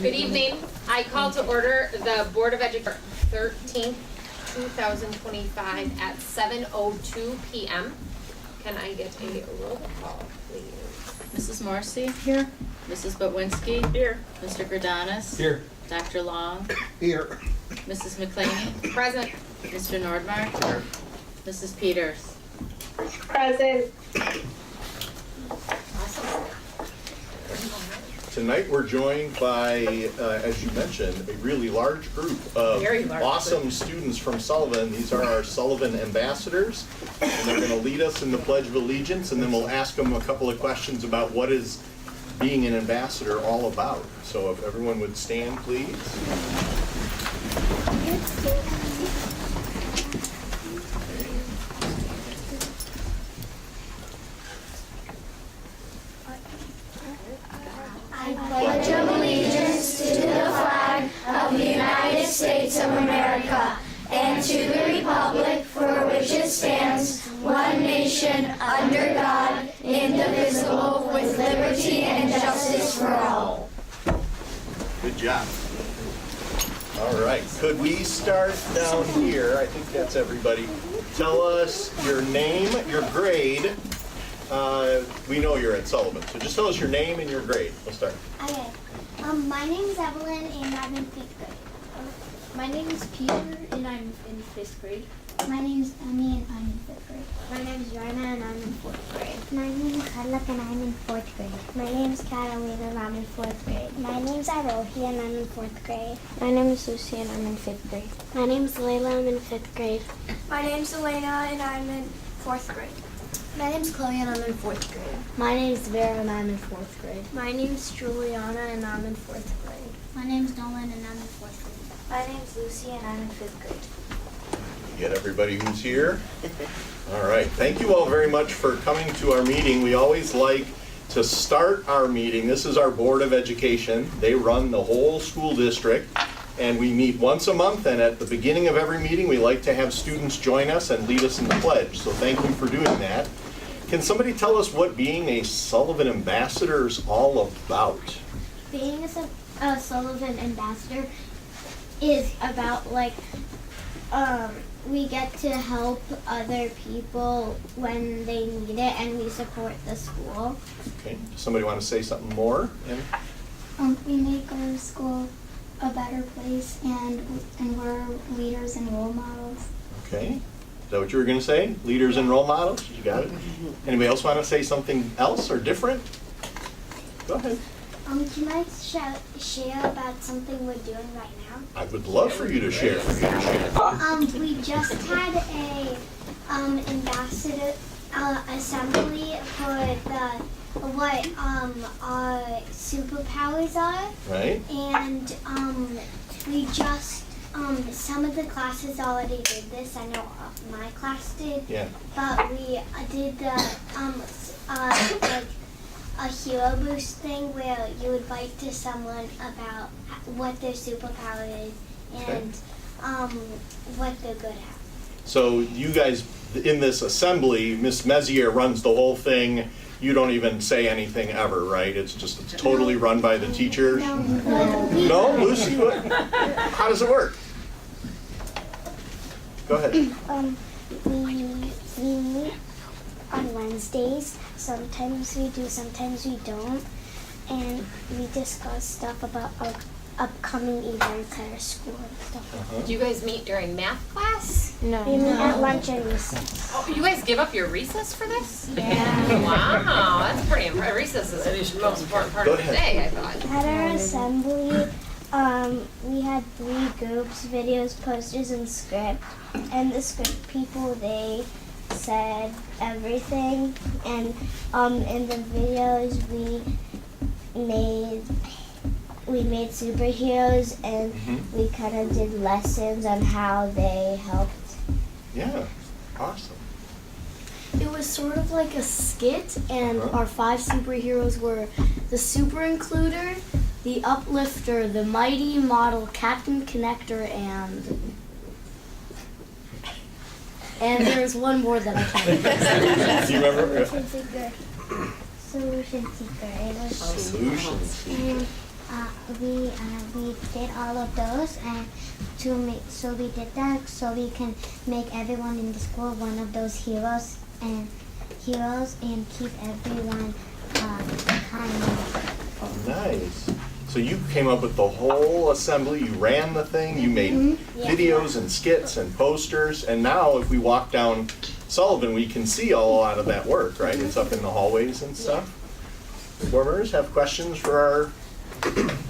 Good evening. I call to order the Board of Education 13th, 2025 at 7:02 p.m. Can I get a roll call, please? Mrs. Morrissey? Here. Mrs. Botwinski? Here. Mr. Gradanis? Here. Dr. Long? Here. Mrs. McClaney? Present. Mr. Nordmark? Here. Mrs. Peters? Present. Awesome. Tonight we're joined by, as you mentioned, a really large group of Very large awesome students from Sullivan. These are our Sullivan ambassadors, and they're going to lead us in the Pledge of Allegiance, and then we'll ask them a couple of questions about what is being an ambassador all about. So if everyone would stand, please. I pledge allegiance to the flag of the United States of America and to the republic for which it stands, one nation, under God, indivisible, with liberty and justice for all. Good job. All right, could we start down here? I think that's everybody. Tell us your name, your grade. We know you're at Sullivan, so just tell us your name and your grade. We'll start. Okay. My name is Evelyn and I'm in 5th grade. My name is Peter and I'm in 5th grade. My name is Emmy and I'm in 5th grade. My name is Joanna and I'm in 4th grade. My name is Carla and I'm in 4th grade. My name is Catalina and I'm in 4th grade. My name is Arohi and I'm in 4th grade. My name is Lucy and I'm in 5th grade. My name is Layla, I'm in 5th grade. My name's Elena and I'm in 4th grade. My name is Chloe and I'm in 4th grade. My name is Vera and I'm in 4th grade. My name's Juliana and I'm in 4th grade. My name is Nolan and I'm in 4th grade. My name is Lucy and I'm in 5th grade. Get everybody who's here. All right, thank you all very much for coming to our meeting. We always like to start our meeting. This is our Board of Education. They run the whole school district, and we meet once a month, and at the beginning of every meeting, we like to have students join us and lead us in the pledge. So thank you for doing that. Can somebody tell us what being a Sullivan ambassador is all about? Being a Sullivan ambassador is about we get to help other people when they need it and we support the school. Okay, does somebody want to say something more? We make our school a better place and we're leaders and role models. Okay, is that what you were going to say? Leaders and role models? You got it. Anybody else want to say something else or different? Go ahead. Can I share about something we're doing right now? I would love for you to share. We just had a ambassador assembly for what our superpowers are, Right? and we just some of the classes already did this. I know my class did, Yeah. but we did the like a hero boost thing where you would write to someone about what their superpower is and what they're good at. So you guys, in this assembly, Miss Mezier runs the whole thing. You don't even say anything ever, right? It's totally run by the teachers? No, Lucy? What? How does it work? Go ahead. We meet on Wednesdays. Sometimes we do, sometimes we don't. And we discuss stuff about our upcoming events at our school and stuff. Do you guys meet during math class? We meet at lunch and recess. Oh, you guys give up your recess for this? Yeah. Wow, that's pretty impressive. Recess is the most important part of the day, I thought. At our assembly, we had 3 groups: videos, posters, and script. And the script people, they said everything. And in the videos, we made superheroes, and we kind of did lessons on how they helped. Yeah, awesome. It was sort of like a skit, and our 5 superheroes were the Super Includer, the Uplifter, the Mighty Model, Captain Connector, and there's one more that I can't remember. Do you remember? Solution seeker. It was Solutions. And we did all of those, and so we did that so we can make everyone in the school one of those heroes and keep everyone kind of. Nice. So you came up with the whole assembly, you ran the thing, you made videos and skits and posters, and now if we walk down Sullivan, we can see a lot of that work, right? It's up in the hallways and stuff. Board members have questions for our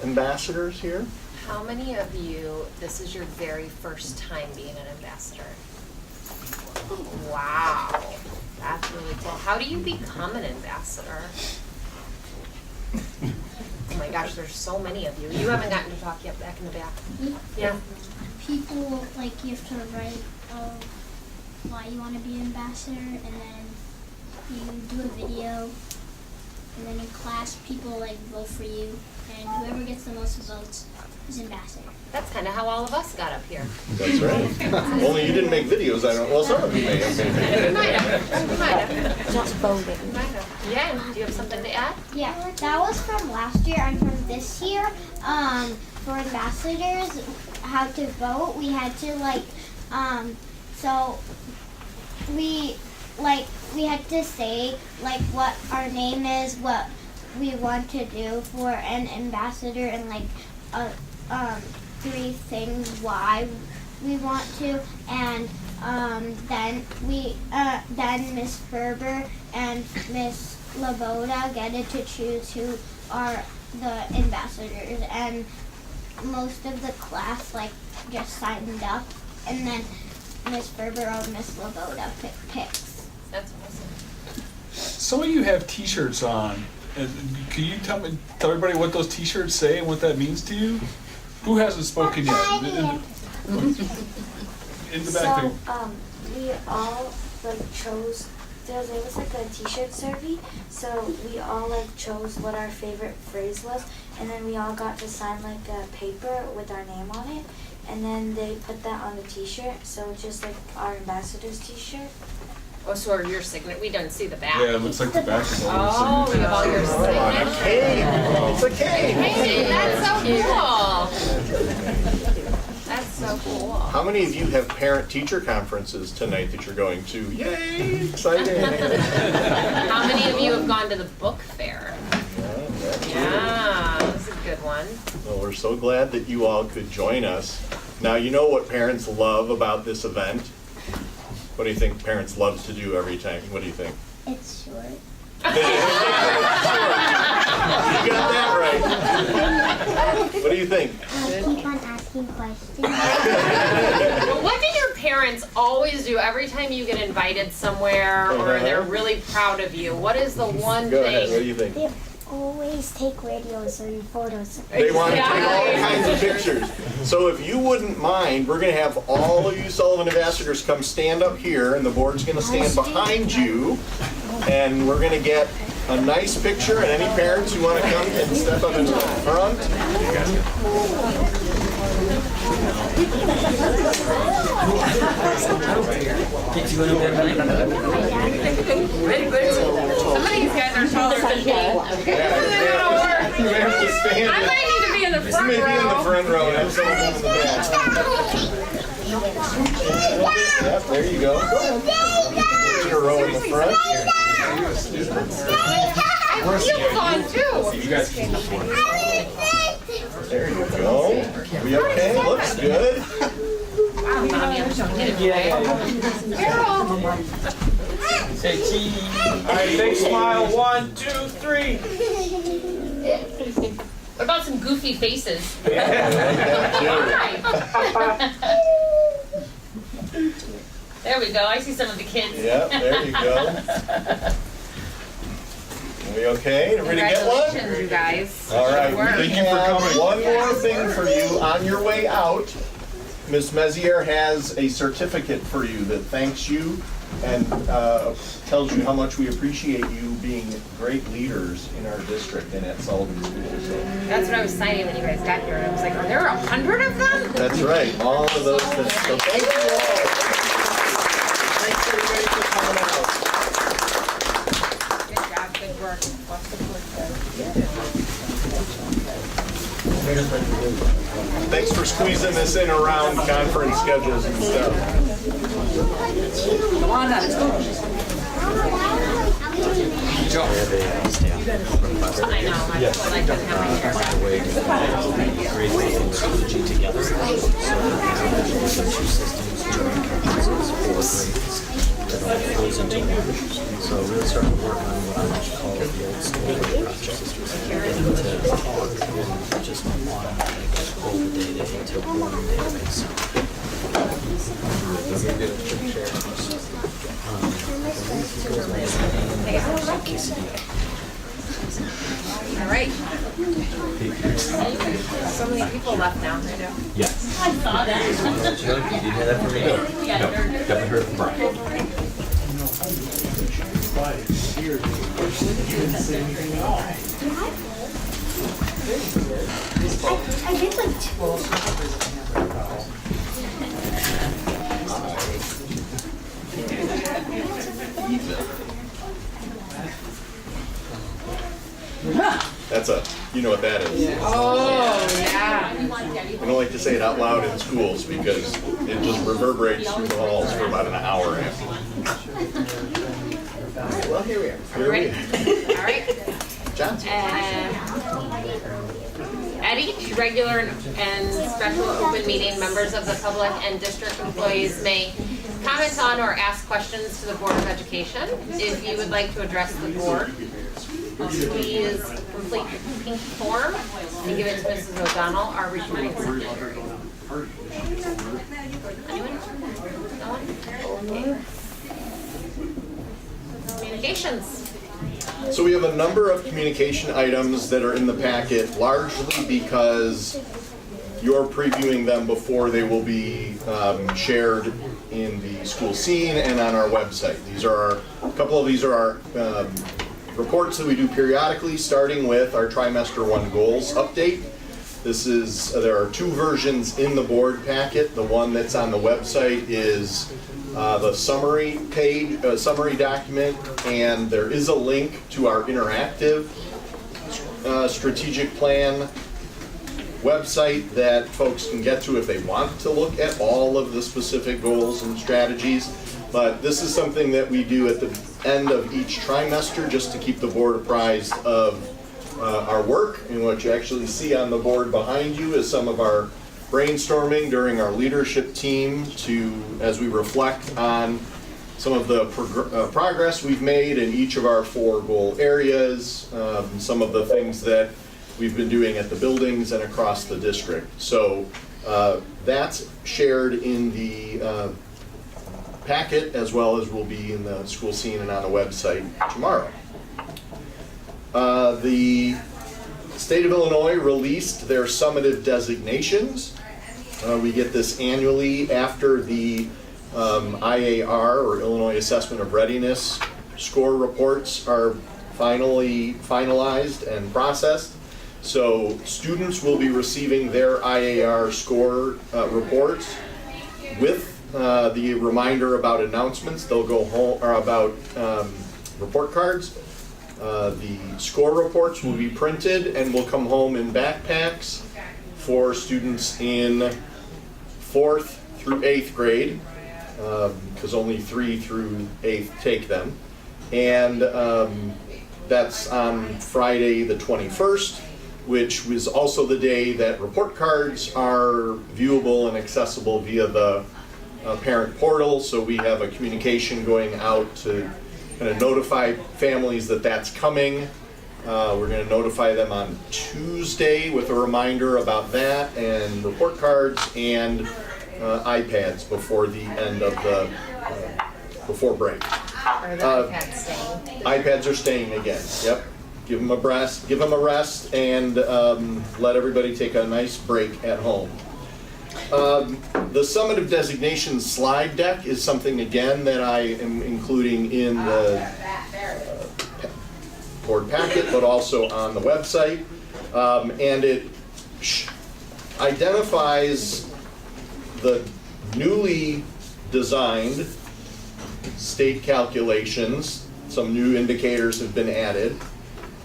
ambassadors here? How many of you, this is your very first time being an ambassador? Wow, that's really cool. How do you become an ambassador? Oh my gosh, there's so many of you. You haven't gotten to talk yet, back in the back. Yeah. People, like, you have to write why you want to be an ambassador, and then you do a video, and then in class people like vote for you, and whoever gets the most votes is ambassador. That's kind of how all of us got up here. That's right. Only you didn't make videos, I don't, well, some of you may have. You might have. You might have. Just voting. You might have. Yeah, do you have something to add? Yeah, that was from last year and from this year. For ambassadors, how to vote, we had to so we had to say what our name is, what we want to do for an ambassador, and 3 things why we want to, and then Miss Ferber and Miss Laboda get to choose who are the ambassadors, and most of the class just signed up, and then Miss Ferber or Miss Laboda picks. That's awesome. Some of you have T-shirts on. And can you tell everybody what those T-shirts say and what that means to you? Who hasn't spoken yet? In the back there. So, we all chose. There was a T-shirt survey, so we all chose what our favorite phrase was, and then we all got to sign a paper with our name on it, and then they put that on the T-shirt, so just our ambassador's T-shirt. Oh, so are your signature? We don't see the back. Yeah, it looks like the back of all Oh, we have all your signatures. It's a cake. Hey, that's so cool. That's so cool. How many of you have parent-teacher conferences tonight that you're going to? Yay, exciting. How many of you have gone to the book fair? Yeah, that's a good one. Well, we're so glad that you all could join us. Now, you know what parents love about this event? What do you think parents love to do every time? What do you think? It's short. You got that right. What do you think? Keep on asking questions. What do your parents always do every time you get invited somewhere or they're really proud of you? What is the one Go thing? ahead, what do you think? They always take videos and photos. They want to take all kinds of pictures. So if you wouldn't mind, we're going to have all of you Sullivan ambassadors come stand up here, and the board's going to stand behind you, and we're going to get a nice picture, and any parents who want to come and step up into the front. Some of these guys are taller than me. You have to stand. I might need to be in the You front may be in the row. front row and have someone in the back. Yep, there you go. Put your row in the front. You're on too. You guys can There you go. We okay? Looks good. Wow, Mommy, I'm so good. Say cheese. All right, big smile. 1, 2, 3. What about some goofy faces? Yeah. There we go. I see some of the kids. Yep, there you go. We okay? Ready to get one? Congratulations, you guys. All right, Good work. we have one more thing for you on your way out. Ms. Mezier has a certificate for you that thanks you and tells you how much we appreciate you being great leaders in our district and at Sullivan School. So That's what I was signing when you guys got here. And I was like, are there 100 of them? that's right, all of those things. So thank you all. Thanks everybody for coming out. Good job, good work. Lots of work. Thanks for squeezing this in around conference schedules and stuff. Come on now, let's go. I know, I feel like doesn't have my So really starting to work on what I like to call the old school projects. Getting to talk and just on like old data into one database. All right. So many people left now, I know. Yes. I saw that. You didn't hear that from me? No, definitely heard it from Brian. I did like two. That's you know what that is. Oh, yeah. I don't like to say it out loud in schools because it just reverberates through the halls for about an hour after. All right, well, here we are. Here we All right. Johnson. At each regular and special open meeting, members of the public and district employees may comment on or ask questions to the Board of Education. If you would like to address the board, please complete the pink form and give it to Mrs. O'Donnell, our recruiting secretary. Anyone? No one? Okay. Communications. So we have a number of communication items that are in the packet, largely because you're previewing them before they will be shared in the school scene and on our website. A couple of these are our reports that we do periodically, starting with our trimester 1 goals update. There are 2 versions in the board packet. The one that's on the website is the summary page, summary document, and there is a link to our interactive strategic plan website that folks can get to if they want to look at all of the specific goals and strategies. But this is something that we do at the end of each trimester just to keep the board apprised of our work. And what you actually see on the board behind you is some of our brainstorming during our leadership team as we reflect on some of the progress we've made in each of our 4 goal areas, some of the things that we've been doing at the buildings and across the district. So that's shared in the packet as well as will be in the school scene and on the website tomorrow. The state of Illinois released their summative designations. We get this annually after the IAR, or Illinois Assessment of Readiness, score reports are finally finalized and processed. So students will be receiving their IAR score reports with the reminder about announcements. They'll go home, or about report cards. The score reports will be printed and will come home in backpacks for students in 4th through 8th grade, because only 3 through 8th take them. And that's on Friday the 21st, which was also the day that report cards are viewable and accessible via the parent portal. So we have a communication going out to kind of notify families that that's coming. We're going to notify them on Tuesday with a reminder about that, and report cards and iPads before the end of the before break. Are the iPads staying? iPads are staying again. Yep. Give them a rest, and let everybody take a nice break at home. The summative designation slide deck is something, again, that I am including in the board packet, but also on the website. And it identifies the newly designed state calculations. Some new indicators have been added.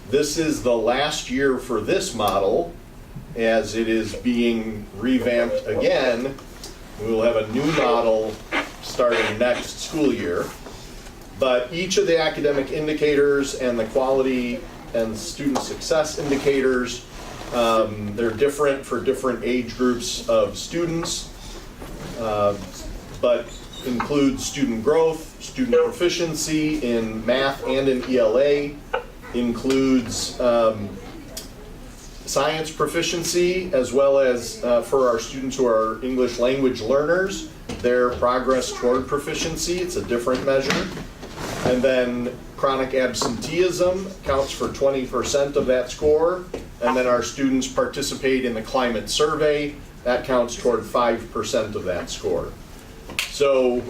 This is the last year for this model, as it is being revamped again, we will have a new model starting next school year. But each of the academic indicators and the quality and student success indicators, they're different for different age groups of students, but include student growth, student proficiency in math and in ELA, includes science proficiency, as well as for our students who are English language learners, their progress toward proficiency. It's a different measure. And then chronic absenteeism counts for 20% of that score. And then our students participate in the climate survey. That counts toward 5% of that score. So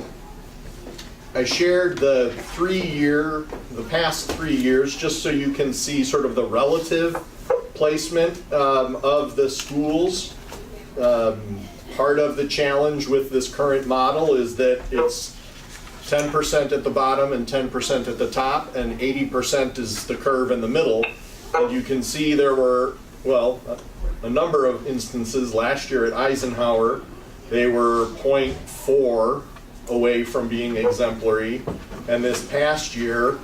I shared the past 3 years, just so you can see sort of the relative placement of the schools. Part of the challenge with this current model is that it's 10% at the bottom and 10% at the top, and 80% is the curve in the middle. And you can see there were, well, a number of instances last year at Eisenhower. They were 0.4 away from being exemplary. And this past year,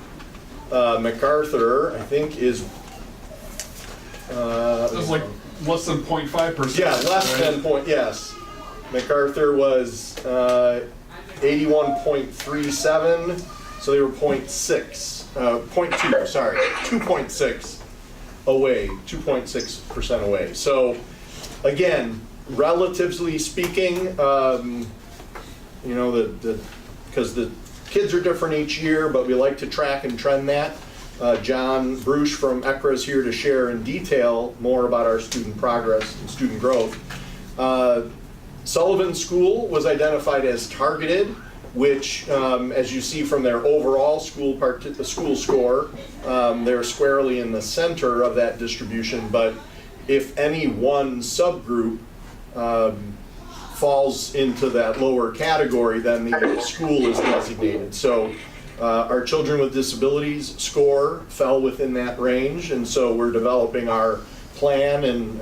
MacArthur, I think, is It was like less than 0.5%. yeah, less right? than point, yes. MacArthur was 81.37, so they were 0.2, sorry, 2.6 away, 2.6% away. So again, relatively speaking, you know, because the kids are different each year, but we like to track and trend that. John Bruce from ECRA is here to share in detail more about our student progress and student growth. Sullivan School was identified as targeted, which, as you see from their overall school score, they're squarely in the center of that distribution. But if any one subgroup falls into that lower category, then the school is designated. So our children with disabilities score fell within that range, and so we're developing our plan, and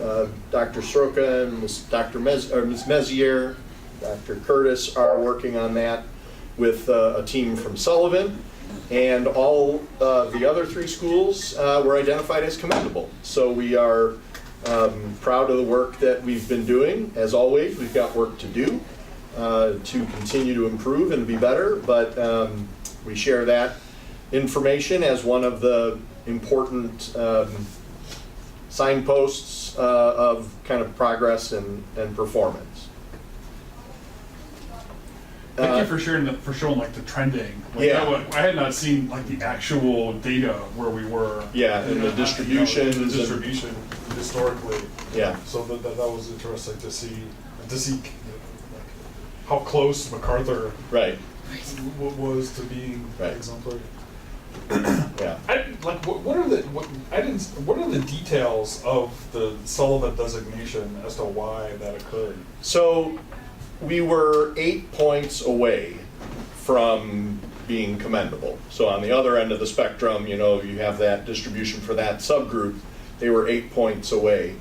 Dr. Sroka and Ms. Mezier, Dr. Curtis are working on that with a team from Sullivan, and all the other 3 schools were identified as commendable. So we are proud of the work that we've been doing. As always, we've got work to do to continue to improve and be better, but we share that information as one of the important signposts of kind of progress and performance. Thank you for showing like the trending. Like, Yeah. I had not seen like the actual data where we were. Yeah, and the distribution. The distribution historically. Yeah. So that was interesting to see like, how close MacArthur Right. was to being Right. exemplary. Yeah. What are the details of the Sullivan designation as to why that occurred? So we were 8 points away from being commendable. So on the other end of the spectrum, you know, you have that distribution for that subgroup. They were 8 points away.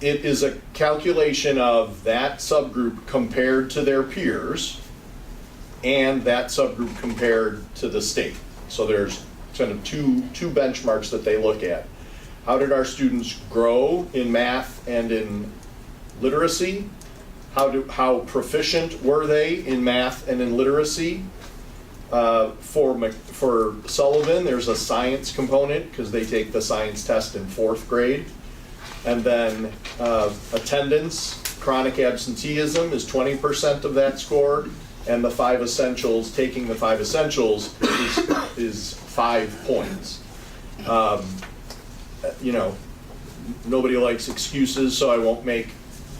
It is a calculation of that subgroup compared to their peers and that subgroup compared to the state. So there's kind of two benchmarks that they look at. How did our students grow in math and in literacy? How proficient were they in math and in literacy? For Sullivan, there's a science component because they take the science test in 4th grade. And then attendance, chronic absenteeism is 20% of that score. And the 5 essentials, taking the 5 essentials is 5 points. You know, nobody likes excuses, so I won't make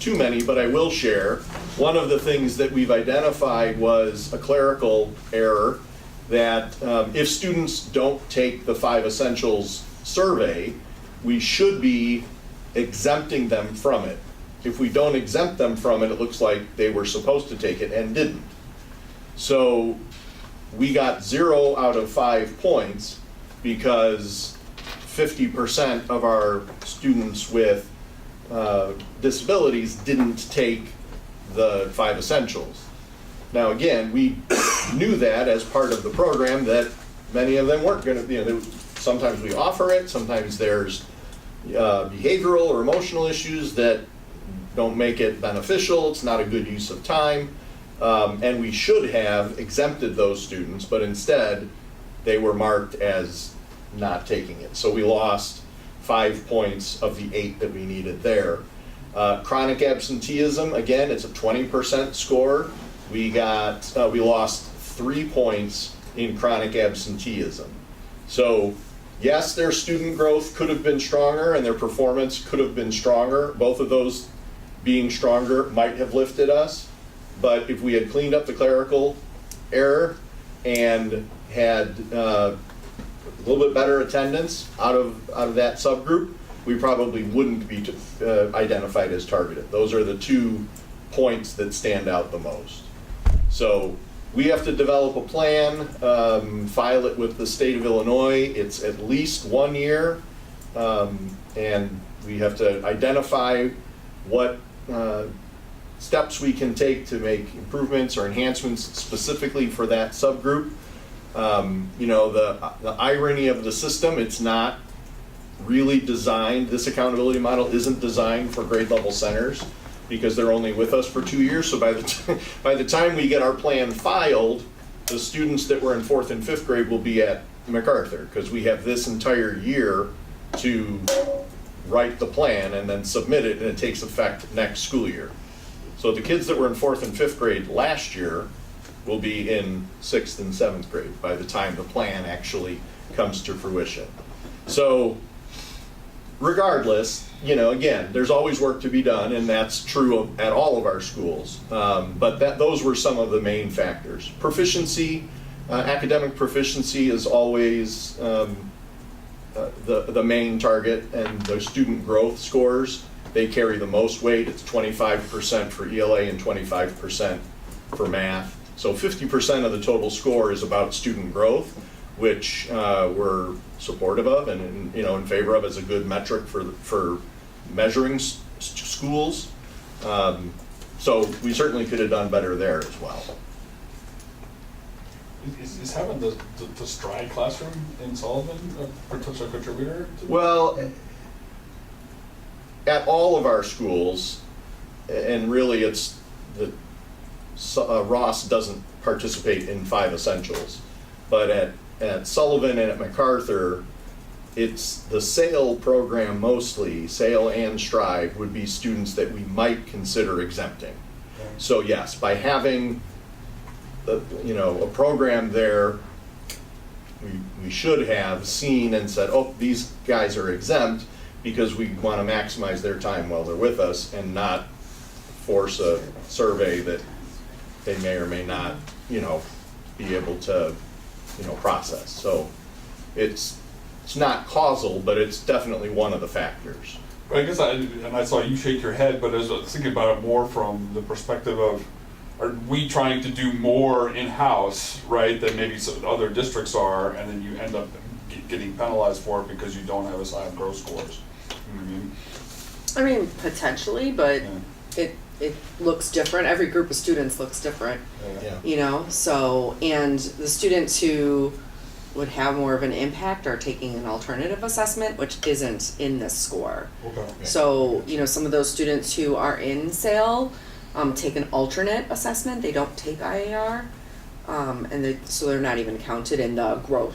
too many, but I will share. One of the things that we've identified was a clerical error that if students don't take the 5 essentials survey, we should be exempting them from it. If we don't exempt them from it, it looks like they were supposed to take it and didn't. So we got 0 out of 5 points because 50% of our students with disabilities didn't take the 5 essentials. Now again, we knew that as part of the program that many of them weren't going to, sometimes we offer it, sometimes there's behavioral or emotional issues that don't make it beneficial, it's not a good use of time, and we should have exempted those students, but instead they were marked as not taking it. So we lost 5 points of the 8 that we needed there. Chronic absenteeism, again, it's a 20% score. We lost 3 points in chronic absenteeism. So yes, their student growth could have been stronger and their performance could have been stronger. Both of those being stronger might have lifted us. But if we had cleaned up the clerical error and had a little bit better attendance out of that subgroup, we probably wouldn't be identified as targeted. Those are the 2 points that stand out the most. So we have to develop a plan, file it with the state of Illinois. It's at least 1 year, and we have to identify what steps we can take to make improvements or enhancements specifically for that subgroup. The irony of the system, it's not really designed, this accountability model isn't designed for grade level centers because they're only with us for 2 years. So by the time we get our plan filed, the students that were in 4th and 5th grade will be at MacArthur because we have this entire year to write the plan and then submit it, and it takes effect next school year. So the kids that were in 4th and 5th grade last year will be in 6th and 7th grade by the time the plan actually comes to fruition. So regardless, again, there's always work to be done, and that's true at all of our schools. But those were some of the main factors. Proficiency, academic proficiency is always the main target, and the student growth scores, they carry the most weight. It's 25% for ELA and 25% for math. So 50% of the total score is about student growth, which we're supportive of and in favor of as a good metric for measuring schools. So we certainly could have done better there as well. Is having the Stride classroom in Sullivan a potential contributor? Well, at all of our schools, and really it's Ross doesn't participate in 5 essentials, but at Sullivan and at MacArthur, it's the SAIL program mostly, SAIL and Stride would be students that we might consider exempting. Okay. So yes, by having a program there, we should have seen and said, oh, these guys are exempt because we want to maximize their time while they're with us and not force a survey that they may or may not, be able to, process. So it's not causal, but it's definitely one of the factors. I guess I saw you shake your head, but I was thinking about it more from the perspective of, are we trying to do more in-house, right, than maybe some other districts are, and then you end up getting penalized for it because you don't have as high growth scores? You know what I mean? Potentially, but Yeah. it looks different. Every group of students looks different, Yeah. so, and the students who would have more of an impact are taking an alternative assessment, which isn't in this score. Okay. So, some of those students who are in SAIL take an alternate assessment. They don't take IAR, so they're not even counted in the growth.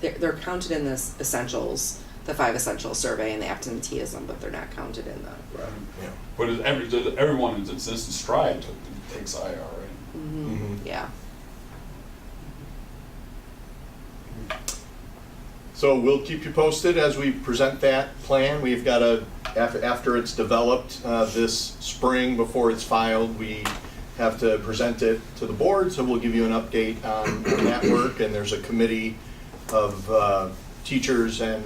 They're counted in the essentials, the 5 essential survey and the absenteeism, but they're not counted in the. Right. Yeah. But everyone in Stride takes IR, right? Mm-hmm. Mm-hmm. Yeah. So we'll keep you posted as we present that plan. We've got after it's developed this spring, before it's filed, we have to present it to the board, so we'll give you an update on that work, and there's a committee of teachers and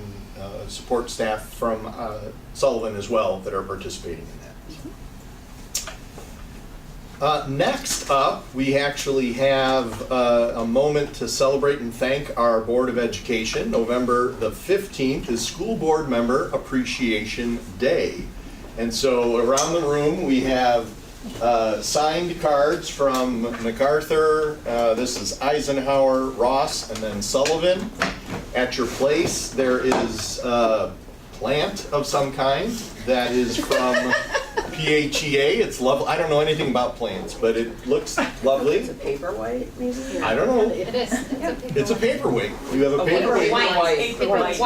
support staff from Sullivan as well that are participating in that. Next up, we actually have a moment to celebrate and thank our Board of Education. November the 15th is School Board Member Appreciation Day. And so around the room, we have signed cards from MacArthur, this is Eisenhower, Ross, and then Sullivan. At your place, there is a plant of some kind that is from PHEA. It's lovely. I don't know anything about plants, but it looks lovely. It's a paperweight, maybe? I don't know. It is. It's a paperweight. You have a paperweight. Paperweight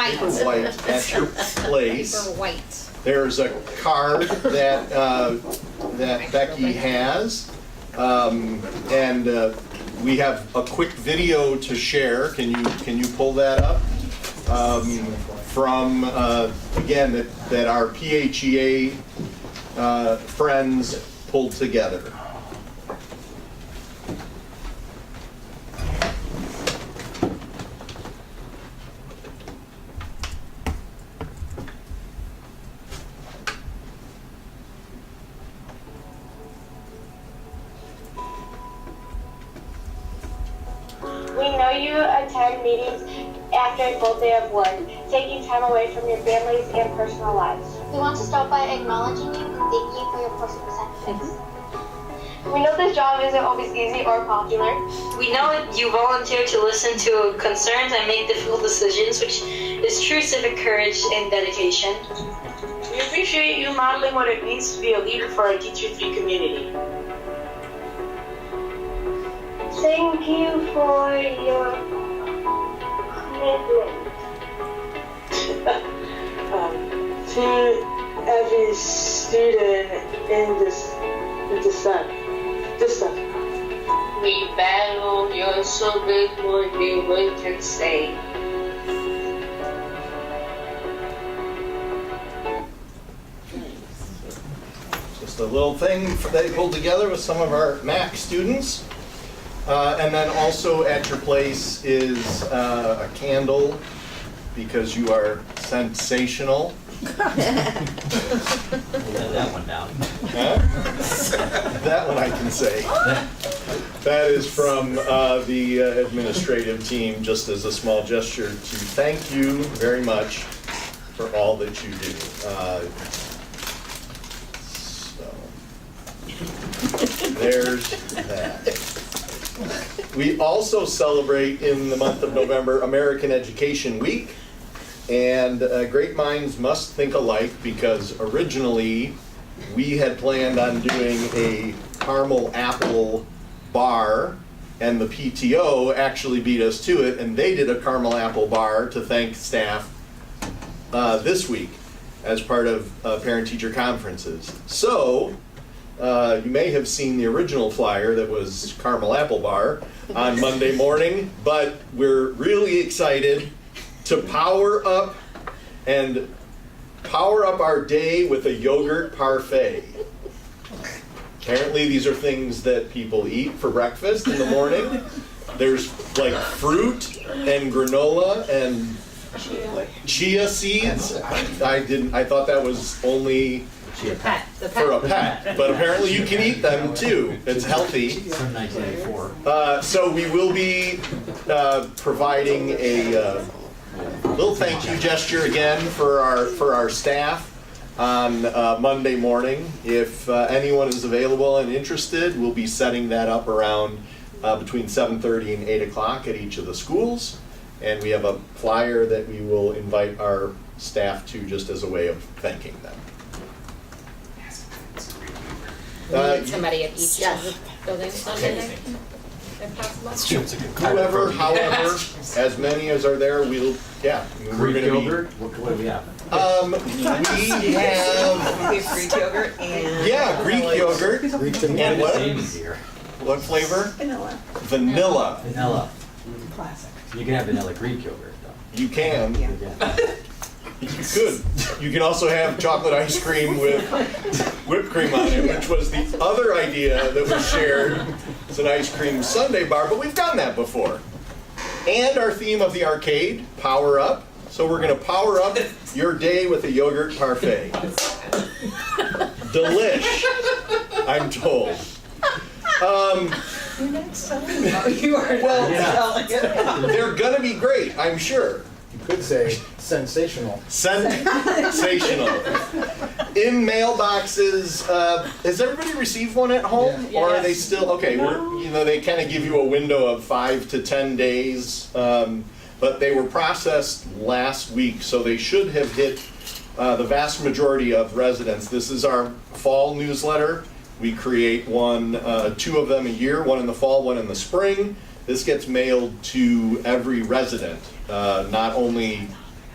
at your place. Paper white. There's a card that that Becky has, and we have a quick video to share. Can you pull that up? From again that our PHEA friends pulled together. We know you attend meetings after a full day of work, taking time away from your families and personal lives. We want to start by acknowledging you and thanking you for your personal sacrifice. We know this job isn't always easy or popular. We know you volunteer to listen to concerns and make difficult decisions, which is true civic courage and dedication. We appreciate you modeling what it means to be a leader for our teacher-free community. Thank you for your commitment. To every student in this stuff. We value your service more than we can say. Just a little thing that they pulled together with some of our MAC students. And then also at your place is a candle because you are sensational. That one down. Huh? That one I can say. That is from the administrative team, just as a small gesture to thank you very much for all that you do. So there's that. We also celebrate in the month of November American Education Week. And great minds must think alike because originally we had planned on doing a caramel apple bar, and the PTO actually beat us to it, and they did a caramel apple bar to thank staff this week as part of parent-teacher conferences. So you may have seen the original flyer that was caramel apple bar on Monday morning, but we're really excited to power up our day with a yogurt parfait. Apparently these are things that people eat for breakfast in the morning. There's like fruit and granola and chia seeds. I thought that was only The pet. for a pet, but apparently you can eat them too. It's healthy. From 1984. So we will be providing a little thank you gesture again for our staff on Monday morning. If anyone is available and interested, we'll be setting that up around between 7:30 and 8 o'clock at each of the schools. And we have a flyer that we will invite our staff to just as a way of thanking them. We need somebody at each of the buildings on Monday, if possible. Whoever, however, as many as are there, we'll, yeah. I mean, we're Greek gonna be- yogurt? What do we have? We have, Greek yogurt and. yeah, Greek yogurt. Greek And what? Amy's here. What flavor? Vanilla. Vanilla. Vanilla. Classic. You can have vanilla Greek yogurt though. You can. Yeah. You could. You can also have chocolate ice cream with whipped cream on it, which was the other idea that was shared. It's an ice cream sundae bar, but we've done that before. And our theme of the arcade, Power Up. So we're going to power up your day with a yogurt parfait. Delish, I'm told. You're not selling it. You are not selling it. They're going to be great, I'm sure. could say sensational. Sensational. In mailboxes, has everybody received one at home? Yeah. Or are they still, okay, they kind of give you a window of 5 to 10 days, but they were processed last week, so they should have hit the vast majority of residents. This is our fall newsletter. We create one, 2 of them a year, one in the fall, one in the spring. This gets mailed to every resident, not only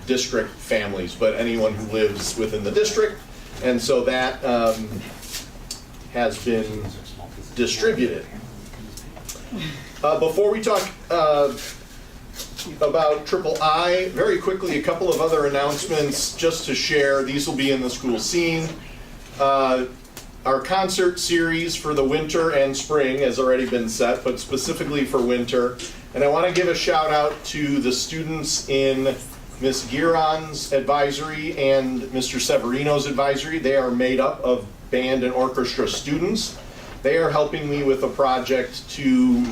district families, but anyone who lives within the district. And so that has been distributed. Before we talk about Triple I, very quickly, a couple of other announcements just to share. These will be in the school scene. Our concert series for the winter and spring has already been set, but specifically for winter. And I want to give a shout out to the students in Ms. Giron's advisory and Mr. Severino's advisory. They are made up of band and orchestra students. They are helping me with a project to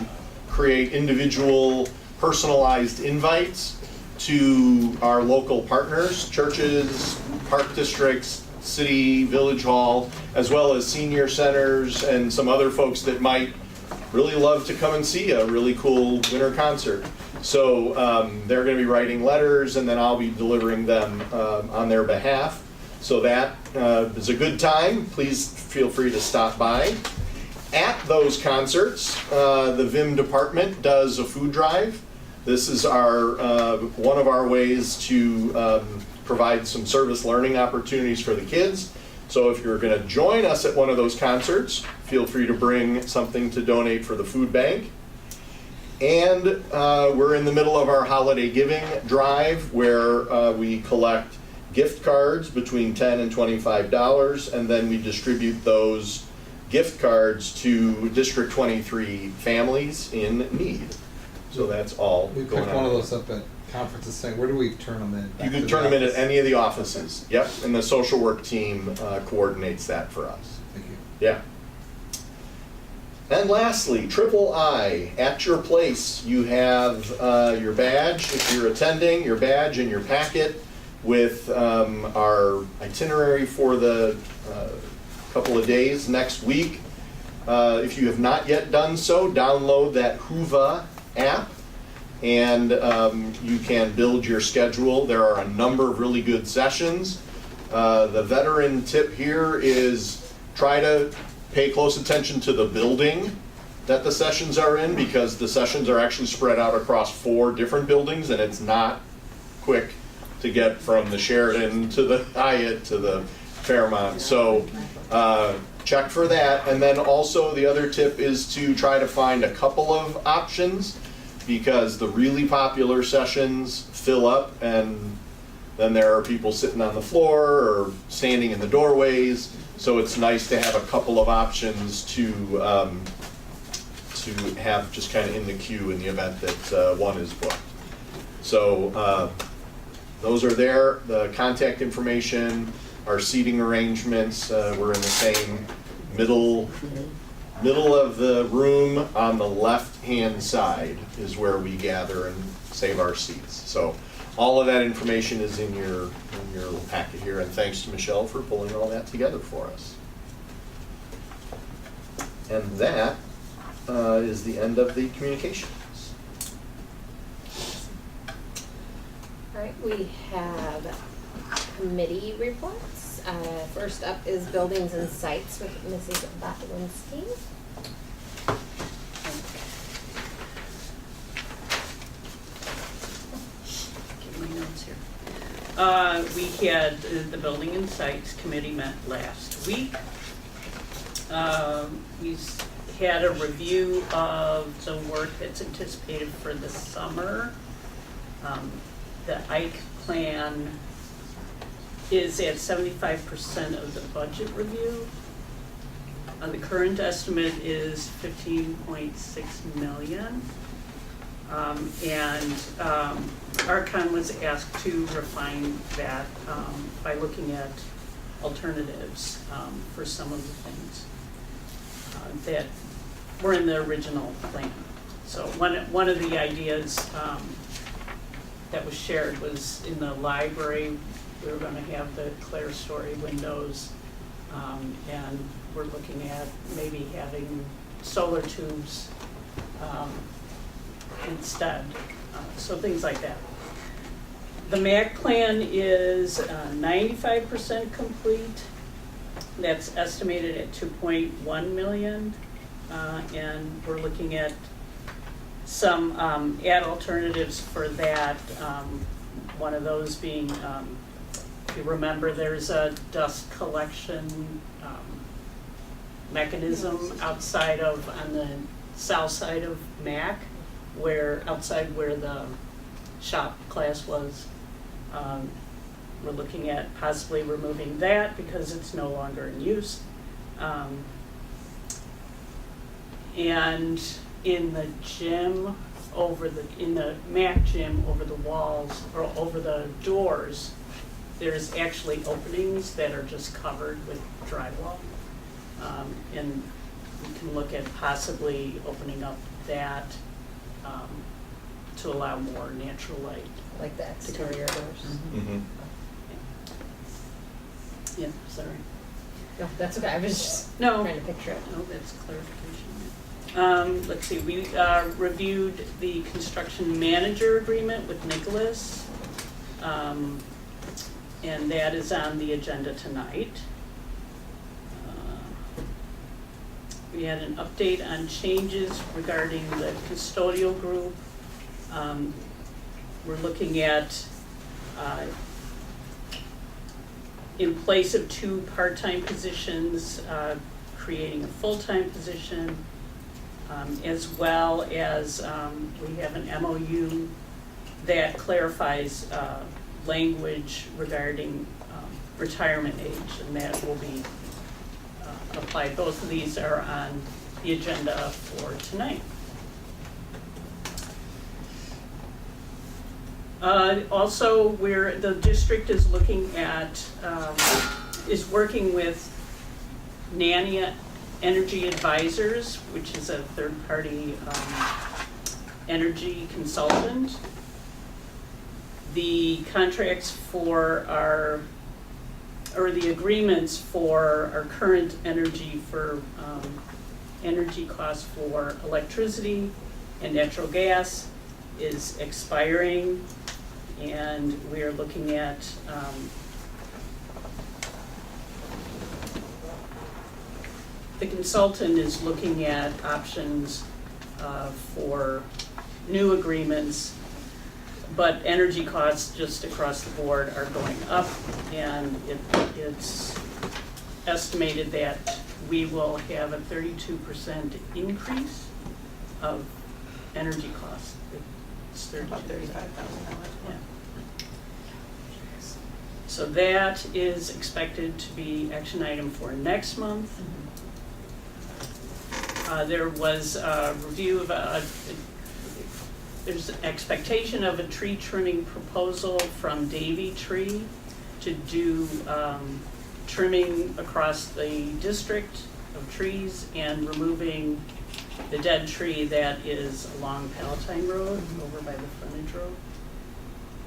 create individual personalized invites to our local partners, churches, park districts, city, village hall, as well as senior centers and some other folks that might really love to come and see a really cool winter concert. So they're going to be writing letters, and then I'll be delivering them on their behalf. So that is a good time. Please feel free to stop by. At those concerts, the VIM department does a food drive. This is our one of our ways to provide some service learning opportunities for the kids. So if you're going to join us at one of those concerts, feel free to bring something to donate for the food bank. And we're in the middle of our holiday giving drive, where we collect gift cards between $10 and $25, and then we distribute those gift cards to District 23 families in need. So that's all We going picked on. one of those up at conferences saying, where do we turn them in? You can turn them in at any of the offices. Yep, and the social work team coordinates that for us. Thank you. Yeah. And lastly, Triple I, at your place, you have your badge, if you're attending, your badge in your packet with our itinerary for the couple of days next week. If you have not yet done so, download that Whova app, and you can build your schedule. There are a number of really good sessions. The veteran tip here is try to pay close attention to the building that the sessions are in, because the sessions are actually spread out across 4 different buildings, and it's not quick to get from the Sheraton to the Hyatt to the Fairmont. So check for that. And then also the other tip is to try to find a couple of options, because the really popular sessions fill up, and then there are people sitting on the floor or standing in the doorways. So it's nice to have a couple of options to have just kind of in the queue in the event that one is booked. So those are there. The contact information, our seating arrangements, we're in the same middle of the room on the left-hand side is where we gather and save our seats. So all of that information is in your packet here, and thanks to Michelle for pulling all that together for us. And that is the end of the communications. All right, we have committee reports. First up is Buildings and Sites with Mrs. Botwinski. Get my notes here. We had the Building and Sites Committee met last week. We had a review of the work that's anticipated for the summer. The Ike plan is at 75% of the budget review. The current estimate is $15.6 million. Archon was asked to refine that by looking at alternatives for some of the things that were in the original plan. So one of the ideas that was shared was in the library. We were gonna have the Claire Story windows, and we're looking at maybe having solar tubes instead, so things like that. The MAC plan is 95% complete. That's estimated at 2.1 million, and we're looking at some ad alternatives for that. One of those being, if you remember, there's a dust collection mechanism outside of, on the south side of MAC, outside where the shop class was. We're looking at possibly removing that because it's no longer in use. And in the gym, in the MAC gym, over the walls, or over the doors, there's actually openings that are just covered with drywall. And we can look at possibly opening up that to allow more natural light. Like the exterior doors. Mm-hmm. Yeah, sorry. No, that's okay, I was just No. trying to picture it. No, that's clarification. Let's see, we reviewed the construction manager agreement with Nicholas. And that is on the agenda tonight. We had an update on changes regarding the custodial group. We're looking at, in place of 2 part-time positions, creating a full-time position, as well as we have an MOU that clarifies language regarding retirement age, and that will be applied. Both of these are on the agenda for tonight. Also, the district is looking at, is working with NANIA Energy Advisors, which is a third-party energy consultant. The contracts for the agreements for our current energy energy costs for electricity and natural gas is expiring, and we are looking at the consultant is looking at options for new agreements, but energy costs just across the board are going up, and it's estimated that we will have a 32% increase of energy costs. It's $35,000. Yeah. So that is expected to be action item for next month. There was a review of there's an expectation of a tree trimming proposal from Davy Tree to do trimming across the district of trees and removing the dead tree that is along Palatine Road over by the frontage road.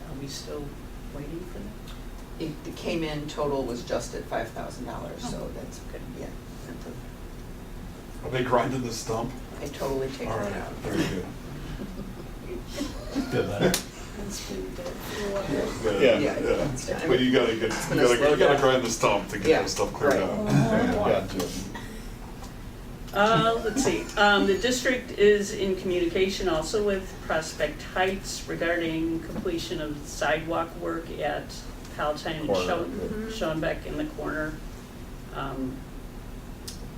Are we still waiting for that? It came in, total was just at $5,000, so that's good. Yeah. Are they grinding the stump? I totally take it All right, out. very good. Feel better. It's been dead for a while. Yeah. But you gotta slow down. grind the stump to get Yeah, that stuff cleared right. out. Let's see, the district is in communication also with Prospect Heights regarding completion of sidewalk work at Palatine and Schoenbeck in the corner.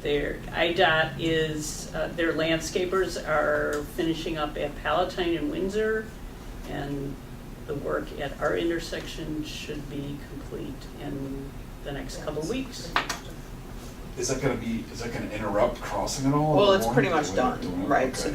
Their IDOT is, their landscapers are finishing up at Palatine and Windsor, and the work at our intersection should be complete in the next couple of weeks. Is that gonna interrupt crossing at all? Well, in the it's morning? pretty much done, Doing it? right? Okay, So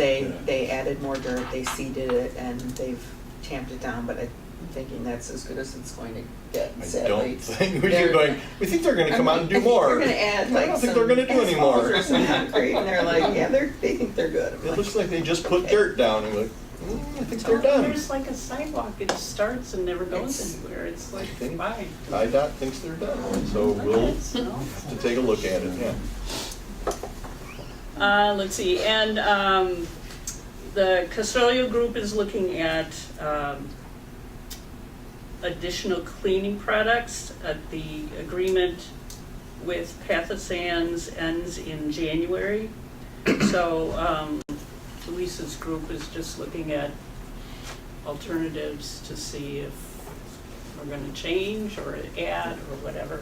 they added more dirt, they seeded it, and they've tamped it down, but I'm thinking that's as good as it's going to get, I sadly. don't think, we think they're gonna come out and do I think more. they're gonna add like I don't think some they're gonna do any asphalt more. or some concrete, and they're like, yeah, they think they're good. I'm It like, looks like they just put dirt down and like, I think they're done. There's like a sidewalk, it starts and never goes anywhere, it's like, bye. IDOT thinks they're done, so we'll have to take a look at it, yeah. Let's see, and the custodial group is looking at additional cleaning products. The agreement with Pathasands ends in January. So Lisa's group is just looking at alternatives to see if we're gonna change or add or whatever.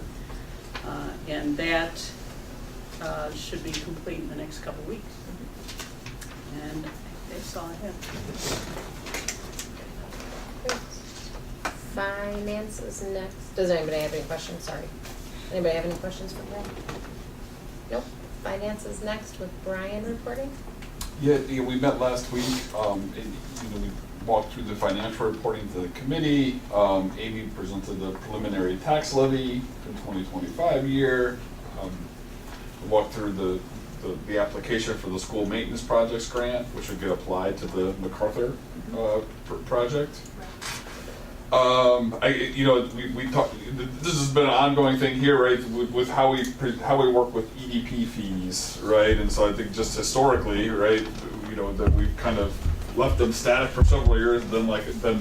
And that should be complete in the next couple weeks. And that's all I have. Finances next. Does anybody have any questions? Sorry. Anybody have any questions for Brian? Nope. Finances next with Brian reporting. Yeah, we met last week, and, we walked through the financial reporting to the committee. Amy presented the preliminary tax levy for 2025 year. We walked through the application for the school maintenance projects grant, which would get applied to the MacArthur project. We talked. This has been an ongoing thing here, right? With how we work with EDP fees, right? And so I think just historically, right, that we've kind of left them static for several years, then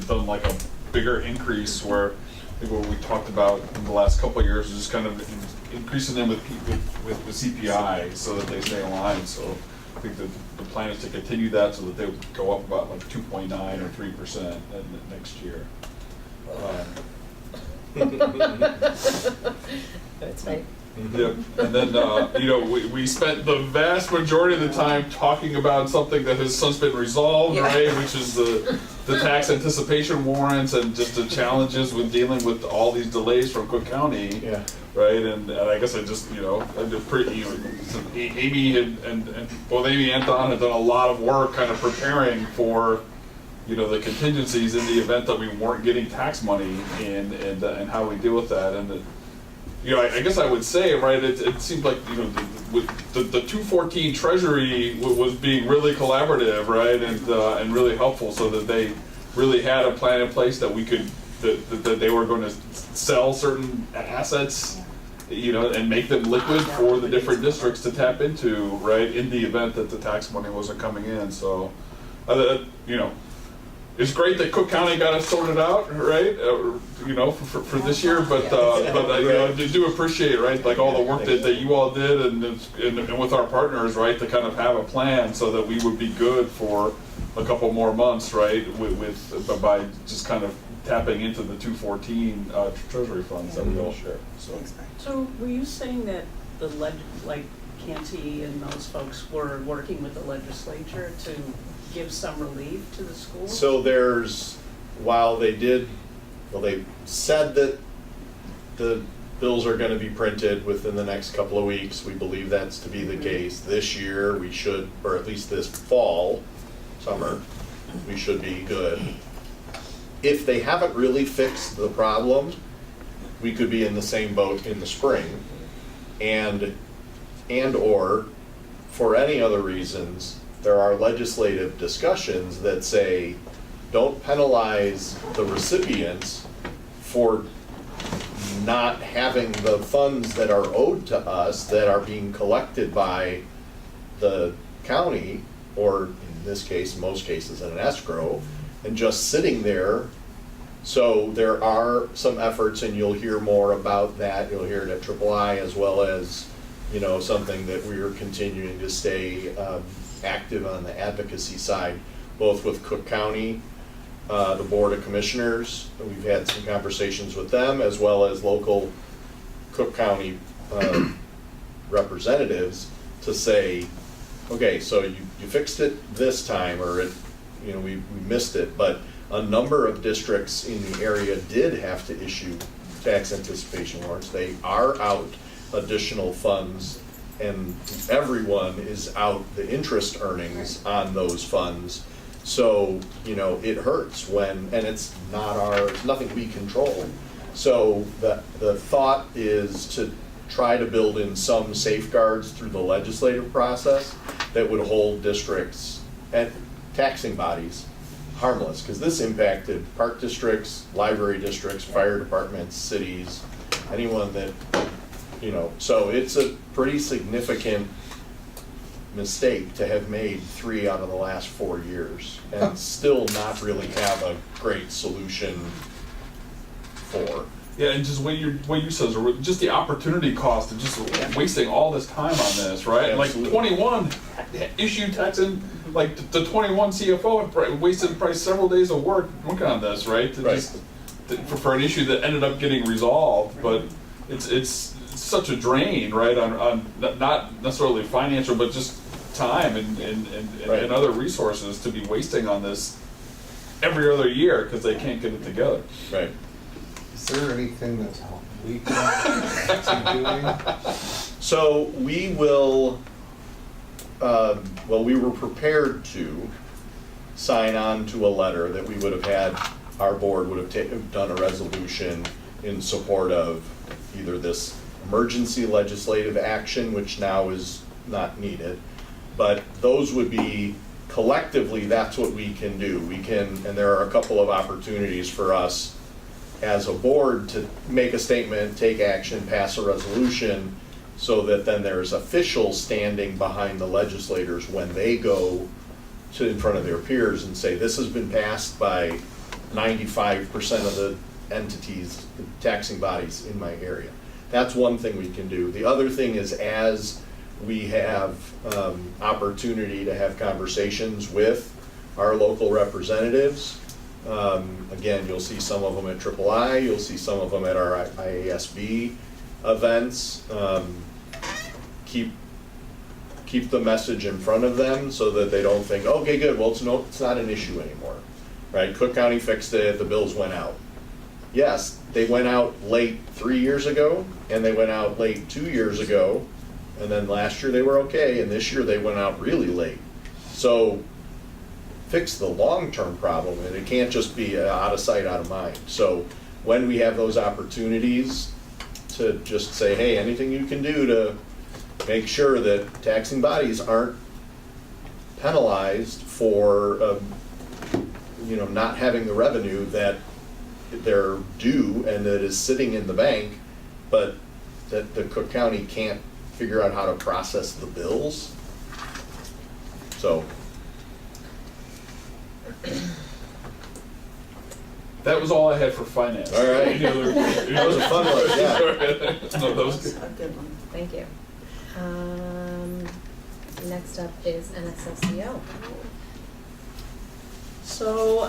done like a bigger increase. Where I think what we talked about in the last couple of years is just kind of increasing them with CPI so that they stay aligned. So I think that the plan is to continue that so that they would go up about like 2.9 or 3% next year. That's right. Yep. And then, we spent the vast majority of the time talking about something that has since been resolved, right? Which is the tax anticipation warrants and just the challenges with dealing with all these delays from Cook County. Yeah. Right. And I guess I just, Amy and both Amy and Don have done a lot of work kind of preparing for the contingencies in the event that we weren't getting tax money and how we deal with that. And I guess I would say, right, it seemed like, the 214 Treasury was being really collaborative, right, and really helpful so that they really had a plan in place that we could, that they were going to sell certain assets, and make them liquid for the different districts to tap into, right, in the event that the tax money wasn't coming in. So, it's great that Cook County got us sorted out, right? For this year, but I do appreciate, right, like all the work that you all did and with our partners, right, to kind of have a plan so that we would be good for a couple more months, right, by just kind of tapping into the 214 Treasury funds that we all share. So were you saying that Canty and those folks were working with the legislature to give some relief to the schools? So they said that the bills are going to be printed within the next couple of weeks. We believe that's to be the case. This year we should, or at least this summer, we should be good. If they haven't really fixed the problem, we could be in the same boat in the spring. And or for any other reasons, there are legislative discussions that say, don't penalize the recipients for not having the funds that are owed to us that are being collected by the county, or in this case, most cases in an escrow, and just sitting there. So there are some efforts, and you'll hear more about that. You'll hear it at III as well as, something that we're continuing to stay active on the advocacy side, both with Cook County, the Board of Commissioners. We've had some conversations with them, as well as local Cook County representatives to say, okay, so you fixed it this time, or we missed it, but a number of districts in the area did have to issue tax anticipation warrants. They are out additional funds, and everyone is out the interest earnings on those funds. So, it hurts and it's nothing we control. So the thought is to try to build in some safeguards through the legislative process that would hold districts and taxing bodies harmless, because this impacted park districts, library districts, fire departments, cities, anyone that, you know, so it's a pretty significant mistake to have made 3 out of the last 4 years and still not really have a great solution for. Yeah, and just what you said, just the opportunity cost of just wasting all this time on this, right? Absolutely. Like 21 issue Texan, like the 21 CFO had wasted probably several days of work working on this, right? For an issue that ended up getting resolved, but it's such a drain, right? On not necessarily financial, but just time and other resources to be wasting on this every other year because they can't get it together. Right. Is there anything that we can be doing? So we will, we were prepared to sign on to a letter that we would have had, our board would have done a resolution in support of either this emergency legislative action, which now is not needed, but those would be collectively, that's what we can do. We can, and there are a couple of opportunities for us as a board to make a statement, take action, pass a resolution, so that then there's official standing behind the legislators when they go to in front of their peers and say, this has been passed by 95% of the entities, the taxing bodies in my area. That's one thing we can do. The other thing is, as we have opportunity to have conversations with our local representatives, again, you'll see some of them at III, you'll see some of them at our IASB events. Keep the message in front of them so that they don't think, okay, good, well, it's not an issue anymore, right? Cook County fixed it, the bills went out. Yes, they went out late 3 years ago, and they went out late 2 years ago, and then last year they were okay, and this year they went out really late. So fix the long-term problem, and it can't just be out of sight, out of mind. So when we have those opportunities to just say, hey, anything you can do to make sure that taxing bodies aren't penalized for not having the revenue that they're due and that is sitting in the bank, but that the Cook County can't figure out how to process the bills. So that was all I had for finance. All right. That was a fun one, yeah. No, that was A good one, thank you. Next up is NSSEO. So,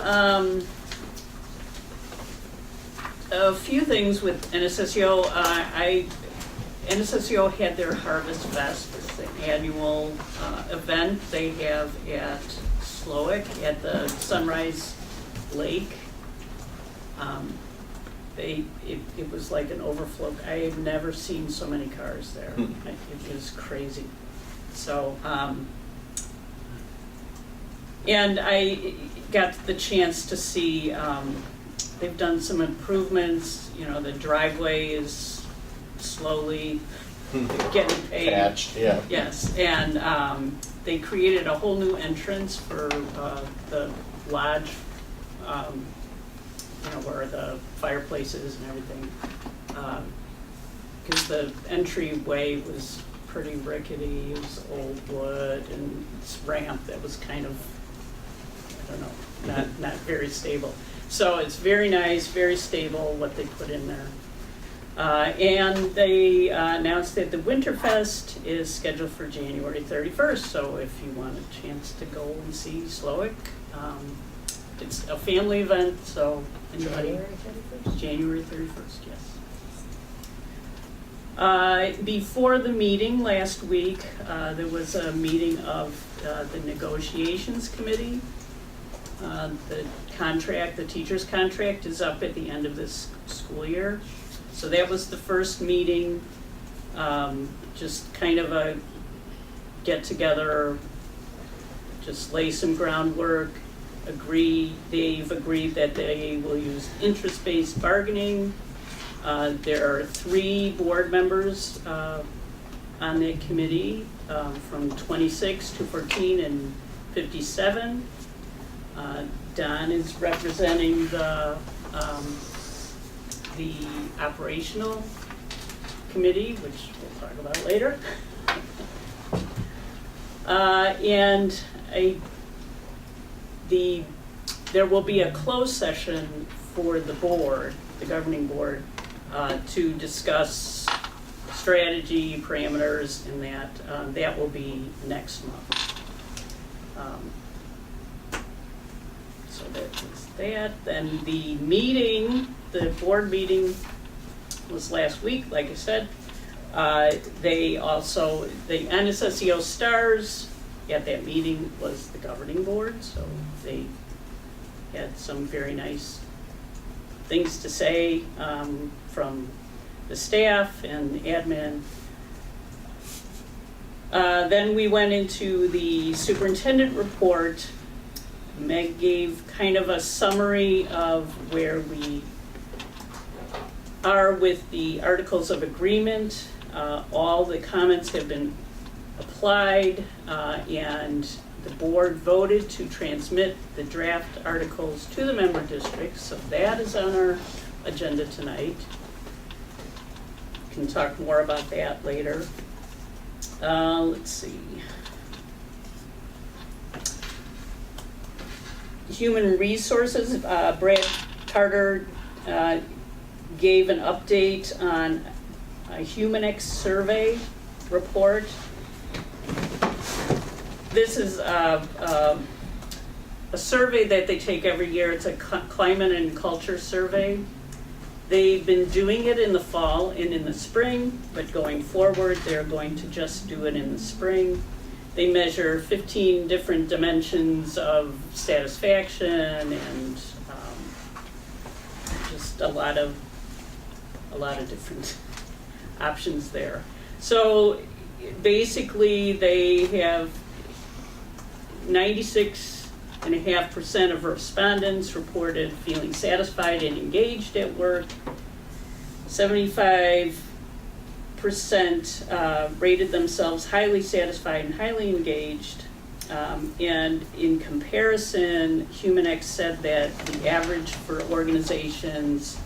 a few things with NSSEO. NSSEO had their Harvest Fest, it's an annual event they have at Slowick at the Sunrise Lake. It was like an overflow. I have never seen so many cars there. It was crazy. So, and I got the chance to see, they've done some improvements, the driveway is slowly getting paved. Patched, yeah. Yes, and they created a whole new entrance for the lodge, where the fireplace is and everything. Because the entryway was pretty rickety, it was old wood, and this ramp that was kind of, I don't know, not very stable. So it's very nice, very stable what they put in there. And they announced that the Winterfest is scheduled for January 31st. So if you want a chance to go and see Slowick, it's a family event. So anybody, January 31st, yes. Before the meeting last week, there was a meeting of the negotiations committee. The teacher's contract is up at the end of this school year. So that was the first meeting, just kind of a get together, just lay some groundwork, they've agreed that they will use interest-based bargaining. There are 3 board members on the committee, from 26 to 14 and 57. Don is representing the operational committee, which we'll talk about later. There will be a closed session for the board, the governing board, to discuss strategy, parameters, and that will be next month. So that is that. Then the meeting, the board meeting was last week, like I said. The NSSEO Stars at that meeting was the governing board, so they had some very nice things to say from the staff and admin. Then we went into the superintendent report. Meg gave kind of a summary of where we are with the articles of agreement. All the comments have been applied, and the board voted to transmit the draft articles to the member districts, so that is on our agenda tonight. Can talk more about that later. Let's see. Human resources, Brad Carter gave an update on a HumanX survey report. This is a survey that they take every year. It's a climate and culture survey. They've been doing it in the fall and in the spring, but going forward, they're going to just do it in the spring. They measure 15 different dimensions of satisfaction and just a lot of different options there. So basically, they have 96.5% of respondents reported feeling satisfied and engaged at work. 75% rated themselves highly satisfied and highly engaged. And in comparison, HumanX said that the average for organizations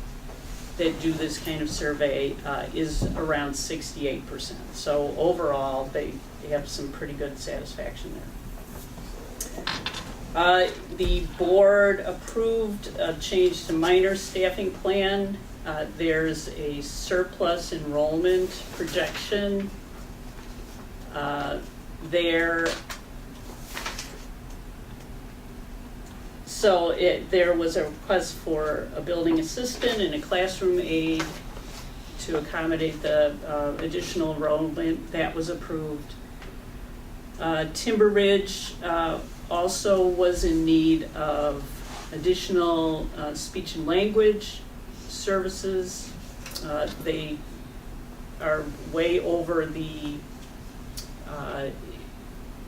that do this kind of survey is around 68%. So overall, they have some pretty good satisfaction there. The board approved a change to minor staffing plan. There's a surplus enrollment projection there. So there was a request for a building assistant and a classroom aide to accommodate the additional enrollment. That was approved. Timber Ridge also was in need of additional speech and language services. They are way over the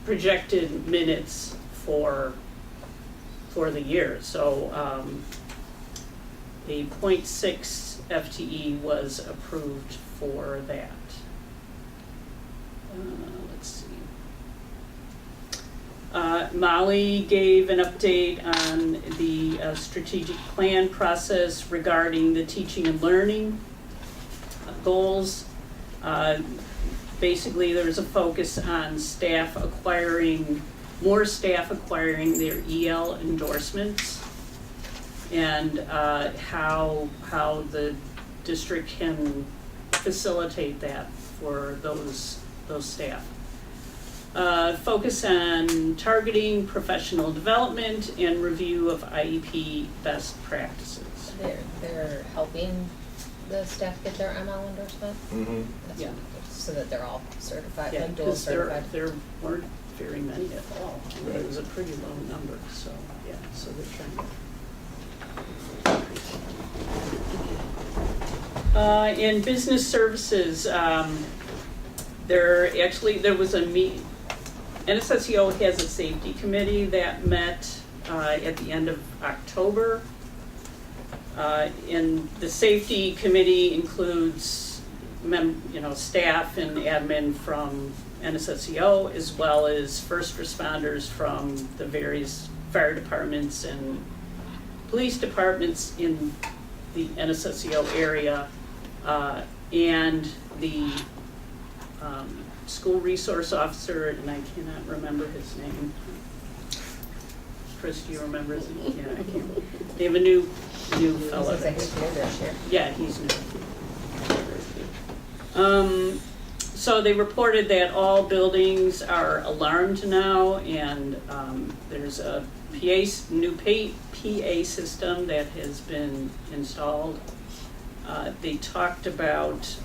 projected minutes for the year. So a 0.6 FTE was approved for that. Let's see. Molly gave an update on the strategic plan process regarding the teaching and learning goals. Basically, there's a focus on more staff acquiring their EL endorsements, and how the district can facilitate that for those staff. Focus on targeting professional development and review of IEP best practices. They're helping the staff get their ML endorsement? Mm-hmm. Yeah. So that they're all certified, Yeah, like dual because certified? there weren't very many at all. It was a pretty low number, so, yeah, so they're trying to. In business services, there was a NSSEO has a safety committee that met at the end of October. And the safety committee includes staff and admin from NSSEO, as well as first responders from the various fire departments and police departments in the NSSEO area, and the school resource officer, and I cannot remember his name. Chris, do you remember his name? Yeah, I can't. They have a new fellow. Yeah, he's new. So they reported that all buildings are alarmed now, and there's a new PA system that has been installed. They talked about,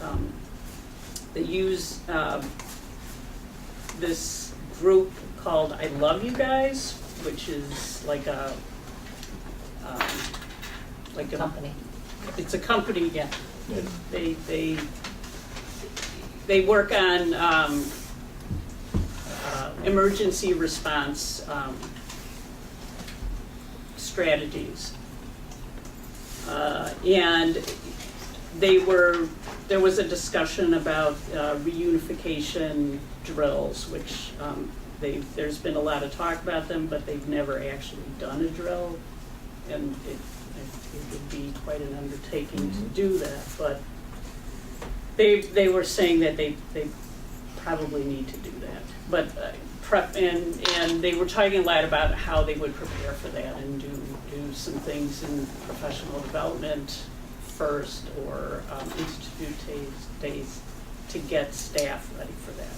they use this group called I Love You Guys, which is like a Company. It's a company, yeah. They work on emergency response strategies. And there was a discussion about reunification drills, which there's been a lot of talk about them, but they've never actually done a drill. And it would be quite an undertaking to do that, but they were saying that they probably need to do that. But and they were talking a lot about how they would prepare for that and do some things in professional development first, or institute days to get staff ready for that.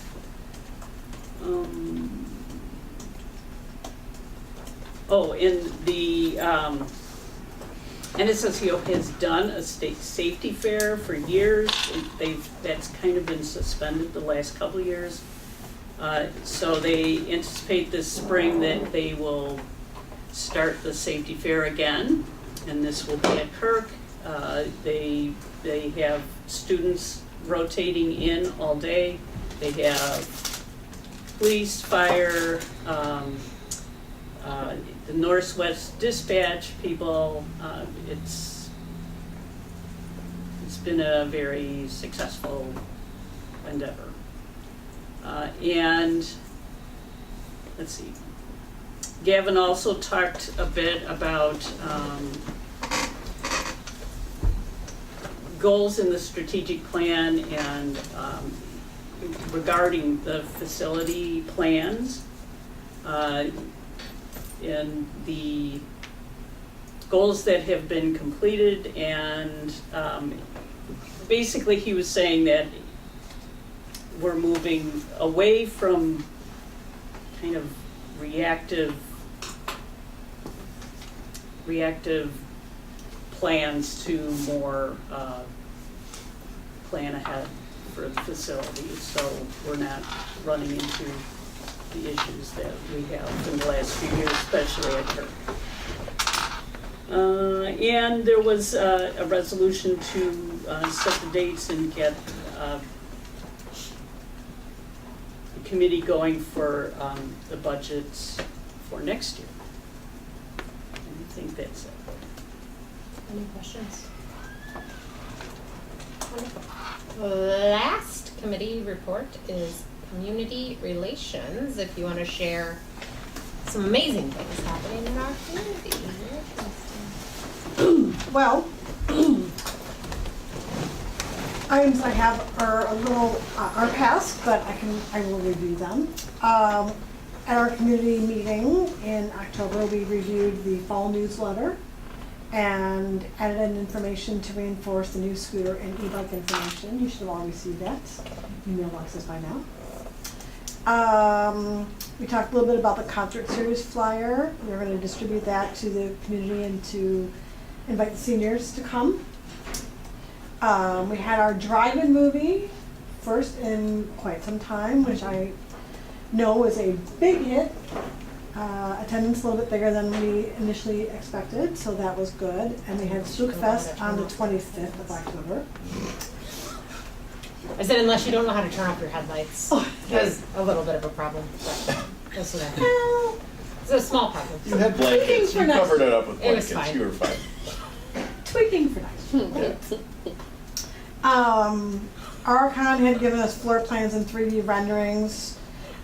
And the NSSEO has done a state safety fair for years. That's kind of been suspended the last couple of years. So they anticipate this spring that they will start the safety fair again, and this will be at Kirk. They have students rotating in all day. They have police, fire, the Northwest Dispatch people. It's been a very successful endeavor. And let's see, Gavin also talked a bit about goals in the strategic plan and regarding the facility plans. And the goals that have been completed, and basically he was saying that we're moving away from kind of reactive plans to more plan ahead for the facilities, so we're not running into the issues that we have in the last few years, especially at Kirk. And there was a resolution to set the dates and get the committee going for the budgets for next year. And I think that's it. Any questions? Last committee report is community relations. If you want to share some amazing things happening in our community. Well, items I have are a little are past, but I will review them. At our community meeting in October, we reviewed the fall newsletter and added in information to reinforce the new scooter and e-bike information. You should have all received that. Email boxes by now. We talked a little bit about the concert series flyer. We're going to distribute that to the community and to invite the seniors to come. We had our drive-in movie, first in quite some time, which I know was a big hit. Attendance a little bit bigger than we initially expected, so that was good. And we had Soukfest on the 25th of October. I said, unless you don't know how to turn off your headlights, there's a little bit of a problem. That's what I think. It's a small problem. You had blankets. You covered it up with It was blankets. fine. You were fine. Tweaking for nice. Archon had given us floor plans and 3D renderings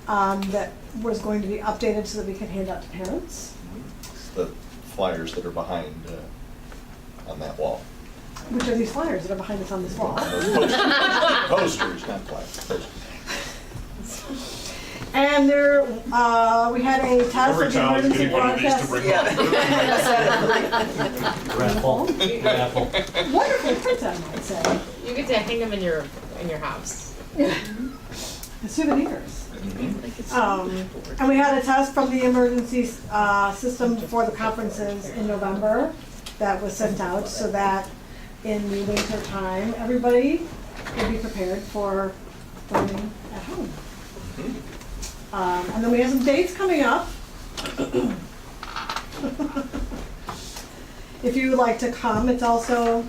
that was going to be updated so that we could hand out to parents. the flyers that are behind on that wall. Which are these flyers that are behind us on this wall? Posters, not flyers, posters. And there, we had a task Every for the town is emergency getting one of these to broadcast. bring Raffle. Raffle. Wonderful print, I might say. You get to hang them in your house. The souvenirs. And we had a test from the emergency system for the conferences in November that was sent out so that in the winter time, everybody would be prepared for learning at home. And then we have some dates coming up. If you would like to come, it's also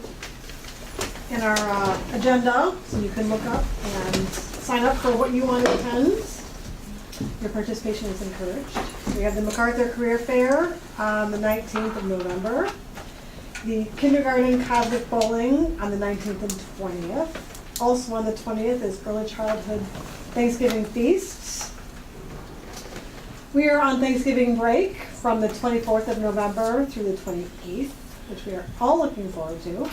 in our agenda, so you can look up and sign up for what you want to attend. Your participation is encouraged. We have the MacArthur Career Fair on the 19th of November. The Kindergarten Cosmic Bowling on the 19th and 20th. Also on the 20th is Early Childhood Thanksgiving Feasts. We are on Thanksgiving break from the 24th of November through the 28th, which we are all looking forward to.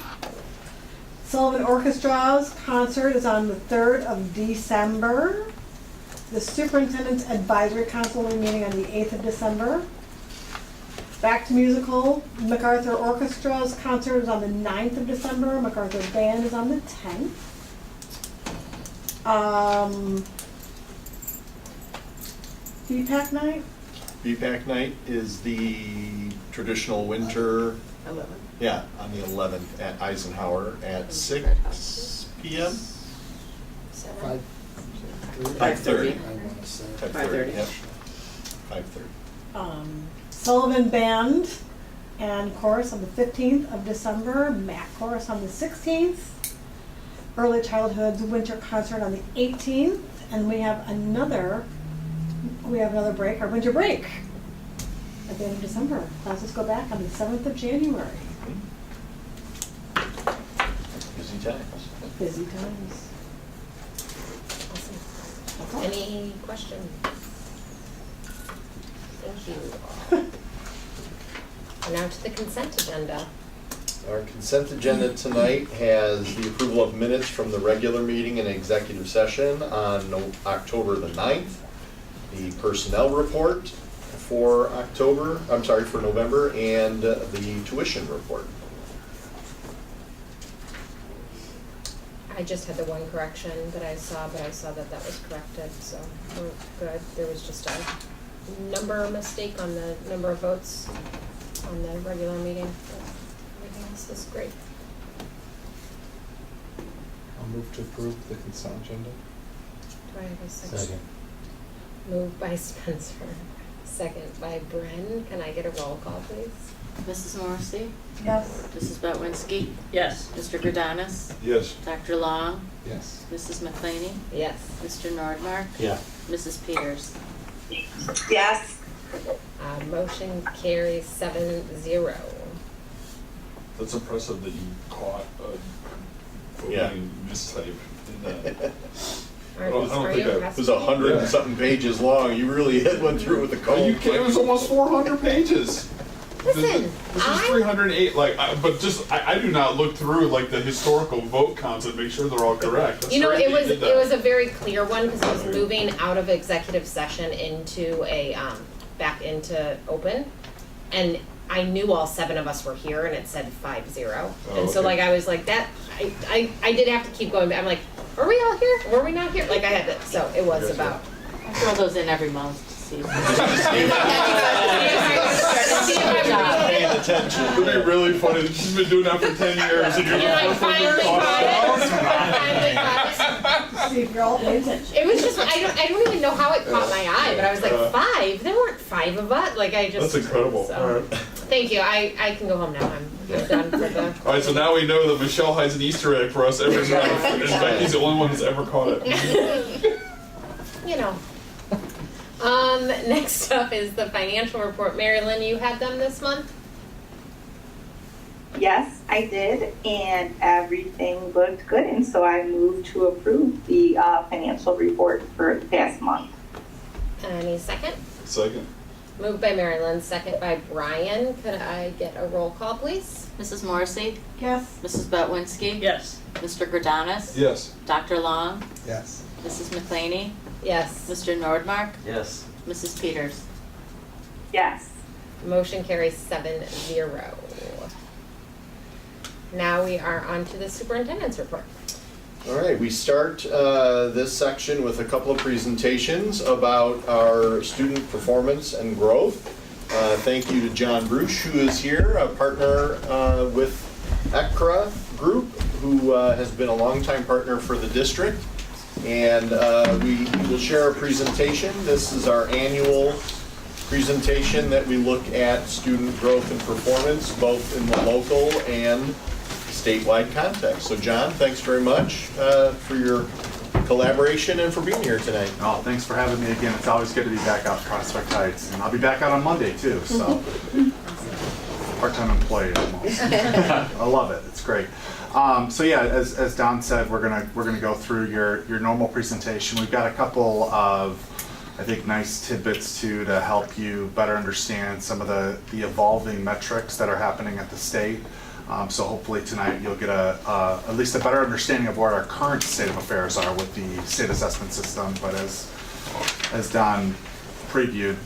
Sullivan Orchestra's concert is on the 3rd of December. The Superintendent's Advisory Council will be meeting on the 8th of December. Back to musical, MacArthur Orchestra's concert is on the 9th of December. MacArthur Band is on the 10th. BPAC night? BPAC night is the traditional winter. 11. Yeah, on the 11th at Eisenhower at 6 p.m. 7. 5:30. 5:30. Yep. 5:30. Sullivan Band and Chorus on the 15th of December. Mac Chorus on the 16th. Early Childhood Winter Concert on the 18th. And we have another break, our winter break, at the end of December. Classes go back on the 7th of January. Busy times. Busy times. Any questions? Thank you. Now to the consent agenda. Our consent agenda tonight has the approval of minutes from the regular meeting and executive session on October the 9th, the personnel report for November, and the tuition report. I just had the one correction that I saw that was corrected, so we're good. There was just a number mistake on the number of votes on the regular meeting, but everything else is great. I'll move to approve the consent agenda. Do I have a second? Second. Moved by Spencer, second by Bren. Can I get a roll call, please? Mrs. Morrissey? Yes. Mrs. Botwinski? Yes. Mr. Gradanis? Yes. Dr. Long? Yes. Mrs. McClaney? Yes. Mr. Nordmark? Yeah. Mrs. Peters? Yes. Motion carries 7-0. That's impressive that you caught a voting mistype in that. Are I don't think you I- It was 100 and something pages long. You really went through with the Are you comb. kidding? It was almost 400 pages. Listen, This is 308. I do not look through like the historical vote counts and make sure they're all correct. That's you know, great it that was you did that. a very clear one because I was moving out of executive session into a back into open, and I knew all 7 of us were here, and it said 5-0, and so okay. like I was like that. I did have to keep going back. I'm like, were we all here? Were we not here? Like I had to. So it was Gotcha. about. I throw those in every month to see. Paying attention. It'd be really funny. She's been doing that for 10 years, and you're You know, I the first one finally to talk got about it. I finally got it. See if you're all paying attention. It was just I don't even know how it caught my eye, but I was like 5. There weren't 5 of us. Like I just. That's incredible. So. All right. Thank you. I can go home now. I'm done for the. All right, so now we know that Michelle has an Easter egg for us every month, and Becky's the only one that's ever caught it. You know. Next up is the financial report. Mary Lynn, you had them this month? Yes, I did, and everything looked good, and so I moved to approve the financial report for the past month. Any second? Second. Moved by Mary Lynn, second by Brian. Could I get a roll call, please? Mrs. Morrissey? Yes. Mrs. Botwinski? Yes. Mr. Gradanis? Yes. Dr. Long? Yes. Mrs. McClaney? Yes. Mr. Nordmark? Yes. Mrs. Peters? Yes. Motion carries 7-0. Now we are on to the superintendent's report. All right, we start this section with a couple of presentations about our student performance and growth. Thank you to John Bruce, who is here, a partner with ECRA Group, who has been a longtime partner for the district. And we will share a presentation. This is our annual presentation that we look at student growth and performance, both in the local and statewide context. So John, thanks very much for your collaboration and for being here tonight. Oh, thanks for having me again. It's always good to be back out at Prospect Heights. And I'll be back out on Monday too, so part-time employee almost. I love it, it's great. So yeah, as Don said, we're gonna go through your normal presentation. We've got a couple of, I think, nice tidbits to help you better understand some of the evolving metrics that are happening at the state. So hopefully tonight you'll get at least a better understanding of where our current state of affairs are with the state assessment system. But as Don previewed,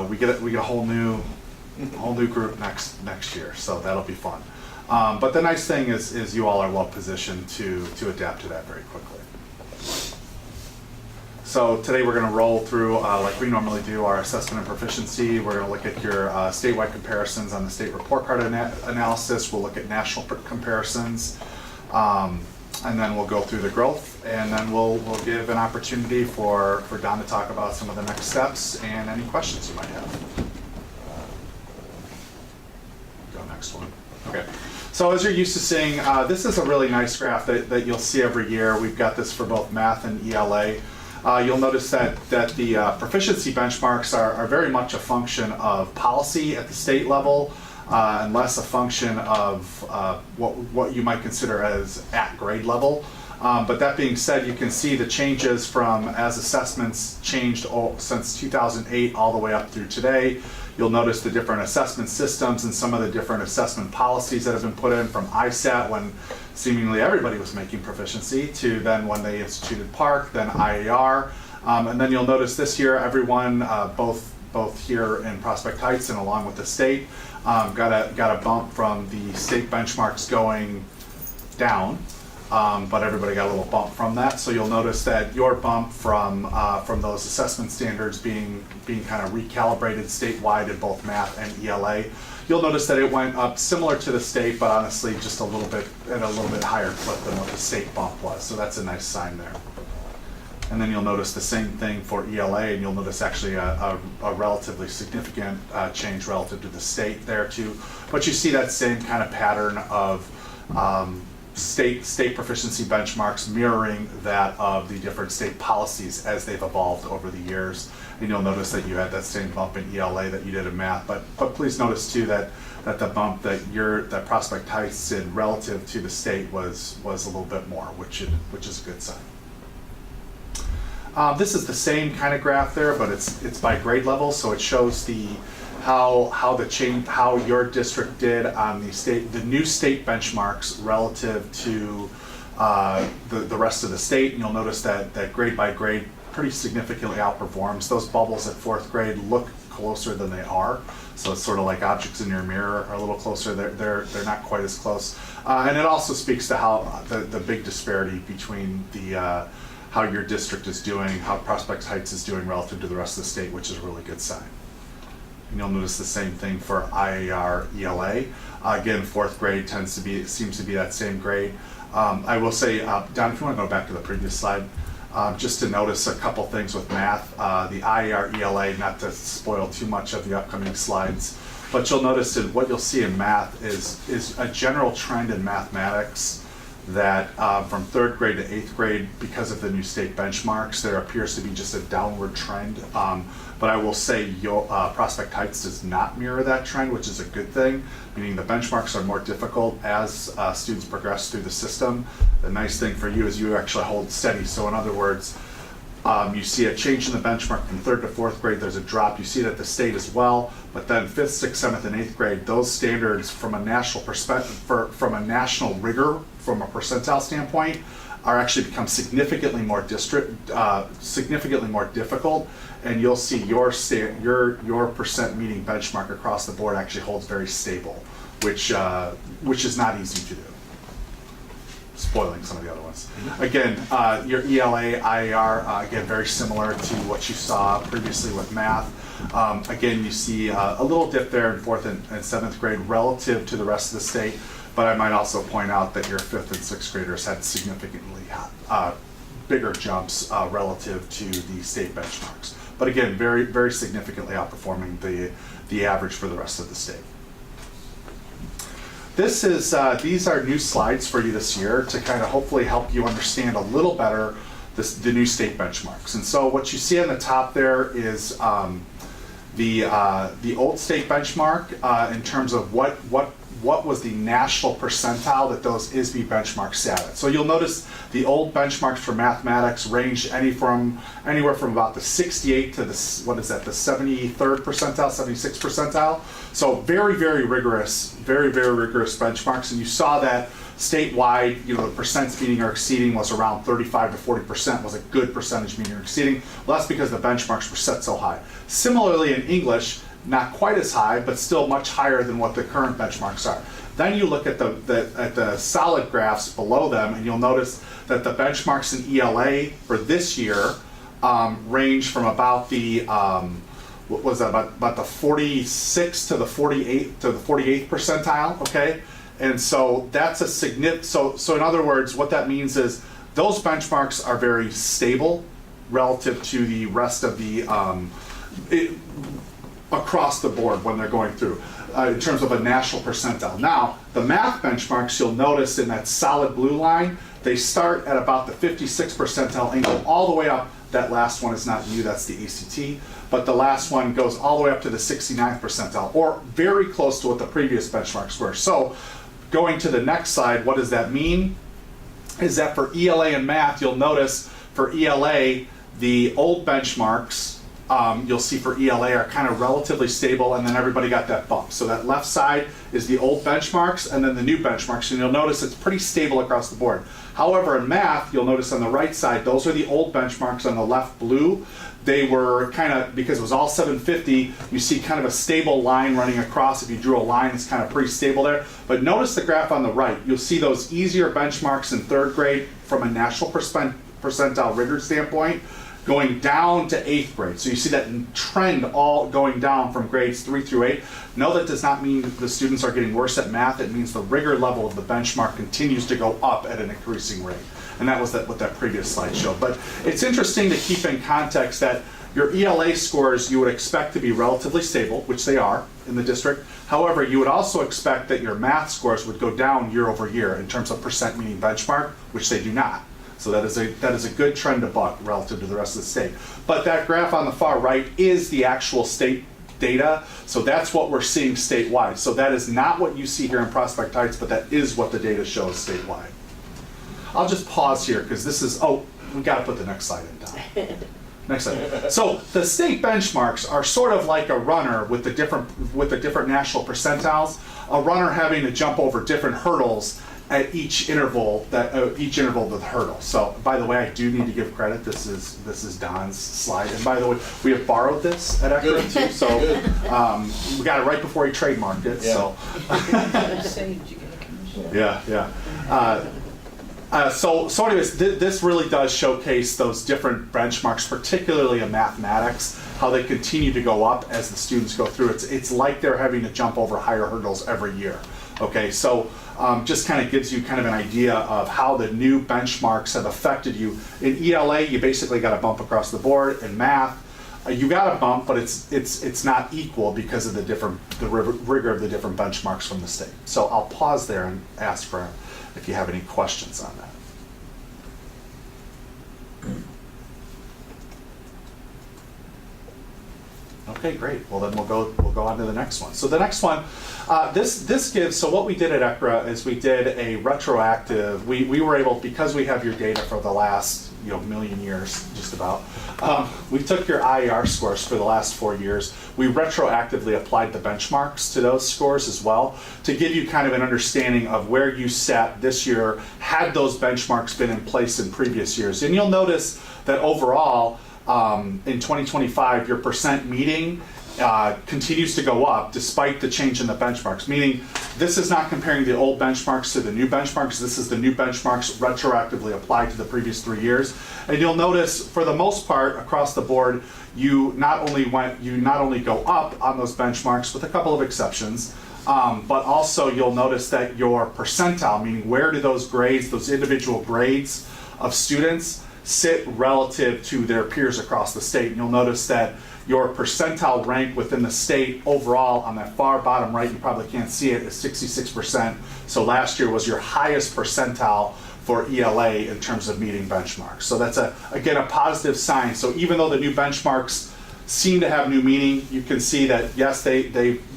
we get a whole new group next year, so that'll be fun. But the nice thing is you all are well positioned to adapt to that very quickly. So today we're going to roll through, like we normally do, our assessment and proficiency. We're going to look at your statewide comparisons on the state report card analysis. We'll look at national comparisons, and then we'll go through the growth, and then we'll give an opportunity for Don to talk about some of the next steps and any questions you might have. Go next one. Okay. So as you're used to seeing, this is a really nice graph that you'll see every year. We've got this for both math and ELA. You'll notice that the proficiency benchmarks are very much a function of policy at the state level, and less a function of what you might consider as at grade level. But that being said, you can see the changes from as assessments changed since 2008 all the way up through today. You'll notice the different assessment systems and some of the different assessment policies that have been put in, from ISAT, when seemingly everybody was making proficiency, to then when they instituted PARCC, then IAR. And then you'll notice this year everyone, both here in Prospect Heights and along with the state, got a bump from the state benchmarks going down. But everybody got a little bump from that. So you'll notice that your bump from those assessment standards being kind of recalibrated statewide in both math and ELA, you'll notice that it went up similar to the state, but honestly just a little bit higher clip than what the state bump was. So that's a nice sign there. And then you'll notice the same thing for ELA, and you'll notice actually a relatively significant change relative to the state there too. But you see that same kind of pattern of state proficiency benchmarks mirroring that of the different state policies as they've evolved over the years. And you'll notice that you had that same bump in ELA that you did in math, but please notice too that the bump that Prospect Heights did relative to the state was a little bit more, which is a good sign. This is the same kind of graph there, but it's by grade level, so it shows how your district did on the new state benchmarks relative to the rest of the state. And you'll notice that grade by grade pretty significantly outperforms. Those bubbles at fourth grade look closer than they are, so it's sort of like objects in your mirror are a little closer. They're not quite as close, and it also speaks to how the big disparity between the how your district is doing, how Prospect Heights is doing relative to the rest of the state, which is a really good sign. And you'll notice the same thing for IAR ELA. Again, fourth grade seems to be that same grade. I will say, Don, if you want to go back to the previous slide, just to notice a couple things with math. The IAR ELA, not to spoil too much of the upcoming slides, but you'll notice that what you'll see in math is a general trend in mathematics that from third grade to eighth grade, because of the new state benchmarks, there appears to be just a downward trend. But I will say Prospect Heights does not mirror that trend, which is a good thing, meaning the benchmarks are more difficult as students progress through the system. The nice thing for you is you actually hold steady. So in other words, You see a change in the benchmark from 3rd to 4th grade. There's a drop. You see it at the state as well. But then 5th, 6th, 7th, and 8th grade, those standards from a national perspective, from a national rigor, from a percentile standpoint, are actually become significantly more significantly more difficult. And you'll see your percent meeting benchmark across the board actually holds very stable, which is not easy to do. Spoiling some of the other ones. Again, your ELA, IAR, again, very similar to what you saw previously with math. Again, you see a little dip there in 4th and 7th grade relative to the rest of the state, but I might also point out that your 5th and 6th graders had significantly bigger jumps relative to the state benchmarks. But again, very, very significantly outperforming the average for the rest of the state. This is, these are new slides for you this year to kind of hopefully help you understand a little better the new state benchmarks. And so what you see on the top there is the old state benchmark in terms of what was the national percentile that those ISB benchmarks sat at. So you'll notice the old benchmarks for mathematics ranged anywhere from about the 68 to the, what is that, the 73rd percentile, 76th percentile. So very, very rigorous benchmarks. And you saw that statewide, you know, the percents meeting or exceeding was around 35 to 40% was a good percentage meeting or exceeding. Well, that's because the benchmarks were set so high. Similarly in English, not quite as high, but still much higher than what the current benchmarks are. Then you look at the solid graphs below them, and you'll notice that the benchmarks in ELA for this year range from about the what was that, about the 46 to the 48 to the 48th percentile. Okay, and so that's a significant. So in other words, what that means is those benchmarks are very stable relative to the rest of the across the board when they're going through in terms of a national percentile. Now, the math benchmarks, you'll notice in that solid blue line, they start at about the 56th percentile and go all the way up. That last one is not you, that's the ACT, but the last one goes all the way up to the 69th percentile, or very close to what the previous benchmarks were. So going to the next slide, what does that mean? Is that for ELA and math, you'll notice for ELA, the old benchmarks, you'll see for ELA are kind of relatively stable, and then everybody got that bump. So that left side is the old benchmarks and then the new benchmarks, and you'll notice it's pretty stable across the board. However, in math, you'll notice on the right side, those are the old benchmarks on the left blue. They were kind of, because it was all 750, you see kind of a stable line running across. If you drew a line, it's kind of pretty stable there. But notice the graph on the right. You'll see those easier benchmarks in 3rd grade from a national percentile rigor standpoint, going down to 8th grade. So you see that trend all going down from grades 3 through 8. No, that does not mean the students are getting worse at math. It means the rigor level of the benchmark continues to go up at an increasing rate. And that was what that previous slide showed. But it's interesting to keep in context that your ELA scores you would expect to be relatively stable, which they are in the district. However, you would also expect that your math scores would go down year over year in terms of percent meeting benchmark, which they do not. So that is a good trend to buck relative to the rest of the state. But that graph on the far right is the actual state data. So that's what we're seeing statewide. So that is not what you see here in Prospect Heights, but that is what the data shows statewide. I'll just pause here because this is, oh, we got to put the next slide in, Tom. Next slide. So the state benchmarks are sort of like a runner with the different national percentiles. A runner having to jump over different hurdles at each interval of the hurdle. So, by the way, I do need to give credit. This is Don's slide, and by the way, we have borrowed this at Eckerd too. So we got it right before he trademarked it. Yeah. So anyways, this really does showcase those different benchmarks, particularly in mathematics, how they continue to go up as the students go through. It's like they're having to jump over higher hurdles every year. Okay, so just kind of gives you kind of an idea of how the new benchmarks have affected you. In ELA, you basically got a bump across the board. In math, you got a bump, but it's not equal because of the rigor of the different benchmarks from the state. So I'll pause there and ask for if you have any questions on that. Nope. Okay, great. Well, then we'll go on to the next one. So the next one, this gives. So what we did at ECRA is we did a retroactive. We were able, because we have your data for the last million years, just about. We took your IER scores for the last 4 years. We retroactively applied the benchmarks to those scores as well to give you kind of an understanding of where you sat this year had those benchmarks been in place in previous years. And you'll notice that overall, in 2025, your percent meeting continues to go up despite the change in the benchmarks, meaning this is not comparing the old benchmarks to the new benchmarks. This is the new benchmarks retroactively applied to the previous 3 years. And you'll notice, for the most part, across the board, you not only go up on those benchmarks, with a couple of exceptions, but also you'll notice that your percentile, meaning where do those grades, those individual grades of students sit relative to their peers across the state. And you'll notice that your percentile rank within the state overall on that far bottom right, you probably can't see it, is 66%. So last year was your highest percentile for ELA in terms of meeting benchmarks. So that's again a positive sign. So even though the new benchmarks seem to have new meaning, you can see that yes,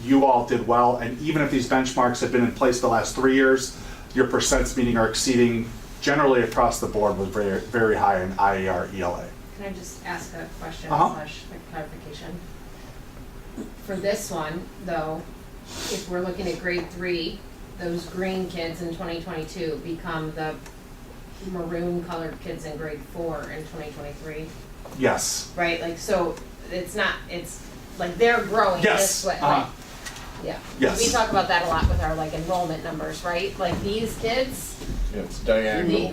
you all did well, and even if these benchmarks have been in place the last 3 years, your percents meeting are exceeding generally across the board was very, very high in IER ELA. Can I just ask a question Uh-huh. / clarification? For this one, though, if we're looking at grade 3, those green kids in 2022 become the maroon colored kids in grade 4 in 2023, Yes. right? Like, so it's like they're growing Yes. this way. Uh-huh. Yeah. Yes. We talk about that a lot with our enrollment numbers, right? Like these kids, It's diagonal.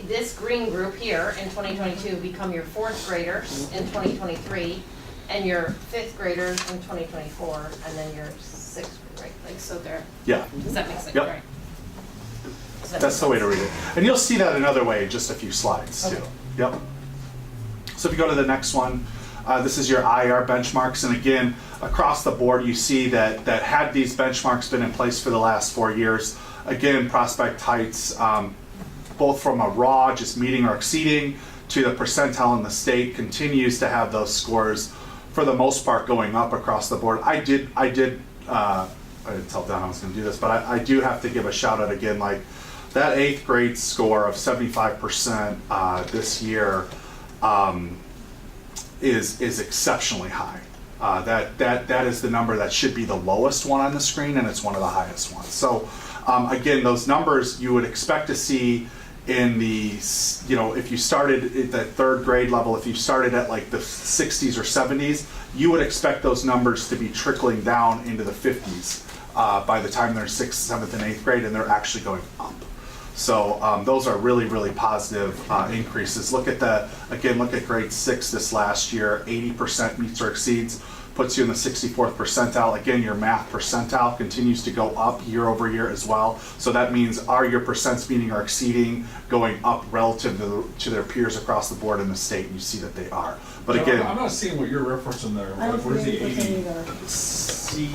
this green group here in 2022 become your 4th graders in 2023, and your 5th graders in 2024, and then your 6th, right? Like, so they're, Yeah. does that make sense? Yep. Right. Does that That's make the way to sense? read it. And you'll see that another way in just a few slides too. Okay. Yep. So if you go to the next one, this is your IR benchmarks. And again, across the board, you see that had these benchmarks been in place for the last 4 years, again, Prospect Heights, both from a raw, just meeting or exceeding, to the percentile in the state, continues to have those scores for the most part going up across the board. I didn't tell Don I was going to do this, but I do have to give a shout out again, like that 8th grade score of 75% this year is exceptionally high. That is the number that should be the lowest one on the screen, and it's one of the highest ones. So again, those numbers you would expect to see in the, if you started at that 3rd grade level, if you started at like the 60s or 70s, you would expect those numbers to be trickling down into the 50s by the time they're 6th, 7th, and 8th grade, and they're actually going up. So those are really, really positive increases. Look at grade 6 this last year, 80% meets or exceeds, puts you in the 64th percentile. Again, your math percentile continues to go up year over year as well. So that means, are your percents meeting or exceeding going up relative to their peers across the board in the state? And you see that they are. But No, again, I'm not seeing what you're referencing there. I don't Where's see the 80? anything either. see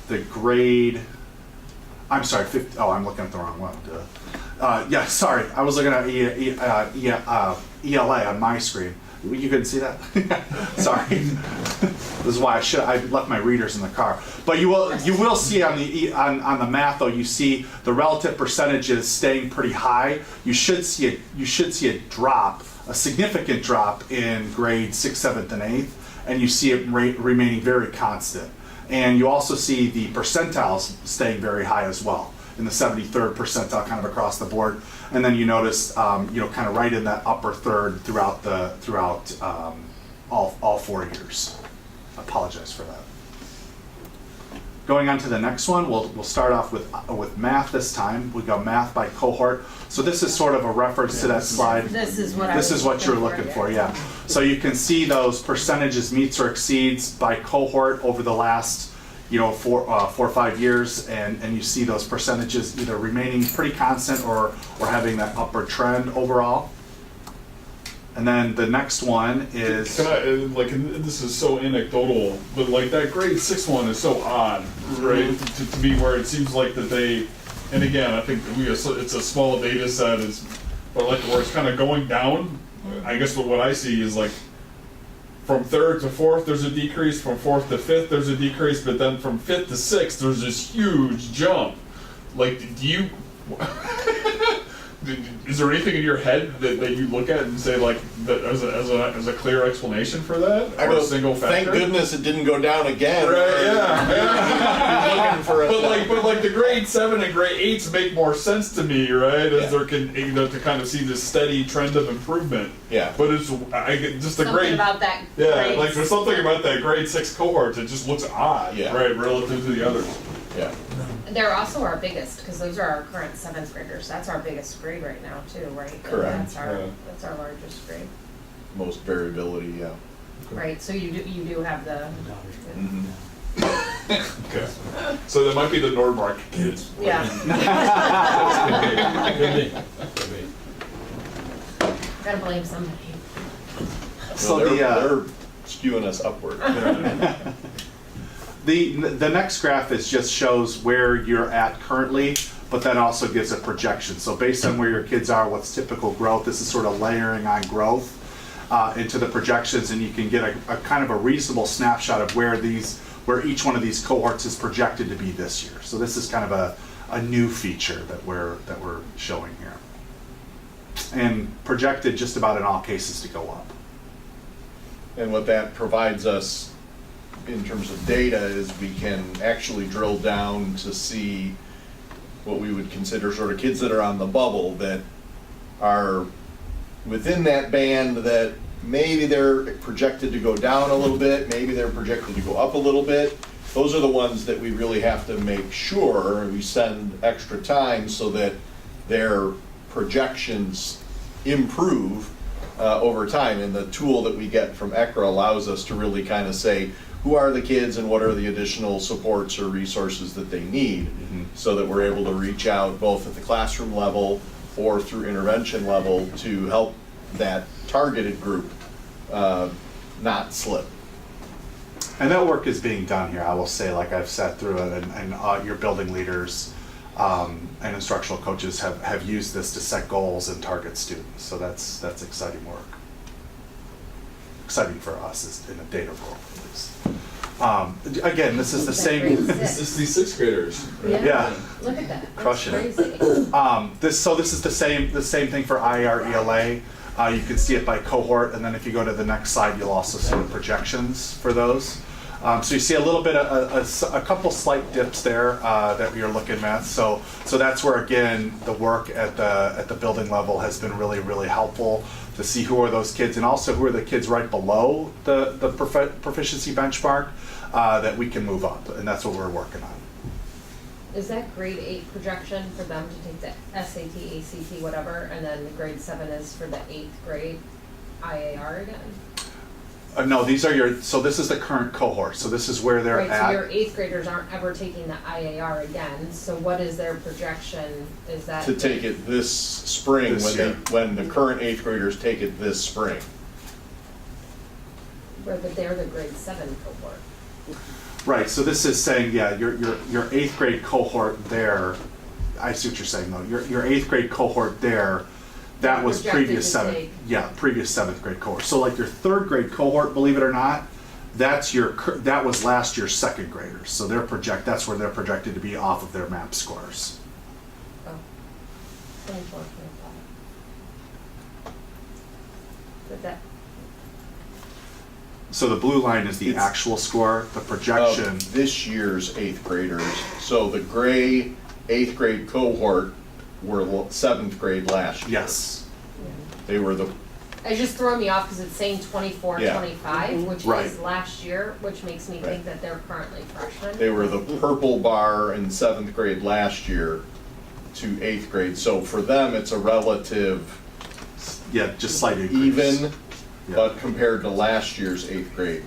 the grade. I'm sorry, 50, I'm looking at the wrong one. Yeah, sorry, I was looking at ELA on my screen. You couldn't see that? Sorry. This is why I left my readers in the car. But you will see on the math though, you see the relative percentages staying pretty high. You should see a drop, a significant drop in grade 6th, 7th, and 8th, and you see it remaining very constant. And you also see the percentiles staying very high as well, in the 73rd percentile kind of across the board. And then you notice, kind of right in that upper third throughout all 4 years. I apologize for that. Going on to the next one, we'll start off with math this time. We go math by cohort. So this is sort of a reference to that slide. This is what you're looking for, yeah. So you can see those percentages meets or exceeds by cohort over the last 4 or 5 years, and you see those percentages either remaining pretty constant or having that upward trend overall. And then the next one is. Can I, and this is so anecdotal, but like that grade 6 one is so odd, right? To me, where it seems like that they, and again, I think it's a small data set, but like where it's kind of going down. I guess what I see is like from 3rd to 4th there's a decrease, from 4th to 5th there's a decrease, but then from 5th to 6th there's this huge jump. Like, do you, is there anything in your head that you look at and say like, that as a clear explanation for that? I Or go, a single factor? thank goodness it didn't go down again. Right, yeah. Looking for a But like the grade 7 and grade 8s make more sense to me, right? As there can, to kind of see this steady trend of improvement. Yeah. But it's, I get just the Something grade. about that Yeah, grade like there's something about that grade 6 cohort that just looks odd, Yeah. right, relative to the others. Yeah. They're also our biggest, because those are our current 7th graders. That's our biggest grade right now too, right? And Correct. That's our largest grade, Most variability, yeah. right? So you do have the, Okay. So that might be the Nordmark kids. yeah. Gotta blame somebody. So they're, the, they're skewing us upward. The next graph just shows where you're at currently, but then also gives a projection. So based on where your kids are, what's typical growth, this is sort of layering on growth into the projections, and you can get a kind of a reasonable snapshot of where each one of these cohorts is projected to be this year. So this is kind of a new feature that we're showing here. And projected just about in all cases to go up. And what that provides us in terms of data is we can actually drill down to see what we would consider sort of kids that are on the bubble that are within that band that maybe they're projected to go down a little bit, maybe they're projected to go up a little bit. Those are the ones that we really have to make sure we spend extra time so that their projections improve over time. And the tool that we get from ECRA allows us to really kind of say, who are the kids and what are the additional supports or resources that they need, so that we're able to reach out both at the classroom level or through intervention level to help that targeted group not slip. And that work is being done here, I will say, like I've sat through it, and your building leaders and instructional coaches have used this to set goals and target students. So that's exciting work. Exciting for us is in a data world, at least. Again, this is the same. This is these 6th graders. Right? Yeah. Look at that. That's Crushing it. crazy. This is the same thing for IER ELA. You can see it by cohort, and then if you go to the next slide, you'll also see the projections for those. So you see a little bit of a couple slight dips there that we are looking at. So that's where, again, the work at the building level has been really, really helpful to see who are those kids, and also who are the kids right below the proficiency benchmark that we can move up, and that's what we're working on. Is that grade 8 projection for them to take the SAT, ACT, whatever, and then grade 7 is for the 8th grade IAR again? No, these are so this is the current cohort, so this is where they're Right, at. so your 8th graders aren't ever taking the IAR again, so what is their projection? Is that? To take it this spring, when the current 8th graders take it this spring. But they're the grade 7 cohort. Right, so this is saying, yeah, your 8th grade cohort there, I see what you're saying though, your 8th grade cohort there, that was Projected previous to 7th, take. yeah, previous 7th grade cohort. So like your 3rd grade cohort, believe it or not, that was last year's 2nd graders. So that's where they're projected to be off of their MAP scores. Oh. 24, 25. But that, So the blue line is the actual score, the projection. Of this year's 8th graders. So the gray 8th grade cohort were 7th grade last year. Yes. They were the, it's just throwing me off because it's saying 24, Yeah. 25, which Right. is last year, which makes me think that they're currently freshmen. they were the purple bar in 7th grade last year to 8th grade. So for them, it's a relative. Yeah, just slight increase. Even, but compared to last year's 8th grade.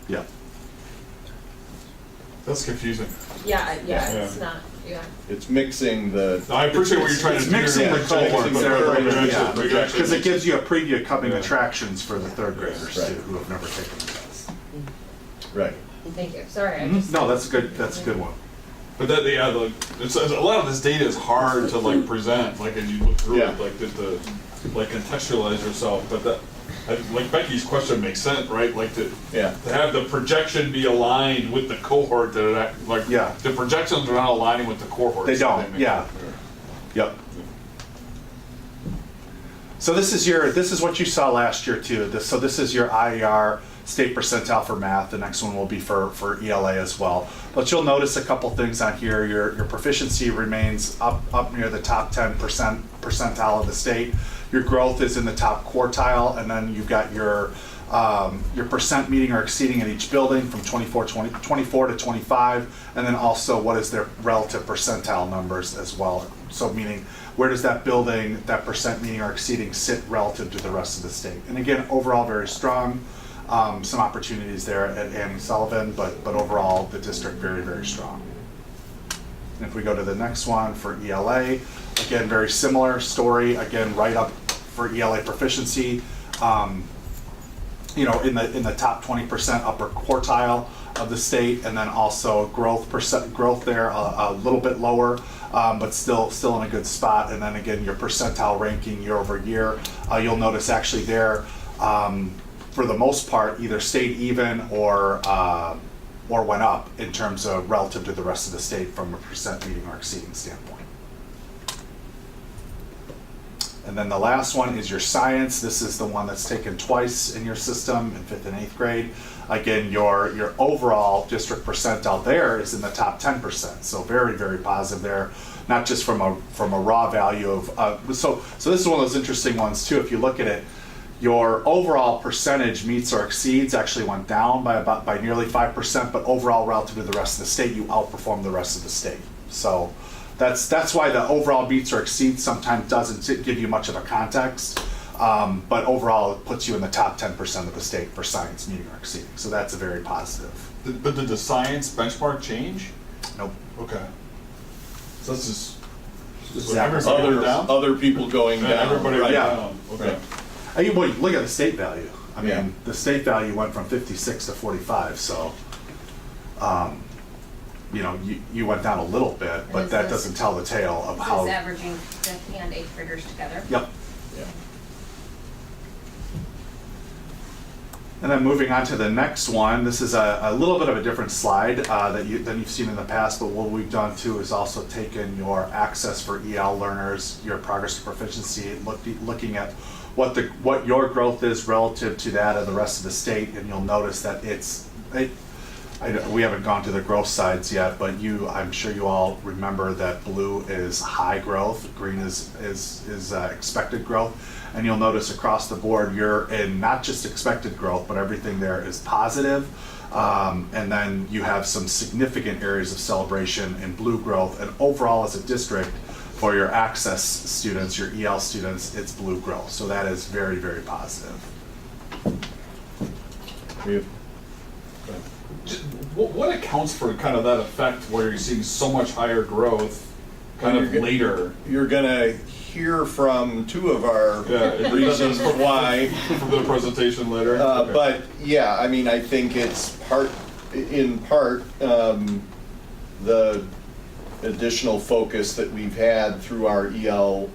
Yeah. That's confusing. Yeah, it's not, yeah. It's mixing the. No, I appreciate what you're trying to do. Mixing the cohorts mixing the there, current projections. because it gives you a preview of coming attractions for the 3rd graders Right. too, who have never taken the test. Right. Thank you, sorry, I just. No, that's a good one. But that, yeah, a lot of this data is hard to like present, like as you look through it, like to like contextualize yourself. But like Becky's question makes sense, right? Like to Yeah. have the projection be aligned with the cohort that like Yeah. the projections are not aligning with the cohort. They don't, yeah. Yep. So this is what you saw last year too. So this is your IER state percentile for math. The next one will be for ELA as well. But you'll notice a couple things on here. Your proficiency remains up near the top 10% percentile of the state. Your growth is in the top quartile, and then you've got your percent meeting or exceeding in each building from 24 to 25, and then also what is their relative percentile numbers as well. So meaning, where does that building, that percent meeting or exceeding sit relative to the rest of the state? And again, overall very strong. Some opportunities there at Annie Sullivan, but overall the district very, very strong. And if we go to the next one for ELA, again, very similar story, again, right up for ELA proficiency, in the top 20% upper quartile of the state, and then also growth there a little bit lower, but still in a good spot. And then again, your percentile ranking year over year, you'll notice actually there, for the most part, either stayed even or went up in terms of relative to the rest of the state from a percent meeting or exceeding standpoint. And then the last one is your science. This is the one that's taken twice in your system in 5th and 8th grade. Again, your overall district percentile there is in the top 10%. So very, very positive there. Not just from a raw value of, so this is one of those interesting ones too. If you look at it, your overall percentage meets or exceeds actually went down by nearly 5%, but overall relative to the rest of the state, you outperform the rest of the state. So that's why the overall meets or exceeds sometimes doesn't give you much of a context, but overall it puts you in the top 10% of the state for science meeting or exceeding. So that's a very positive. But did the science benchmark change? Nope. Okay. So this is Other people going down. Everybody right. down. Okay. Right. Well, look at the state value. I mean, Yeah. the state value went from 56 to 45, so, you went down a little bit, but that doesn't tell the tale of how. This is averaging 5th and 8th graders together. Yep. Yeah. And then moving on to the next one, this is a little bit of a different slide than you've seen in the past, but what we've done too is also taken your access for EL learners, your progress to proficiency, looking at what your growth is relative to that of the rest of the state, and you'll notice that we haven't gone to the growth sides yet, but I'm sure you all remember that blue is high growth, green is expected growth, and you'll notice across the board you're in not just expected growth, but everything there is positive. And then you have some significant areas of celebration in blue growth, and overall as a district, for your access students, your EL students, it's blue growth. So that is very, very positive. What accounts for kind of that effect where you're seeing so much higher growth kind of later? You're gonna hear from two of our reasons why. From the presentation later. Okay. But yeah, I mean, I think it's in part, the additional focus that we've had through our EL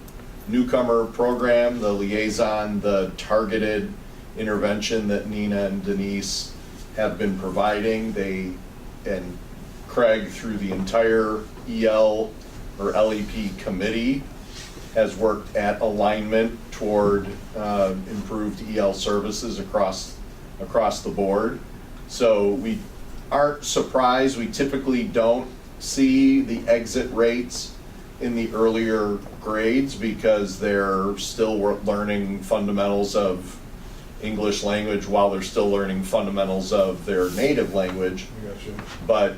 newcomer program, the liaison, the targeted intervention that Nina and Denise have been providing. They and Craig through the entire EL or LEP committee has worked at alignment toward improved EL services across the board. So we aren't surprised. We typically don't see the exit rates in the earlier grades because they're still learning fundamentals of English language while they're still learning fundamentals of their native language. Gotcha. But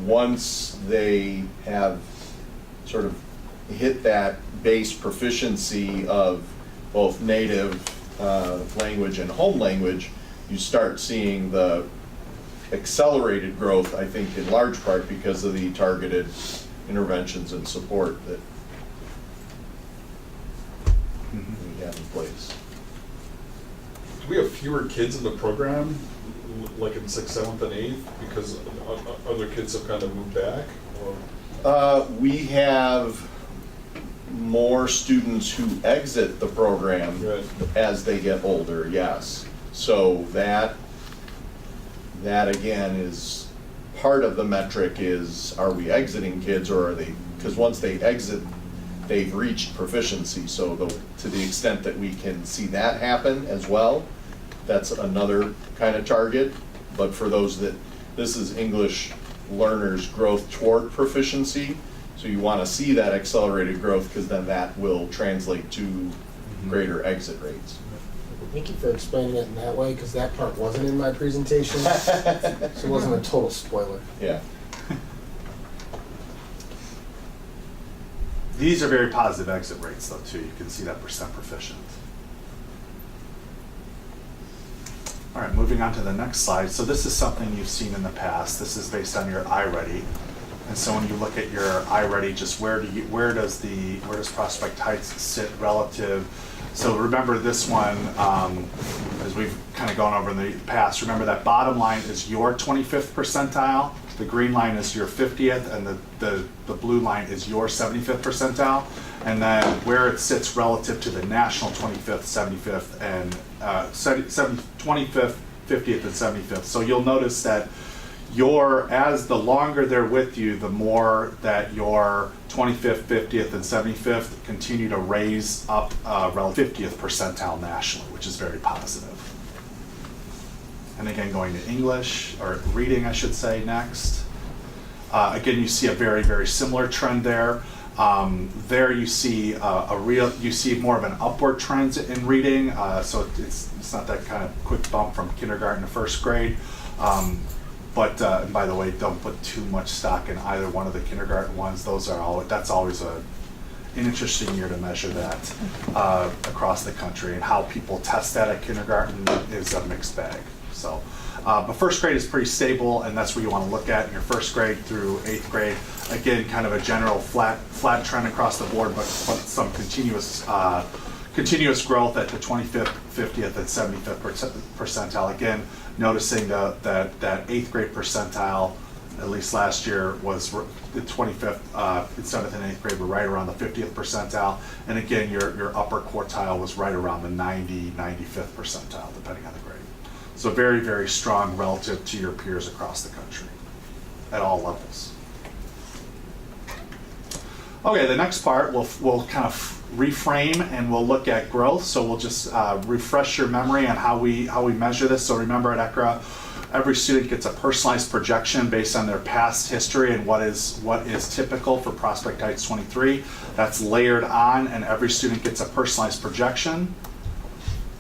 once they have sort of hit that base proficiency of both native language and home language, you start seeing the accelerated growth, I think, in large part because of the targeted interventions and support that we have in place. Do we have fewer kids in the program, like in 6th, 7th, and 8th, because other kids have kind of moved back? Or? We have more students who exit the program as they get older, yes. So that again is part of the metric is, are we exiting kids or are they, because once they exit, they've reached proficiency. So to the extent that we can see that happen as well, that's another kind of target. But for those that, this is English learners' growth toward proficiency. So you want to see that accelerated growth because then that will translate to greater exit rates. Thank you for explaining it in that way, because that part wasn't in my presentation, so it wasn't a total spoiler. Yeah. These are very positive exit rates though too. You can see that percent proficient. All right, moving on to the next slide. So this is something you've seen in the past. This is based on your iReady. And so when you look at your iReady, just where does Prospect Heights sit relative? So remember this one, as we've kind of gone over in the past, remember that bottom line is your 25th percentile, the green line is your 50th, and the blue line is your 75th percentile. And then where it sits relative to the national 25th, 75th, and 25th, 50th, and 75th. So you'll notice that as the longer they're with you, the more that your 25th, 50th, and 75th continue to raise up relative 50th percentile nationally, which is very positive. And again, going to English, or reading, I should say, next. Again, you see a very, very similar trend there. There you see you see more of an upward trend in reading. So it's not that kind of quick bump from kindergarten to first grade. But and by the way, don't put too much stock in either one of the kindergarten ones. That's always an interesting year to measure that across the country, and how people test that at kindergarten is a mixed bag. So, but first grade is pretty stable, and that's what you want to look at in your first grade through 8th grade. Again, kind of a general flat trend across the board, but some continuous growth at the 25th, 50th, and 75th percentile. Again, noticing that 8th grade percentile, at least last year, was the 25th, 7th and 8th grade were right around the 50th percentile. And again, your upper quartile was right around the 95th percentile, depending on the grade. So very, very strong relative to your peers across the country at all levels. Okay, the next part we'll kind of reframe and we'll look at growth. So we'll just refresh your memory on how we measure this. So remember at ECRA, every student gets a personalized projection based on their past history and what is typical for Prospect Heights 23. That's layered on, and every student gets a personalized projection.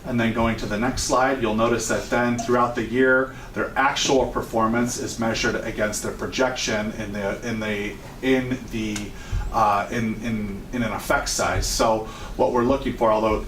And then going to the next slide, you'll notice that then throughout the year, their actual performance is measured against their projection in an effect size. So what we're looking for, although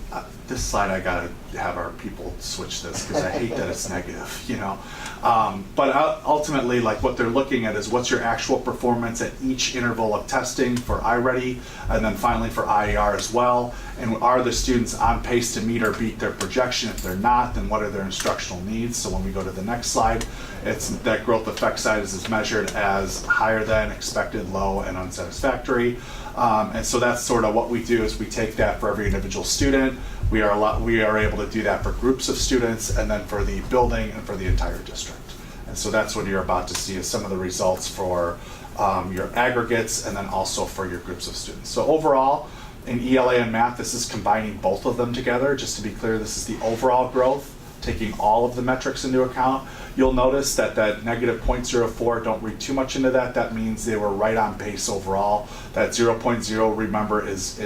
this slide I gotta have our people switch this because I hate that it's negative, you know. But ultimately, like what they're looking at is what's your actual performance at each interval of testing for iReady, and then finally for IER as well. And are the students on pace to meet or beat their projection? If they're not, then what are their instructional needs? So when we go to the next slide, it's that growth effect size is measured as higher than, expected, low, and unsatisfactory. And so that's sort of what we do is we take that for every individual student. We are able to do that for groups of students, and then for the building and for the entire district. And so that's what you're about to see is some of the results for your aggregates and then also for your groups of students. So overall, in ELA and math, this is combining both of them together. Just to be clear, this is the overall growth, taking all of the metrics into account. You'll notice that negative 0.04, don't read too much into that. That means they were right on pace overall. That 0.0, remember, is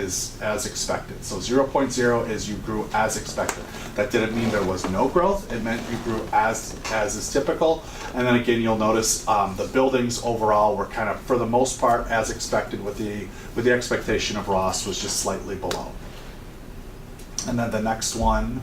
as expected. So 0.0 is you grew as expected. That didn't mean there was no growth. It meant you grew as is typical. And then again, you'll notice the buildings overall were kind of, for the most part, as expected, with the expectation of Ross was just slightly below. And then the next one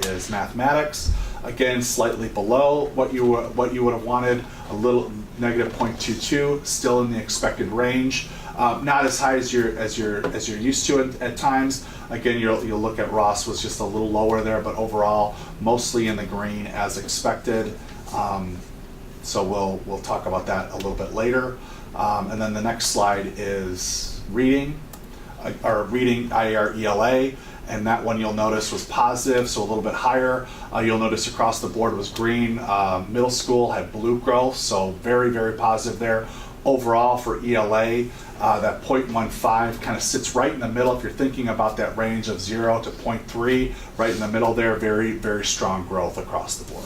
is mathematics. Again, slightly below what you would have wanted, a little negative 0.22, still in the expected range. Not as high as you're used to at times. Again, you'll look at Ross was just a little lower there, but overall mostly in the green as expected. So we'll talk about that a little bit later. And then the next slide is reading. our reading IAR ELA, and that one you'll notice was positive, so a little bit higher. You'll notice across the board was green. Middle school had blue growth, so very, very positive there. Overall for ELA, that 0.15 kind of sits right in the middle. If you're thinking about that range of 0 to 0.3, right in the middle there, very, very strong growth across the board.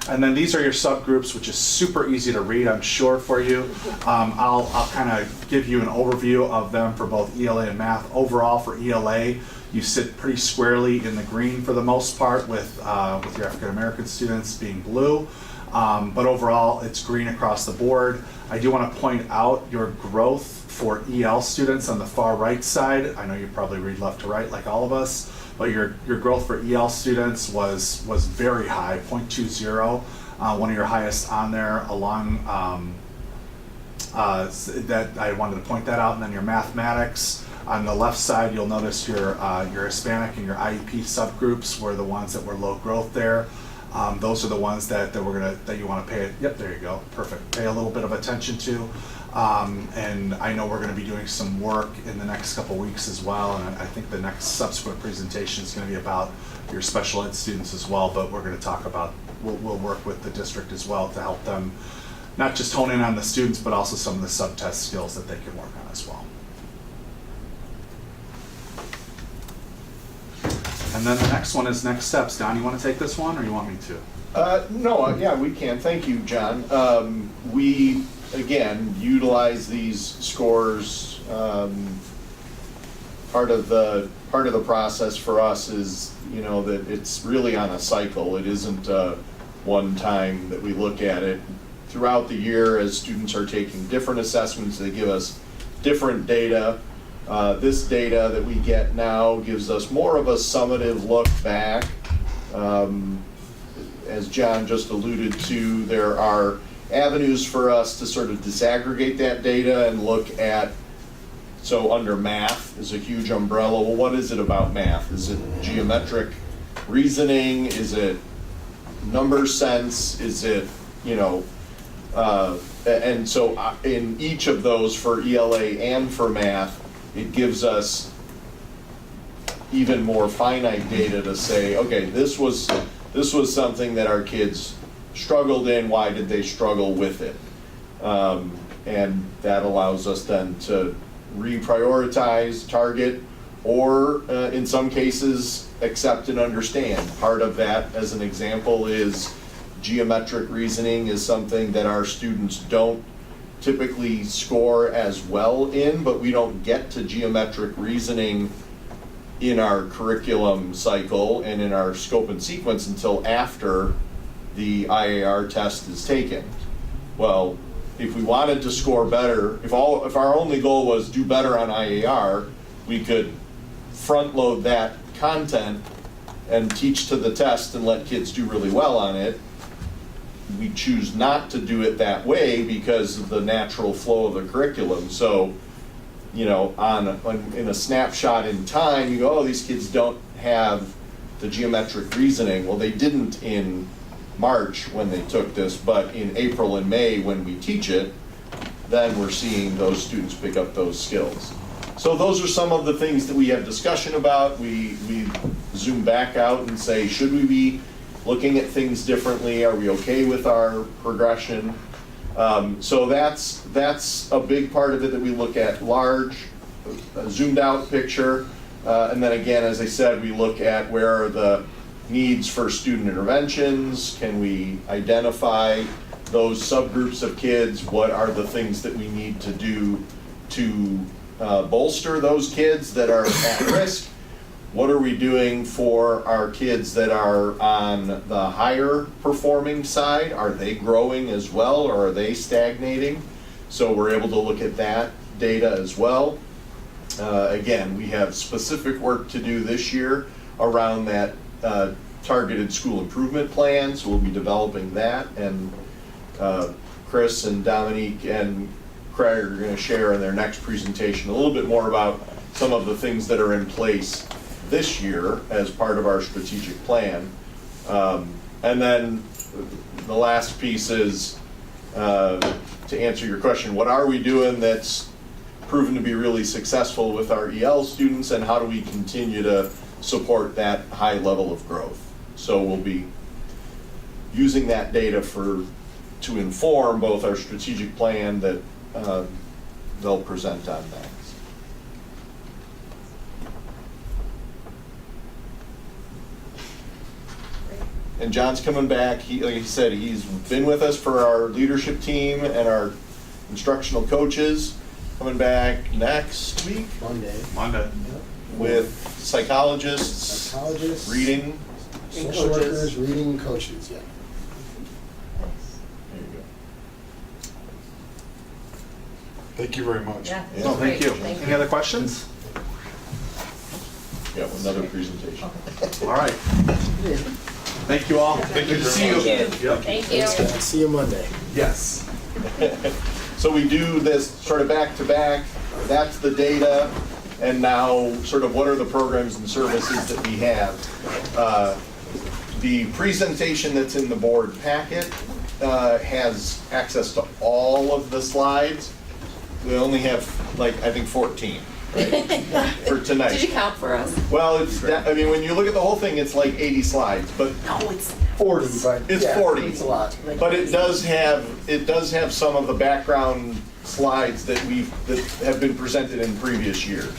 And then these are your subgroups, which is super easy to read, I'm sure, for you. I'll kind of give you an overview of them for both ELA and math. Overall, for ELA, you sit pretty squarely in the green for the most part, with your African American students being blue. But overall, it's green across the board. I do want to point out your growth for EL students on the far right side. I know you probably read left to right like all of us, but your growth for EL students was very high, 0.20, one of your highest on there, along that I wanted to point that out. And then your mathematics on the left side, you'll notice your Hispanic and your IEP subgroups were the ones that were low growth there. Those are the ones that you want to pay. Yep, there you go, perfect. Pay a little bit of attention to. And I know we're going to be doing some work in the next couple weeks as well, and I think the next subsequent presentation is going to be about your special ed students as well, but we're going to talk about, we'll work with the district as well to help them not just hone in on the students, but also some of the sub-test skills that they can work on as well. And then the next one is next steps. Don, you want to take this one, or you want me to? No, yeah, we can. Thank you, John. We, again, utilize these scores. Part of the process for us is, that it's really on a cycle. It isn't one time that we look at it. Throughout the year, as students are taking different assessments, they give us different data. This data that we get now gives us more of a summative look back. As John just alluded to, there are avenues for us to sort of disaggregate that data and look at, so under math is a huge umbrella. Well, what is it about math? Is it geometric reasoning? Is it number sense? Is it, and so in each of those for ELA and for math, it gives us even more finite data to say, okay, this was something that our kids struggled in. Why did they struggle with it? And that allows us then to reprioritize, target, or in some cases, accept and understand. Part of that, as an example, is geometric reasoning is something that our students don't typically score as well in, but we don't get to geometric reasoning in our curriculum cycle and in our scope and sequence until after the IAR test is taken. Well, if we wanted to score better, if our only goal was do better on IAR, we could front load that content and teach to the test and let kids do really well on it. We choose not to do it that way because of the natural flow of the curriculum. So, in a snapshot in time, you go, oh, these kids don't have the geometric reasoning. Well, they didn't in March when they took this, but in April and May when we teach it, then we're seeing those students pick up those skills. So those are some of the things that we have discussion about. We zoom back out and say, should we be looking at things differently? Are we okay with our progression? So that's a big part of it, that we look at large, zoomed out picture. And then again, as I said, we look at where are the needs for student interventions. Can we identify those subgroups of kids? What are the things that we need to do to bolster those kids that are at risk? What are we doing for our kids that are on the higher performing side? Are they growing as well, or are they stagnating? So we're able to look at that data as well. Again, we have specific work to do this year around that targeted school improvement plan, so we'll be developing that, and Chris and Dominique and Craig are going to share in their next presentation a little bit more about some of the things that are in place this year as part of our strategic plan. And then the last piece is to answer your question, what are we doing that's proven to be really successful with our EL students, and how do we continue to support that high level of growth. So we'll be using that data to inform both our strategic plan that they'll present on next. And John's coming back. Like he said, he's been with us for our leadership team and our instructional coaches. Coming back next week Monday. with psychologists, reading. Social workers, reading coaches, yeah. There you go. Thank you very much. Yeah. Oh, thank you. Thank you. Any other questions? Yeah, another presentation. All right. Thank you all. Thank you. Good to see you. Thank you. Yep. Thank you. Thanks, guys. See you Monday. Yes. So we do this sort of back to back. That's the data. And now sort of what are the programs and services that we have. The presentation that's in the board packet has access to all of the slides. We only have like, I think 14, right? For tonight. Did you count for us? Well, I mean, when you look at the whole thing, it's like 80 slides, but No, it's 40, but it's yeah, 40. It's a lot. But it does have some of the background slides that have been presented in previous years.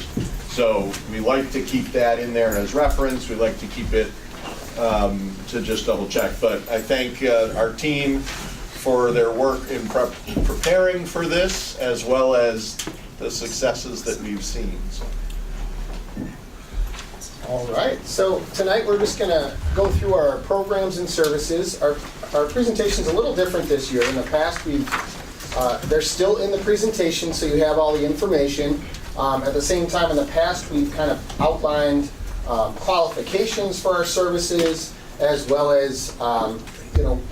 So we like to keep that in there as reference. We like to keep it to just double check. But I thank our team for their work in preparing for this, as well as the successes that we've seen. So. All right, so tonight we're just gonna go through our programs and services. Our presentation's a little different this year. In the past, they're still in the presentation, so you have all the information. At the same time, in the past, we've kind of outlined qualifications for our services, as well as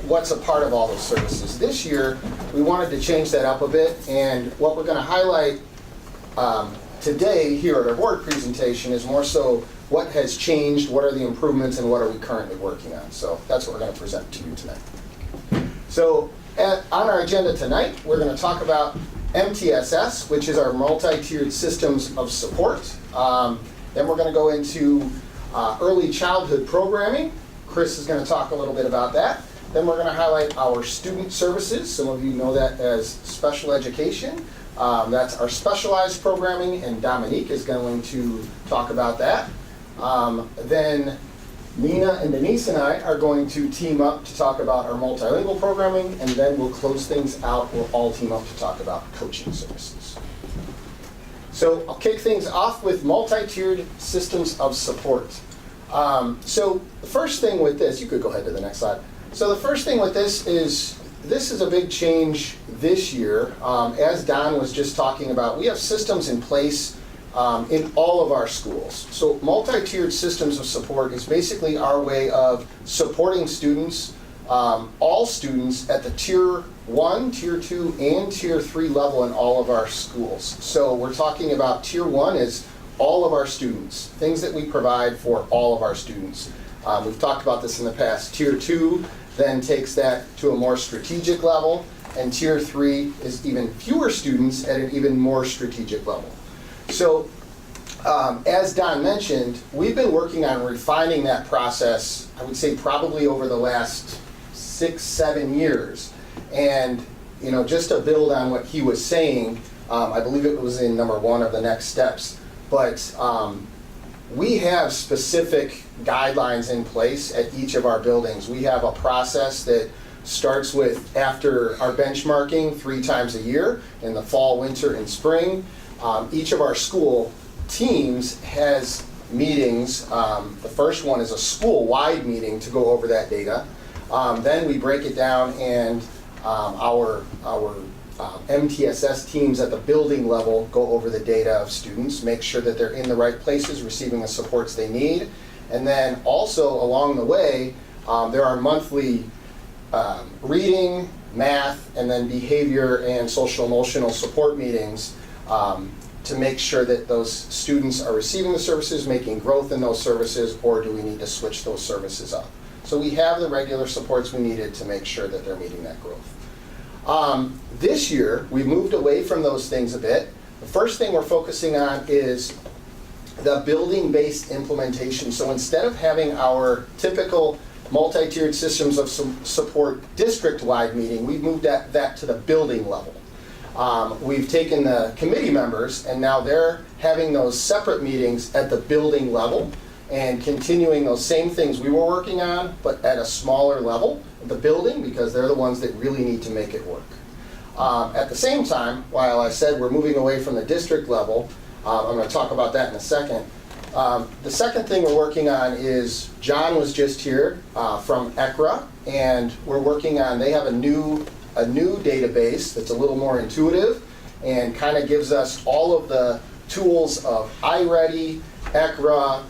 what's a part of all those services. This year, we wanted to change that up a bit, and what we're gonna highlight today here at our board presentation is more so what has changed, what are the improvements, and what are we currently working on. So that's what we're going to present to you tonight. So on our agenda tonight, we're going to talk about MTSS, which is our multi-tiered systems of support. Then we're going to go into early childhood programming. Chris is going to talk a little bit about that. Then we're going to highlight our student services. Some of you know that as special education. That's our specialized programming, and Dominique is going to talk about that. Then Nina and Denise and I are going to team up to talk about our multilingual programming, and then we'll close things out. We'll all team up to talk about coaching services. So I'll kick things off with multi-tiered systems of support. So the first thing with this, you could go ahead to the next slide. So the first thing with this is a big change this year. As Don was just talking about, we have systems in place in all of our schools. So multi-tiered systems of support is basically our way of supporting students, all students at the Tier 1, Tier 2, and Tier 3 level in all of our schools. So we're talking about Tier 1 is all of our students, things that we provide for all of our students. We've talked about this in the past. Tier 2 then takes that to a more strategic level, and Tier 3 is even fewer students at an even more strategic level. So, as Don mentioned, we've been working on refining that process, I would say probably over the last 6-7 years. And, just to build on what he was saying, I believe it was in number 1 of the next steps, but we have specific guidelines in place at each of our buildings. We have a process that starts with, after our benchmarking 3 times a year, in the fall, winter, and spring. Each of our school teams has meetings. The first one is a school-wide meeting to go over that data. Then we break it down, and our MTSS teams at the building level go over the data of students, make sure that they're in the right places, receiving the supports they need. And then also along the way, there are monthly reading, math, and then behavior and social emotional support meetings to make sure that those students are receiving the services, making growth in those services, or do we need to switch those services up? So we have the regular supports we needed to make sure that they're meeting that growth. This year, we moved away from those things a bit. The first thing we're focusing on is the building-based implementation. So instead of having our typical multi-tiered systems of support district-wide meeting, we've moved that to the building level. We've taken the committee members and now they're having those separate meetings at the building level and continuing those same things we were working on, but at a smaller level of the building, because they're the ones that really need to make it work. At the same time, while I said we're moving away from the district level, I'm going to talk about that in a second. The second thing we're working on is, John was just here from ECRA, and we're working on, they have a new database that's a little more intuitive and kind of gives us all of the tools of iReady, ECRA,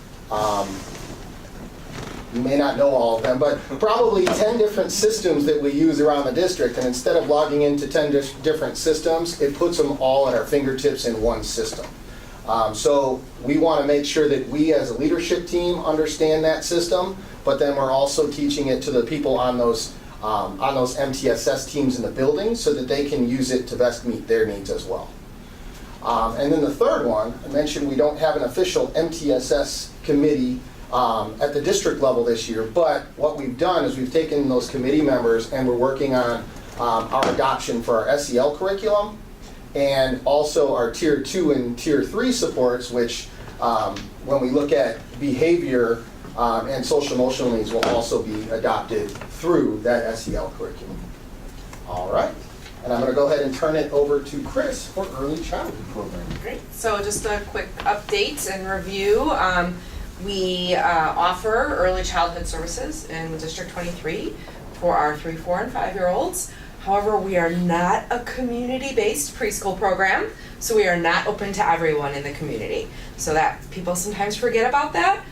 you may not know all of them, but probably 10 different systems that we use around the district, and instead of logging into 10 different systems, it puts them all at our fingertips in one system. So we want to make sure that we as a leadership team understand that system, but then we're also teaching it to the people on those MTSS teams in the building so that they can use it to best meet their needs as well. And then the third one, I mentioned we don't have an official MTSS committee at the district level this year, but what we've done is we've taken those committee members and we're working on our adoption for our SEL curriculum and also our Tier 2 and Tier 3 supports, which when we look at behavior and social emotional needs will also be adopted through that SEL curriculum. All right. And I'm going to go ahead and turn it over to Chris for early childhood programming. Great. So just a quick update and review. We offer early childhood services in District 23 for our 3, 4, and 5-year-olds. However, we are not a community-based preschool program, so we are not open to everyone in the community. So that people sometimes forget about that.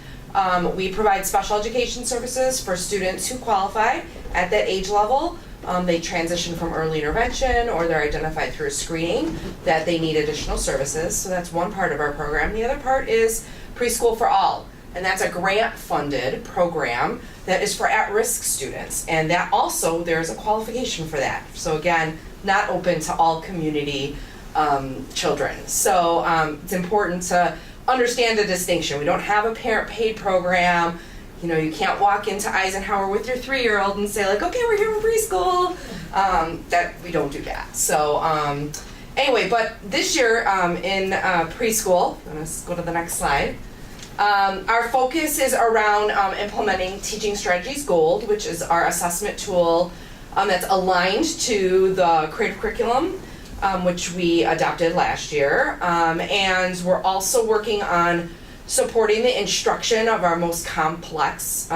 We provide special education services for students who qualify at that age level. They transition from early intervention or they're identified through a screening that they need additional services. So that's one part of our program. The other part is Preschool for All. And that's a grant-funded program that is for at-risk students. And that also, there's a qualification for that. So again, not open to all community children. So it's important to understand the distinction. We don't have a parent-paid program. You know, you can't walk into Eisenhower with your 3-year-old and say like, okay, we're here in preschool. That we don't do that. So anyway, but this year in preschool, let's go to the next slide. Our focus is around implementing Teaching Strategies Gold, which is our assessment tool that's aligned to the Creative Curriculum, which we adopted last year. And we're also working on supporting the instruction of our most complex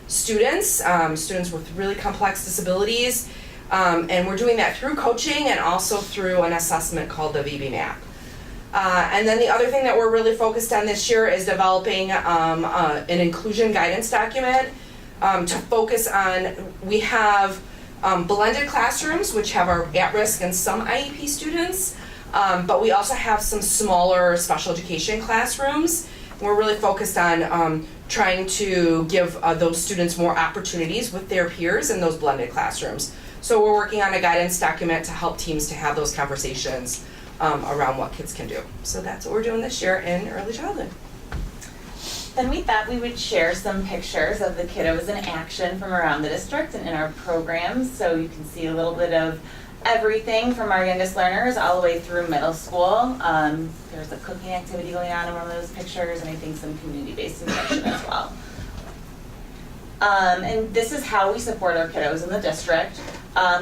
students with really complex disabilities. And we're doing that through coaching and also through an assessment called the VB-MAP. And then the other thing that we're really focused on this year is developing an inclusion guidance document to focus on, we have blended classrooms, which have our at-risk and some IEP students, but we also have some smaller special education classrooms. We're really focused on trying to give those students more opportunities with their peers in those blended classrooms. So we're working on a guidance document to help teams to have those conversations around what kids can do. So that's what we're doing this year in early childhood. Then we thought we would share some pictures of the kiddos in action from around the district and in our programs, so you can see a little bit of everything from our youngest learners all the way through middle school. There's a cooking activity going on in one of those pictures, and I think some community-based instruction as well. And this is how we support our kiddos in the district.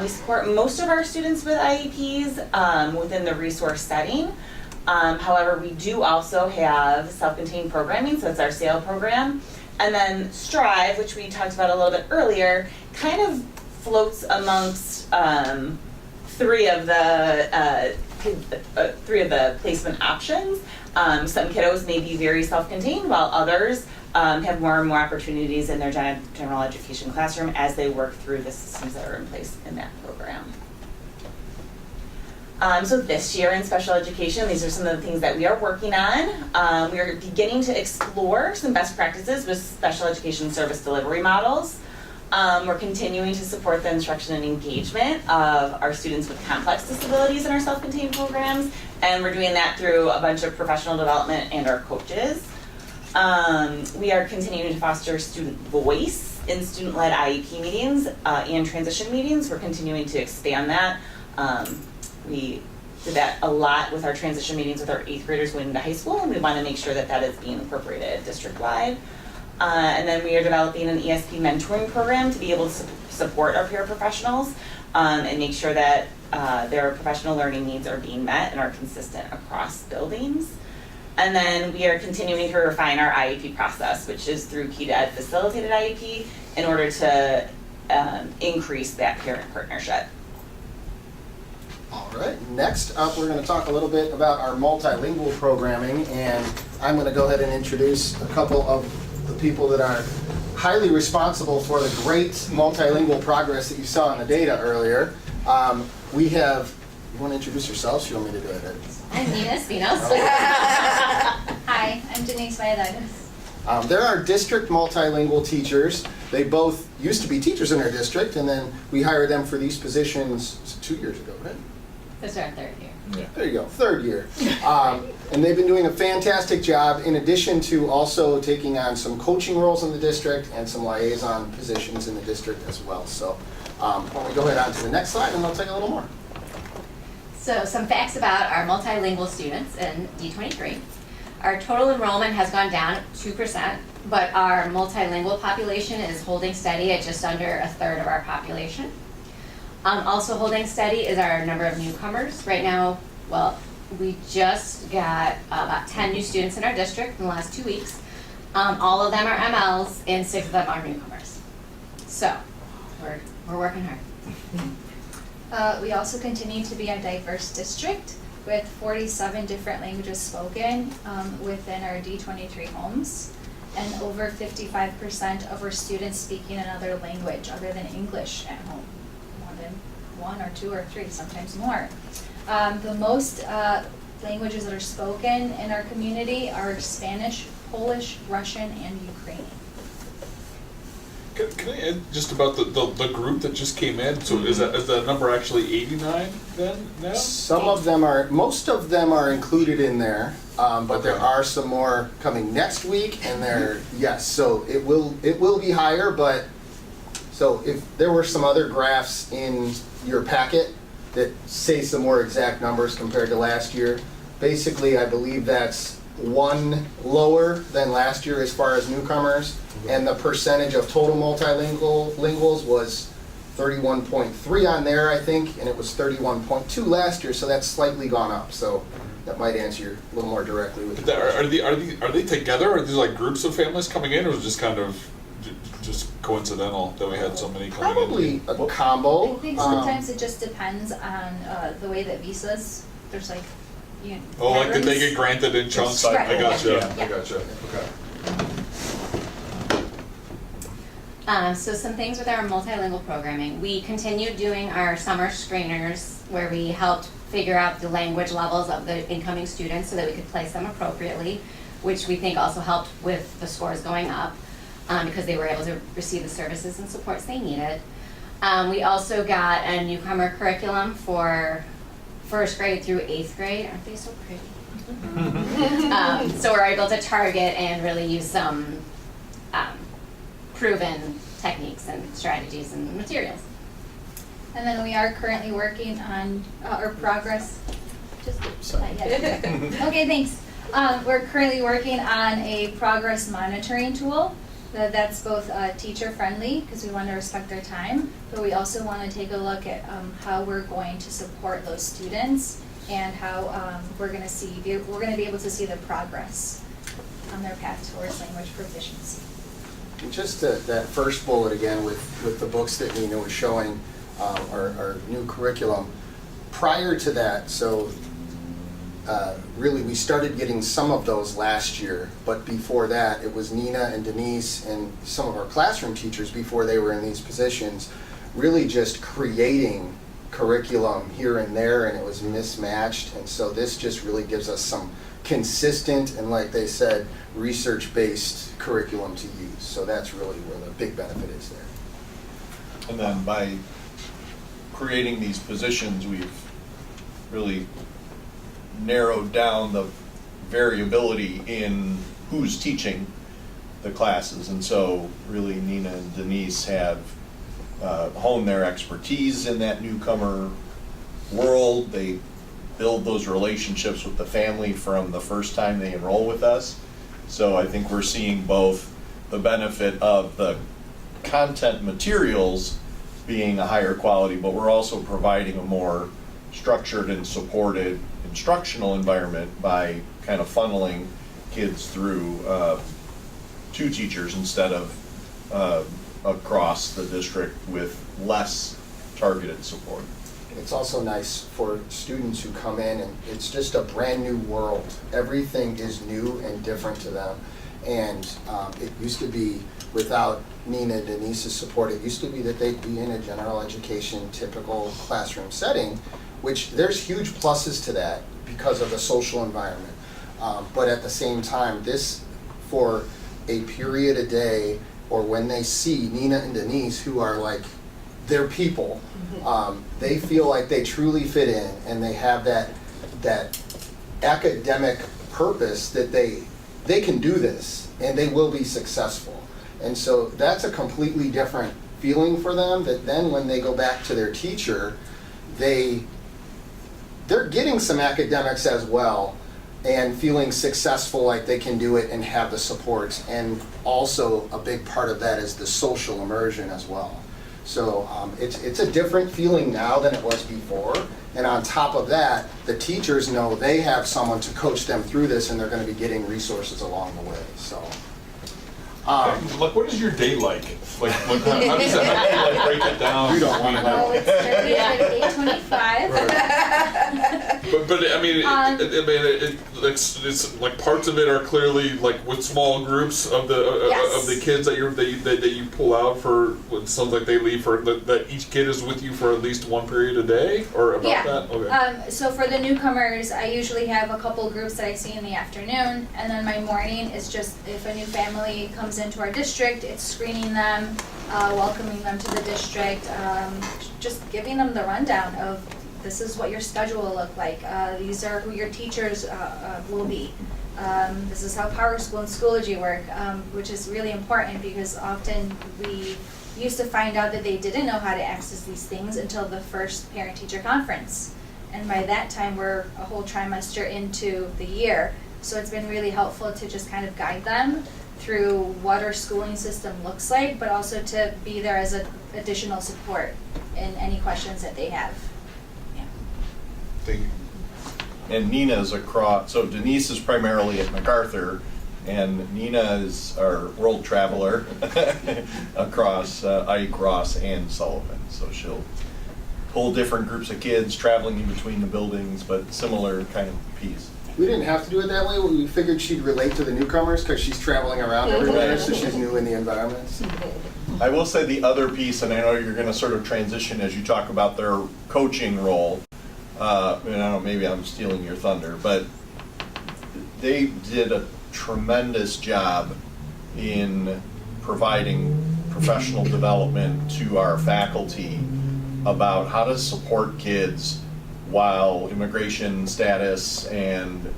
We support most of our students with IEPs within the resource setting. However, we do also have self-contained programming, so it's our SAIL program. And then Strive, which we talked about a little bit earlier, kind of floats amongst three of the placement options. Some kiddos may be very self-contained, while others have more and more opportunities in their general education classroom as they work through the systems that are in place in that program. So this year in special education, these are some of the things that we are working on. We are beginning to explore some best practices with special education service delivery models. We're continuing to support the instruction and engagement of our students with complex disabilities in our self-contained programs, and we're doing that through a bunch of professional development and our coaches. We are continuing to foster student voice in student-led IEP meetings and transition meetings. We're continuing to expand that. We did that a lot with our transition meetings with our 8th graders going into high school, and we want to make sure that that is being incorporated district-wide. And then we are developing an ESP mentoring program to be able to support our paraprofessionals and make sure that their professional learning needs are being met and are consistent across buildings. And then we are continuing to refine our IEP process, which is through Key to Ed facilitated IEP, in order to increase that parent partnership. All right, next up we're going to talk a little bit about our multilingual programming, and I'm going to go ahead and introduce a couple of the people that are highly responsible for the great multilingual progress that you saw in the data earlier. We have, you want to introduce yourselves? You want me to do it? I'm Nina Spinos. Hi, I'm Denise Valladares. There are district multilingual teachers. They both used to be teachers in our district, and then we hired them for these positions 2 years ago, right? This is our third year. Yeah. There you go, third year. And they've been doing a fantastic job, in addition to also taking on some coaching roles in the district and some liaison positions in the district as well. So why don't we go ahead on to the next slide, and I'll tell you a little more. So some facts about our multilingual students in D23. Our total enrollment has gone down 2%, but our multilingual population is holding steady at just under a third of our population. Also holding steady is our number of newcomers. Right now, well, we just got about 10 new students in our district in the last 2 weeks. All of them are MLs, and 6 of them are newcomers. So we're working hard. We also continue to be a diverse district with 47 different languages spoken within our D23 homes, and over 55% of our students speaking another language other than English at home. More than 1 or 2 or 3, sometimes more. The most languages that are spoken in our community are Spanish, Polish, Russian, and Ukrainian. Can I add just about the group that just came in? So is that number actually 89 then now? Some of them are, most of them are included in there, but there are some more coming next week, and they're, yes, so it will be higher, but, so if there were some other graphs in your packet that say some more exact numbers compared to last year, basically I believe that's 1 lower than last year as far as newcomers, and the percentage of total multilinguals was 31.3 on there, I think, and it was 31.2 last year, so that's slightly gone up. So that might answer you a little more directly with Are they together? Are these like groups of families coming in, or is it just kind of just coincidental that we had so many coming probably in? Probably a combo. I think sometimes it just depends on the way that visas, there's like, you know, Oh, like did they patterns. get granted in chunks? Right. I gotcha. Yeah. I gotcha. Okay. So some things with our multilingual programming. We continued doing our summer screeners where we helped figure out the language levels of the incoming students so that we could place them appropriately, which we think also helped with the scores going up because they were able to receive the services and supports they needed. We also got a newcomer curriculum for 1st grade through 8th grade. Aren't they so pretty? So we're able to target and really use some proven techniques and strategies and materials. And then we are currently working on our progress. Just not yet. Okay, thanks. We're currently working on a progress monitoring tool that's both teacher friendly because we want to respect their time, but we also want to take a look at how we're going to support those students and how we're going to be able to see the progress on their path towards language proficiency. Just that first bullet again with the books that Nina was showing, our new curriculum. Prior to that, so really we started getting some of those last year, but before that it was Nina and Denise and some of our classroom teachers before they were in these positions really just creating curriculum here and there, and it was mismatched, and so this just really gives us some consistent and, like they said, research-based curriculum to use. So that's really where the big benefit is there. And then by creating these positions, we've really narrowed down the variability in who's teaching the classes. And so really Nina and Denise have honed their expertise in that newcomer world. They build those relationships with the family from the first time they enroll with us. So I think we're seeing both the benefit of the content materials being a higher quality, but we're also providing a more structured and supported instructional environment by kind of funneling kids through two teachers instead of across the district with less targeted support. It's also nice for students who come in and it's just a brand new world. Everything is new and different to them. And it used to be, without Nina and Denise's support, it used to be that they'd be in a general education typical classroom setting, which there's huge pluses to that because of the social environment. But at the same time, this, for a period a day, or when they see Nina and Denise, who are like their people, they feel like they truly fit in and they have that academic purpose that they can do this and they will be successful. And so that's a completely different feeling for them, that then when they go back to their teacher, they're getting some academics as well and feeling successful, like they can do it and have the supports. And also a big part of that is the social immersion as well. So it's a different feeling now than it was before. And on top of that, the teachers know they have someone to coach them through this and they're going to be getting resources along the way. So. Like, what is your day like? Like how does that, break it down? You don't want to know. Oh, it's starting at 8:25. But I mean, it's like parts of it are clearly like with small groups of the kids that you pull out for. It sounds like they leave for that each kid is with you for at least one period a day, or about that. Okay. So for the newcomers, I usually have a couple groups that I see in the afternoon, and then my morning is just if a new family comes into our district, it's screening them, welcoming them to the district, just giving them the rundown of this is what your schedule will look like, these are who your teachers will be, this is how Power School and Schoology work, which is really important because often we used to find out that they didn't know how to access these things until the first parent-teacher conference. And by that time, we're a whole trimester into the year. So it's been really helpful to just kind of guide them through what our schooling system looks like, but also to be there as an additional support in any questions that they have. Yeah. Thank you. And Nina's across, so Denise is primarily at MacArthur, and Nina is our world traveler across Ike, Ross, and Sullivan. So she'll pull different groups of kids traveling in between the buildings, but similar kind of piece. We didn't have to do it that way. We figured she'd relate to the newcomers because she's traveling around everywhere, so she's new in the environments. I will say the other piece, and I know you're going to sort of transition as you talk about their coaching role. And I don't know, maybe I'm stealing your thunder, but they did a tremendous job in providing professional development to our faculty about how to support kids while immigration status and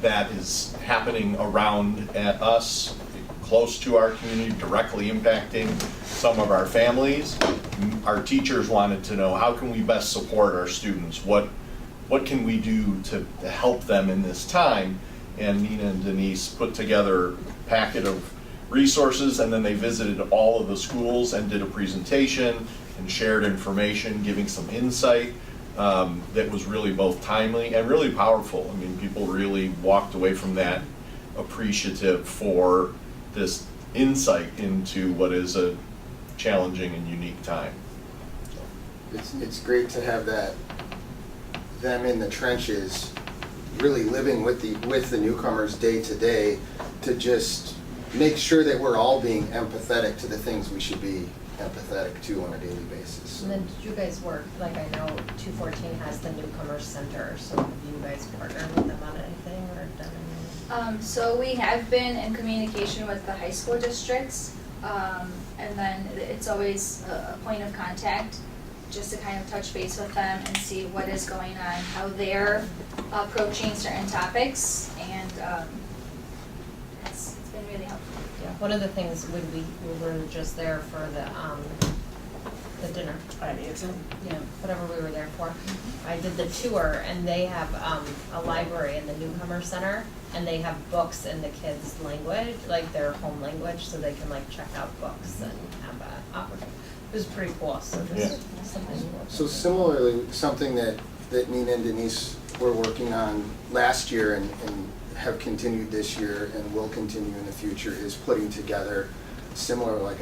that is happening around at us, close to our community, directly impacting some of our families. Our teachers wanted to know, how can we best support our students? What can we do to help them in this time? And Nina and Denise put together a packet of resources, and then they visited all of the schools and did a presentation and shared information, giving some insight that was really both timely and really powerful. I mean, people really walked away from that appreciative for this insight into what is a challenging and unique time. It's great to have them in the trenches, really living with the newcomers day to day, to just make sure that we're all being empathetic to the things we should be empathetic to on a daily basis. And then did you guys work, like I know 214 has the Newcomers Center, so have you guys partnered with them on anything or done anything? So we have been in communication with the high school districts. And then it's always a point of contact, just to kind of touch base with them and see what is going on, how they're approaching certain topics, and it's been really helpful. Yeah, one of the things when we were just there for the dinner, whatever we were there for, I did the tour, and they have a library in the Newcomer Center, and they have books in the kids' language, like their home language, so they can like check out books and have an opportunity. It was pretty cool, so just something. So similarly, something that Nina and Denise were working on last year and have continued this year and will continue in the future is putting together similar, like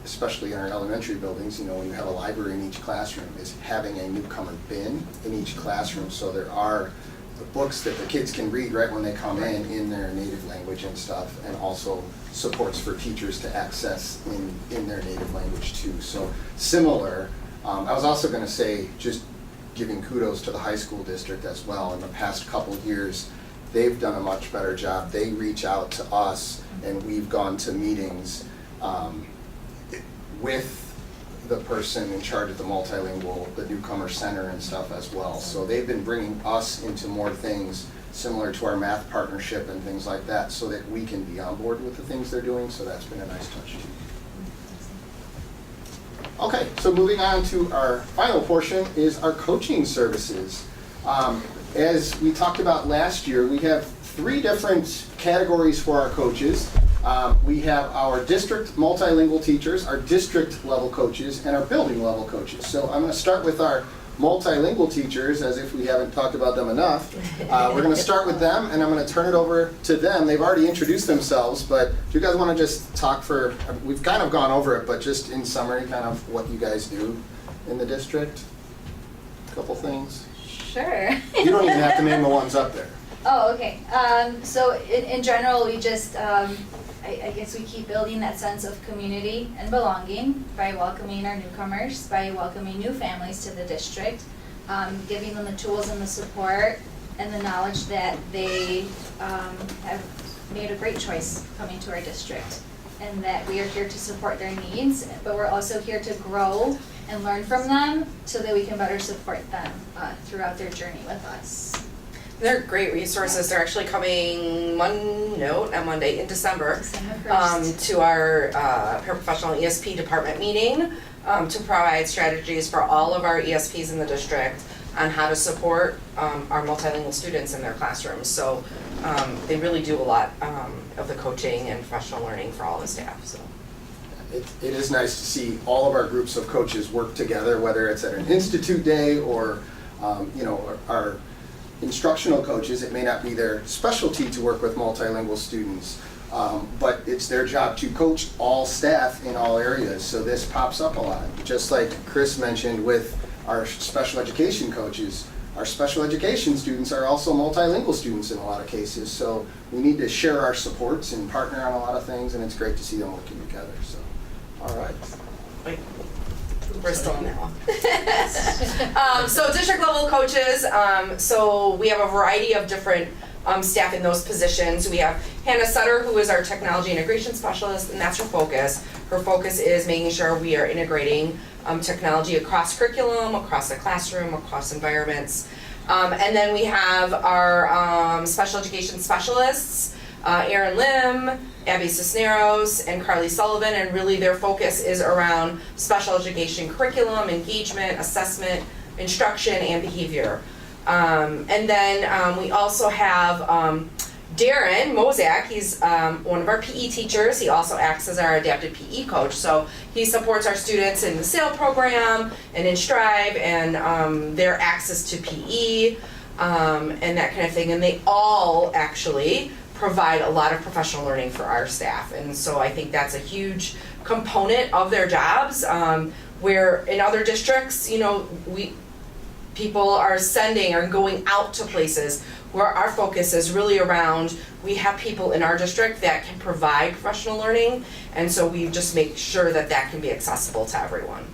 especially in our elementary buildings, when you have a library in each classroom, is having a newcomer bin in each classroom. So there are the books that the kids can read right when they come in their native language and stuff, and also supports for teachers to access in their native language too. So similar. I was also going to say, just giving kudos to the high school district as well. In the past couple of years, they've done a much better job. They reach out to us, and we've gone to meetings with the person in charge of the multilingual, the Newcomer Center and stuff as well. So they've been bringing us into more things similar to our math partnership and things like that, so that we can be on board with the things they're doing. So that's been a nice touch too. Okay, so moving on to our final portion is our coaching services. As we talked about last year, we have 3 different categories for our coaches. We have our district multilingual teachers, our district level coaches, and our building level coaches. So I'm going to start with our multilingual teachers, as if we haven't talked about them enough. We're going to start with them, and I'm going to turn it over to them. They've already introduced themselves, but do you guys want to just talk we've kind of gone over it, but just in summary, kind of what you guys do in the district? A couple things. Sure. You don't even have to name the ones up there. Oh, okay. So in general, we just, I guess we keep building that sense of community and belonging by welcoming our newcomers, by welcoming new families to the district, giving them the tools and the support and the knowledge that they have made a great choice coming to our district, and that we are here to support their needs, but we're also here to grow and learn from them so that we can better support them throughout their journey with us. They're great resources. They're actually coming Monday in December to our paraprofessional ESP department meeting to provide strategies for all of our ESPs in the district on how to support our multilingual students in their classrooms. So they really do a lot of the coaching and professional learning for all the staff. So. It is nice to see all of our groups of coaches work together, whether it's at an institute day or our instructional coaches. It may not be their specialty to work with multilingual students, but it's their job to coach all staff in all areas. So this pops up a lot. Just like Chris mentioned with our special education coaches, our special education students are also multilingual students in a lot of cases. So we need to share our supports and partner on a lot of things, and it's great to see them working together. So, all right. We're still now. So district level coaches, so we have a variety of different staff in those positions. We have Hannah Sutter, who is our technology integration specialist, and that's her focus. Her focus is making sure we are integrating technology across curriculum, across the classroom, across environments. And then we have our special education specialists, Erin Lim, Abby Cisneros, and Carly Sullivan, and really their focus is around special education curriculum, engagement, assessment, instruction, and behavior. And then we also have Darren Mozak. He's one of our PE teachers. He also acts as our adapted PE coach. So he supports our students in the SAIL program and in Strive and their access to PE and that kind of thing. And they all actually provide a lot of professional learning for our staff. And so I think that's a huge component of their jobs, where in other districts, people are sending or going out to places where our focus is really around, we have people in our district that can provide professional learning, and so we just make sure that that can be accessible to everyone.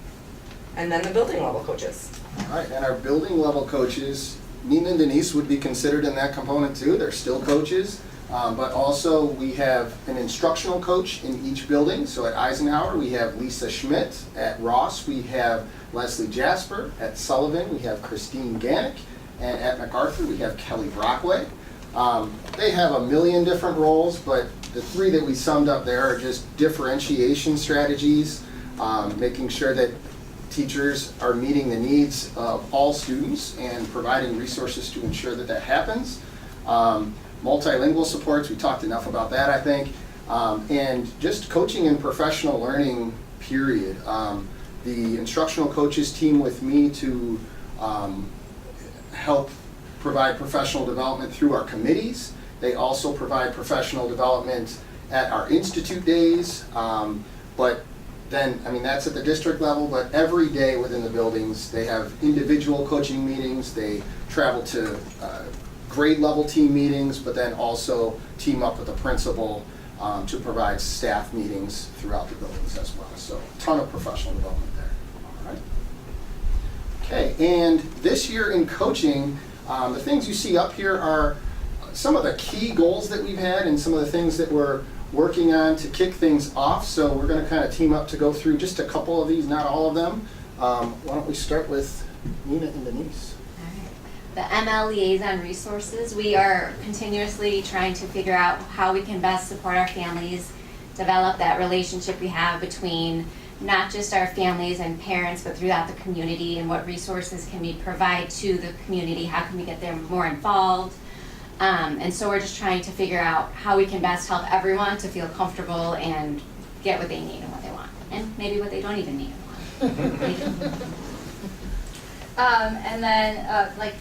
And then the building level coaches. All right, and our building level coaches, Nina and Denise would be considered in that component too. They're still coaches. But also we have an instructional coach in each building. So at Eisenhower, we have Lisa Schmidt. At Ross, we have Leslie Jasper. At Sullivan, we have Christine Ganick. And at MacArthur, we have Kelly Brockway. They have a million different roles, but the three that we summed up there are just differentiation strategies, making sure that teachers are meeting the needs of all students and providing resources to ensure that that happens. Multilingual supports, we talked enough about that, I think. And just coaching and professional learning, period. The instructional coaches team with me to help provide professional development through our committees. They also provide professional development at our institute days. But then, I mean, that's at the district level, but every day within the buildings, they have individual coaching meetings. They travel to grade level team meetings, but then also team up with the principal to provide staff meetings throughout the buildings as well. So a ton of professional development there. All right. Okay, and this year in coaching, the things you see up here are some of the key goals that we've had and some of the things that we're working on to kick things off. So we're going to kind of team up to go through just a couple of these, not all of them. Why don't we start with Nina and Denise? The ML Liaison Resources, we are continuously trying to figure out how we can best support our families, develop that relationship we have between not just our families and parents, but throughout the community, and what resources can we provide to the community, how can we get them more involved. And so we're just trying to figure out how we can best help everyone to feel comfortable and get what they need and what they want, and maybe what they don't even need and want. And then, like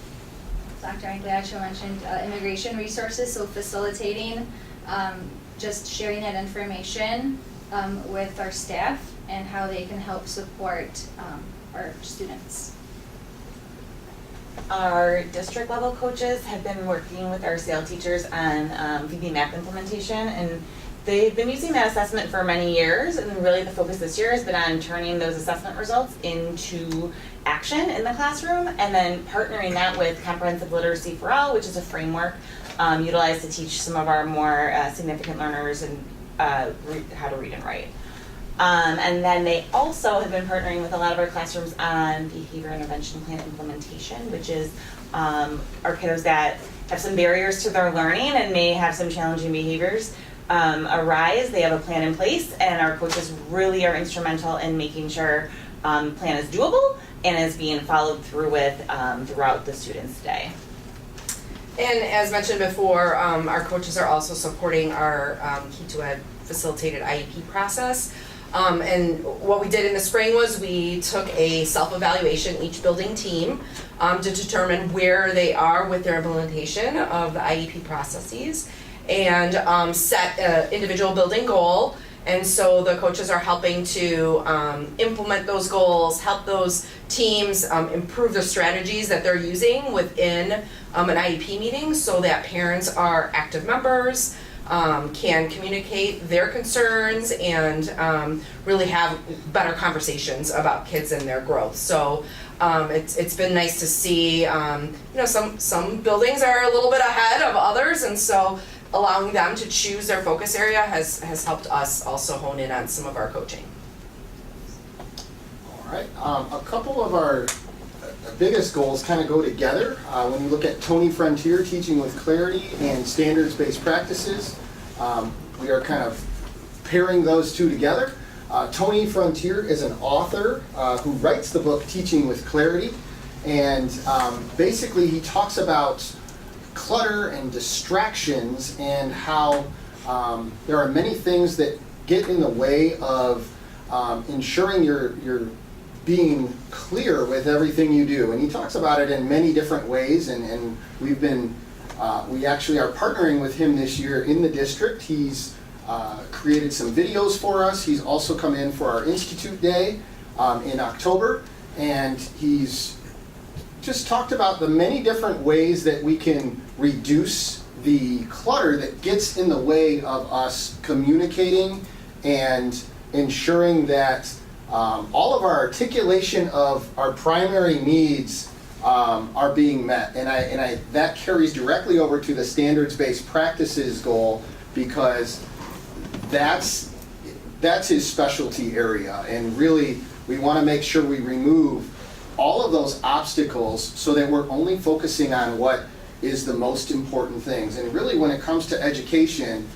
Dr. Angliaccio mentioned, immigration resources, so facilitating, just sharing that information with our staff and how they can help support our students. Our district level coaches have been working with our SAIL teachers on VB-MAP implementation, and they've been using that assessment for many years, and really the focus this year has been on turning those assessment results into action in the classroom, and then partnering that with Comprehensive Literacy for All, which is a framework utilized to teach some of our more significant learners and how to read and write. And then they also have been partnering with a lot of our classrooms on behavior intervention plan implementation, which is our kiddos that have some barriers to their learning and may have some challenging behaviors arise. They have a plan in place, and our coaches really are instrumental in making sure plan is doable and is being followed through with throughout the student's day. And as mentioned before, our coaches are also supporting our Key2Ed facilitated IEP process. And what we did in the spring was we took a self-evaluation, each building team, to determine where they are with their implementation of the IEP processes, and set an individual building goal. And so the coaches are helping to implement those goals, help those teams improve the strategies that they're using within an IEP meeting, so that parents are active members, can communicate their concerns, and really have better conversations about kids and their growth. So it's been nice to see, some buildings are a little bit ahead of others, and so allowing them to choose their focus area has helped us also hone in on some of our coaching. All right, a couple of our biggest goals kind of go together. When you look at Tony Frontier, Teaching with Clarity, and Standards-Based Practices, we are kind of pairing those two together. Tony Frontier is an author who writes the book Teaching with Clarity, and basically he talks about clutter and distractions and how there are many things that get in the way of ensuring you're being clear with everything you do. And he talks about it in many different ways, and we've been, we actually are partnering with him this year in the district. He's created some videos for us. He's also come in for our Institute Day in October, and he's just talked about the many different ways that we can reduce the clutter that gets in the way of us communicating and ensuring that all of our articulation of our primary needs are being met. And that carries directly over to the standards-based practices goal, because that's his specialty area. And really, we want to make sure we remove all of those obstacles so that we're only focusing on what is the most important things. And really, when it comes to education,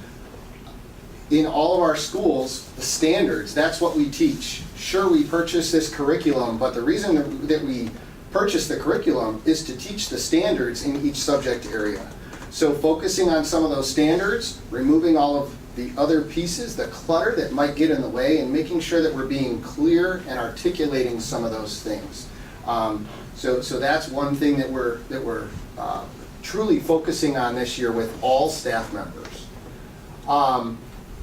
in all of our schools, the standards, that's what we teach. Sure, we purchase this curriculum, but the reason that we purchase the curriculum is to teach the standards in each subject area. So focusing on some of those standards, removing all of the other pieces, the clutter that might get in the way, and making sure that we're being clear and articulating some of those things. So that's one thing that we're truly focusing on this year with all staff members.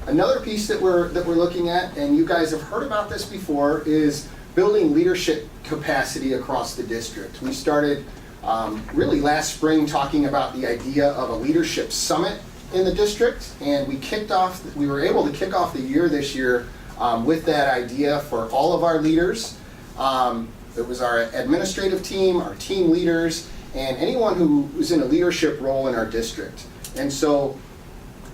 Another piece that we're looking at, and you guys have heard about this before, is building leadership capacity across the district. We started really last spring talking about the idea of a leadership summit in the district, and we were able to kick off the year this year with that idea for all of our leaders. It was our administrative team, our team leaders, and anyone who was in a leadership role in our district. And so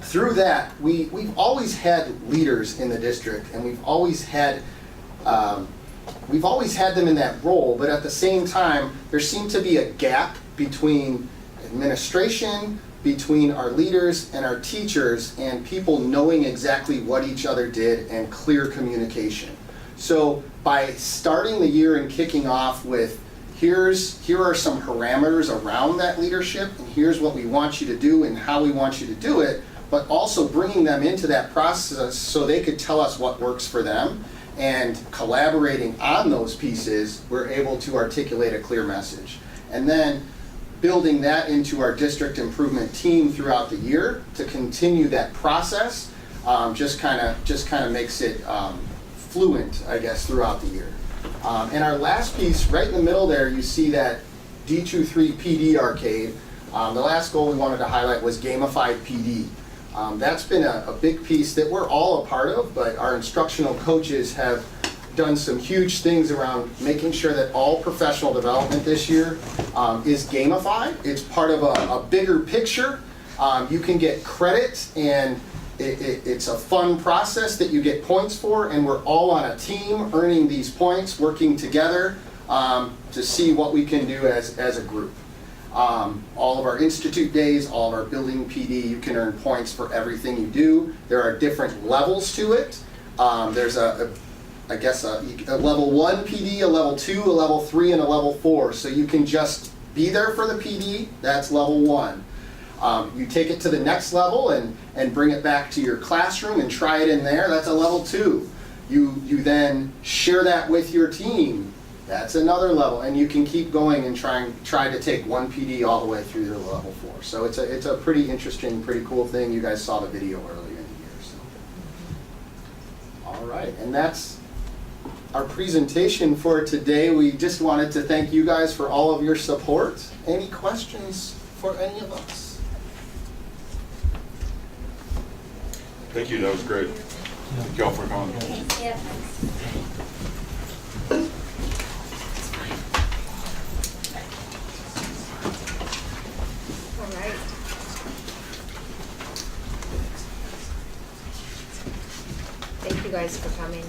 through that, we've always had leaders in the district, and we've always had them in that role, but at the same time, there seemed to be a gap between administration, between our leaders and our teachers, and people knowing exactly what each other did and clear communication. So by starting the year and kicking off with, here are some parameters around that leadership, and here's what we want you to do and how we want you to do it, but also bringing them into that process so they could tell us what works for them, and collaborating on those pieces, we're able to articulate a clear message. And then building that into our district improvement team throughout the year to continue that process just kind of makes it fluent, I guess, throughout the year. And our last piece, right in the middle there, you see that D23 PD arcade. The last goal we wanted to highlight was gamified PD. That's been a big piece that we're all a part of, but our instructional coaches have done some huge things around making sure that all professional development this year is gamified. It's part of a bigger picture. You can get credit, and it's a fun process that you get points for, and we're all on a team earning these points, working together to see what we can do as a group. All of our institute days, all of our building PD, you can earn points for everything you do. There are different levels to it. There's a level 1 PD, a level 2, a level 3, and a level 4. So you can just be there for the PD, that's level 1. You take it to the next level and bring it back to your classroom and try it in there, that's a level 2. You then share that with your team, that's another level, and you can keep going and try to take one PD all the way through to level 4. So it's a pretty interesting, pretty cool thing. You guys saw the video earlier in the year. So. All right, and that's our presentation for today. We just wanted to thank you guys for all of your support. Any questions for any of us? Thank you, that was great. Thank you all for coming. Yeah. All right. Thank you guys for coming.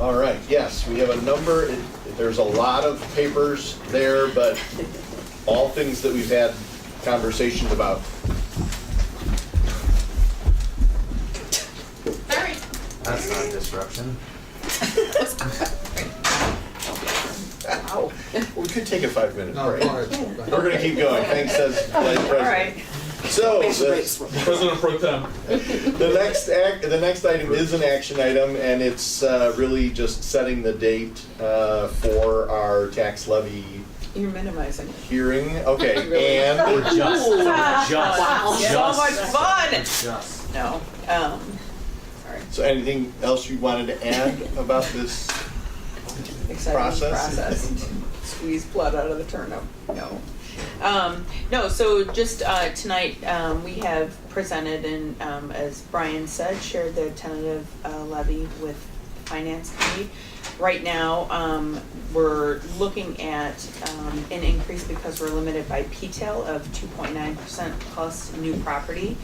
All right, yes, we have a number, there's a lot of papers there, but all things that we've had conversations about. Sorry. That's not a disruption. Ow. We could take a 5-minute No, break. go ahead. We're gonna keep going, thanks, says Vice President. All right. So, President Pro Tem. the next item is an action item, and it's really just setting the date for our tax levy You're minimizing it. hearing. Okay, Really? and We're just. Wow. Just. So much fun. Just. No. so anything else you wanted to add about this Exciting process. Squeeze blood out of the turnip. No. No, so just tonight we have presented and as Brian said, shared the tentative levy with Finance Committee. right now, we're looking at an increase because we're limited by PTEL of 2.9% plus new property.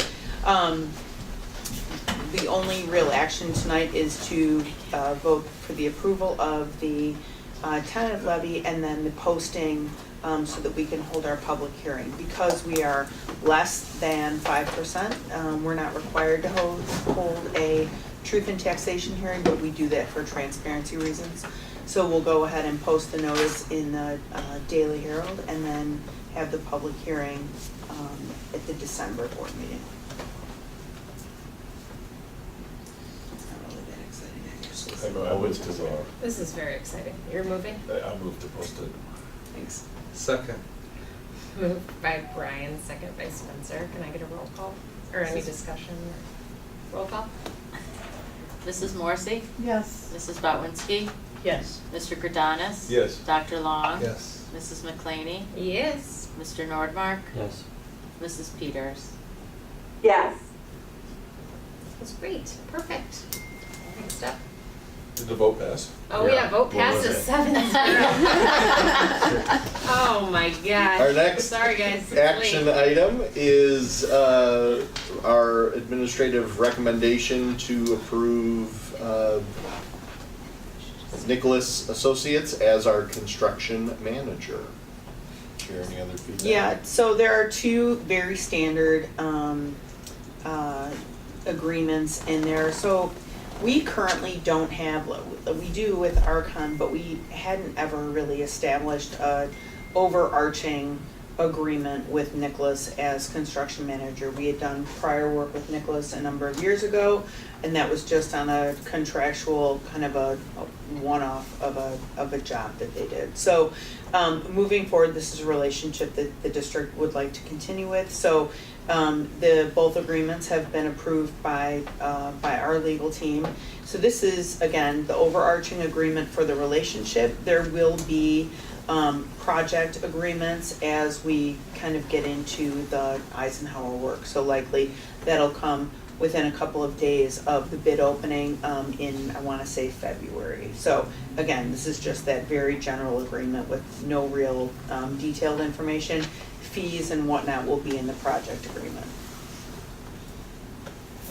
The only real action tonight is to vote for the approval of the tentative levy and then the posting so that we can hold our public hearing. Because we are less than 5%, we're not required to hold a truth in taxation hearing, but we do that for transparency reasons. So we'll go ahead and post the notice in the Daily Herald and then have the public hearing at the December board meeting. I move to, This is very exciting. You're moving? I move to post it. Thanks. Second. Moved by Brian, second by Spencer. Can I get a roll call? Or any discussion? Roll call? Mrs. Morrissey? Yes. Mrs. Botwinski? Yes. Mr. Grodanis? Yes. Dr. Long? Yes. Mrs. McClaney? Yes. Mr. Nordmark? Yes. Mrs. Peters? Yes. That's great. Perfect. Next up. Did the vote pass? Oh yeah, vote What was passes it? 7-0. Oh my gosh. Our next Sorry guys. it's action late. item is our administrative recommendation to approve Nicholas Associates as our construction manager. Share any other feedback? Yeah, so there are two very standard agreements in there. So we currently don't have, we do with Archon, but we hadn't ever really established a overarching agreement with Nicholas as construction manager. We had done prior work with Nicholas a number of years ago, and that was just on a contractual kind of a one-off of a job that they did. So moving forward, this is a relationship that the district would like to continue with. So both agreements have been approved by our legal team. So this is, again, the overarching agreement for the relationship. There will be project agreements as we kind of get into the Eisenhower work. So likely that'll come within a couple of days of the bid opening in, I want to say, February. So again, this is just that very general agreement with no real detailed information. Fees and whatnot will be in the project agreement.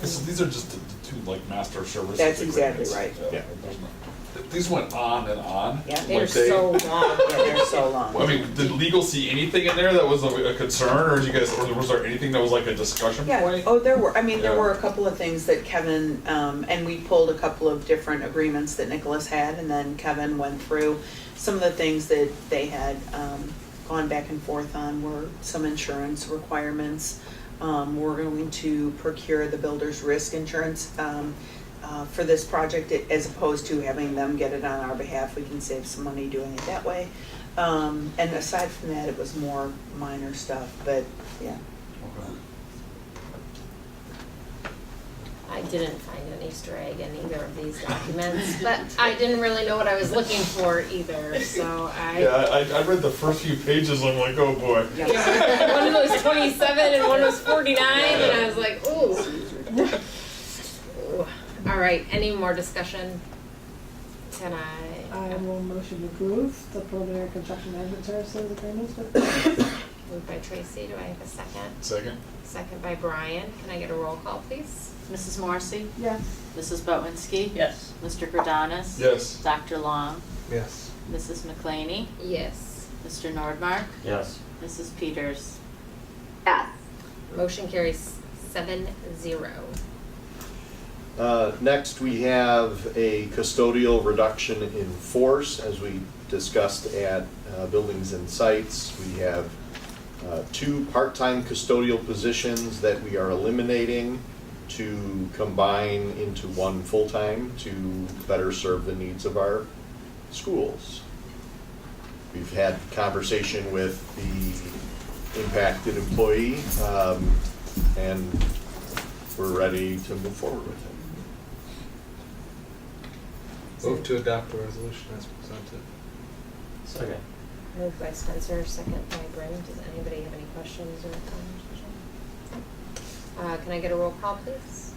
These are just the two like master service That's agreements. exactly right. Yeah. These went on and on. Yeah, They're Like they- so long. Yeah, they're so long. Well, I mean, did legal see anything in there that was a concern, or did you guys, or was there anything that was like a discussion Yeah, point? oh, there were, I mean, there Yeah. were a couple of things that Kevin, and we pulled a couple of different agreements that Nicholas had, and then Kevin went through. Some of the things that they had gone back and forth on were some insurance requirements. We're going to procure the builder's risk insurance for this project, as opposed to having them get it on our behalf. We can save some money doing it that way. And aside from that, it was more minor stuff, but yeah. I didn't find an Easter egg in either of these documents, but I didn't really know what I was looking for either, so Yeah, I read the first few pages, I'm like, oh boy. Yeah, one was 27 and one was 49, and I was like, ooh. Ooh. All right, any more discussion? Can I will motion to approve the preliminary construction management services agreements with. Moved by Tracy, do I have a second? Second. Second by Brian. Can I get a roll call, please? Mrs. Morrissey? Yes. Mrs. Botwinski? Yes. Mr. Grodanis? Yes. Dr. Long? Yes. Mrs. McClaney? Yes. Mr. Nordmark? Yes. Mrs. Peters? Yes. Motion carries 7-0. Next, we have a custodial reduction in force, as we discussed at Buildings and Sites. We have 2 part-time custodial positions that we are eliminating to combine into 1 full-time to better serve the needs of our schools. We've had conversation with the impacted employee, and we're ready to move forward with it. Move to adopt the resolution as presented. Second. Moved by Spencer, second by Bryn. Does anybody have any questions or comments? Can I get a roll call, please?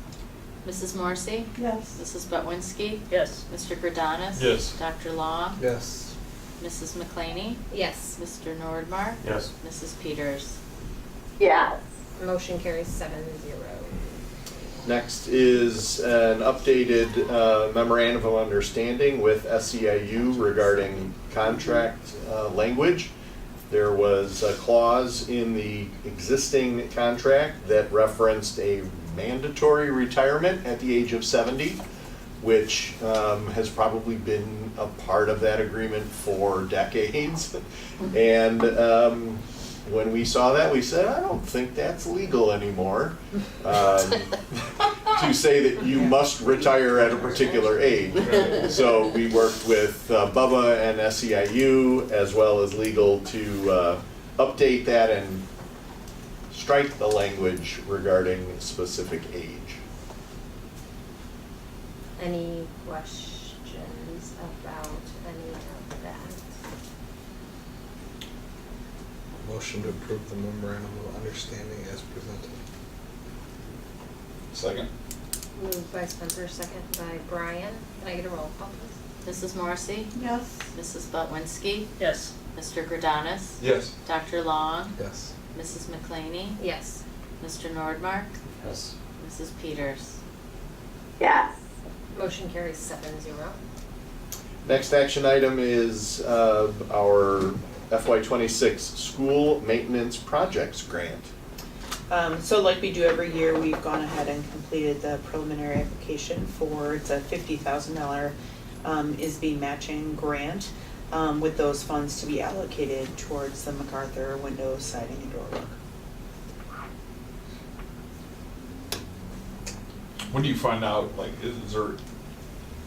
Mrs. Morrissey? Yes. Mrs. Butwinski? Yes. Mr. Grodanis? Yes. Dr. Long? Yes. Mrs. McClaney? Yes. Mr. Nordmark? Yes. Mrs. Peters? Yes. Motion carries 7-0. Next is an updated memorandum of understanding with SEIU regarding contract language. There was a clause in the existing contract that referenced a mandatory retirement at the age of 70, which has probably been a part of that agreement for decades. And when we saw that, we said, I don't think that's legal anymore. To say that you must retire at a particular age. So we worked with Bubba and SEIU as well as legal to update that and strike the language regarding specific age. Any questions about any of that? Motion to approve the memorandum of understanding as presented. Second? Moved by Spencer, second by Brian. Can I get a roll call, please? Mrs. Morrissey? Yes. Mrs. Butwinski? Yes. Mr. Grodanis? Yes. Dr. Long? Yes. Mrs. McClaney? Yes. Mr. Nordmark? Yes. Mrs. Peters? Yes. Motion carries 7-0. Next action item is our FY26 school maintenance projects grant. So like we do every year, we've gone ahead and completed the preliminary application for, it's a $50,000 ISB matching grant with those funds to be allocated towards the MacArthur window siding and door work. When do you find out, like, is there,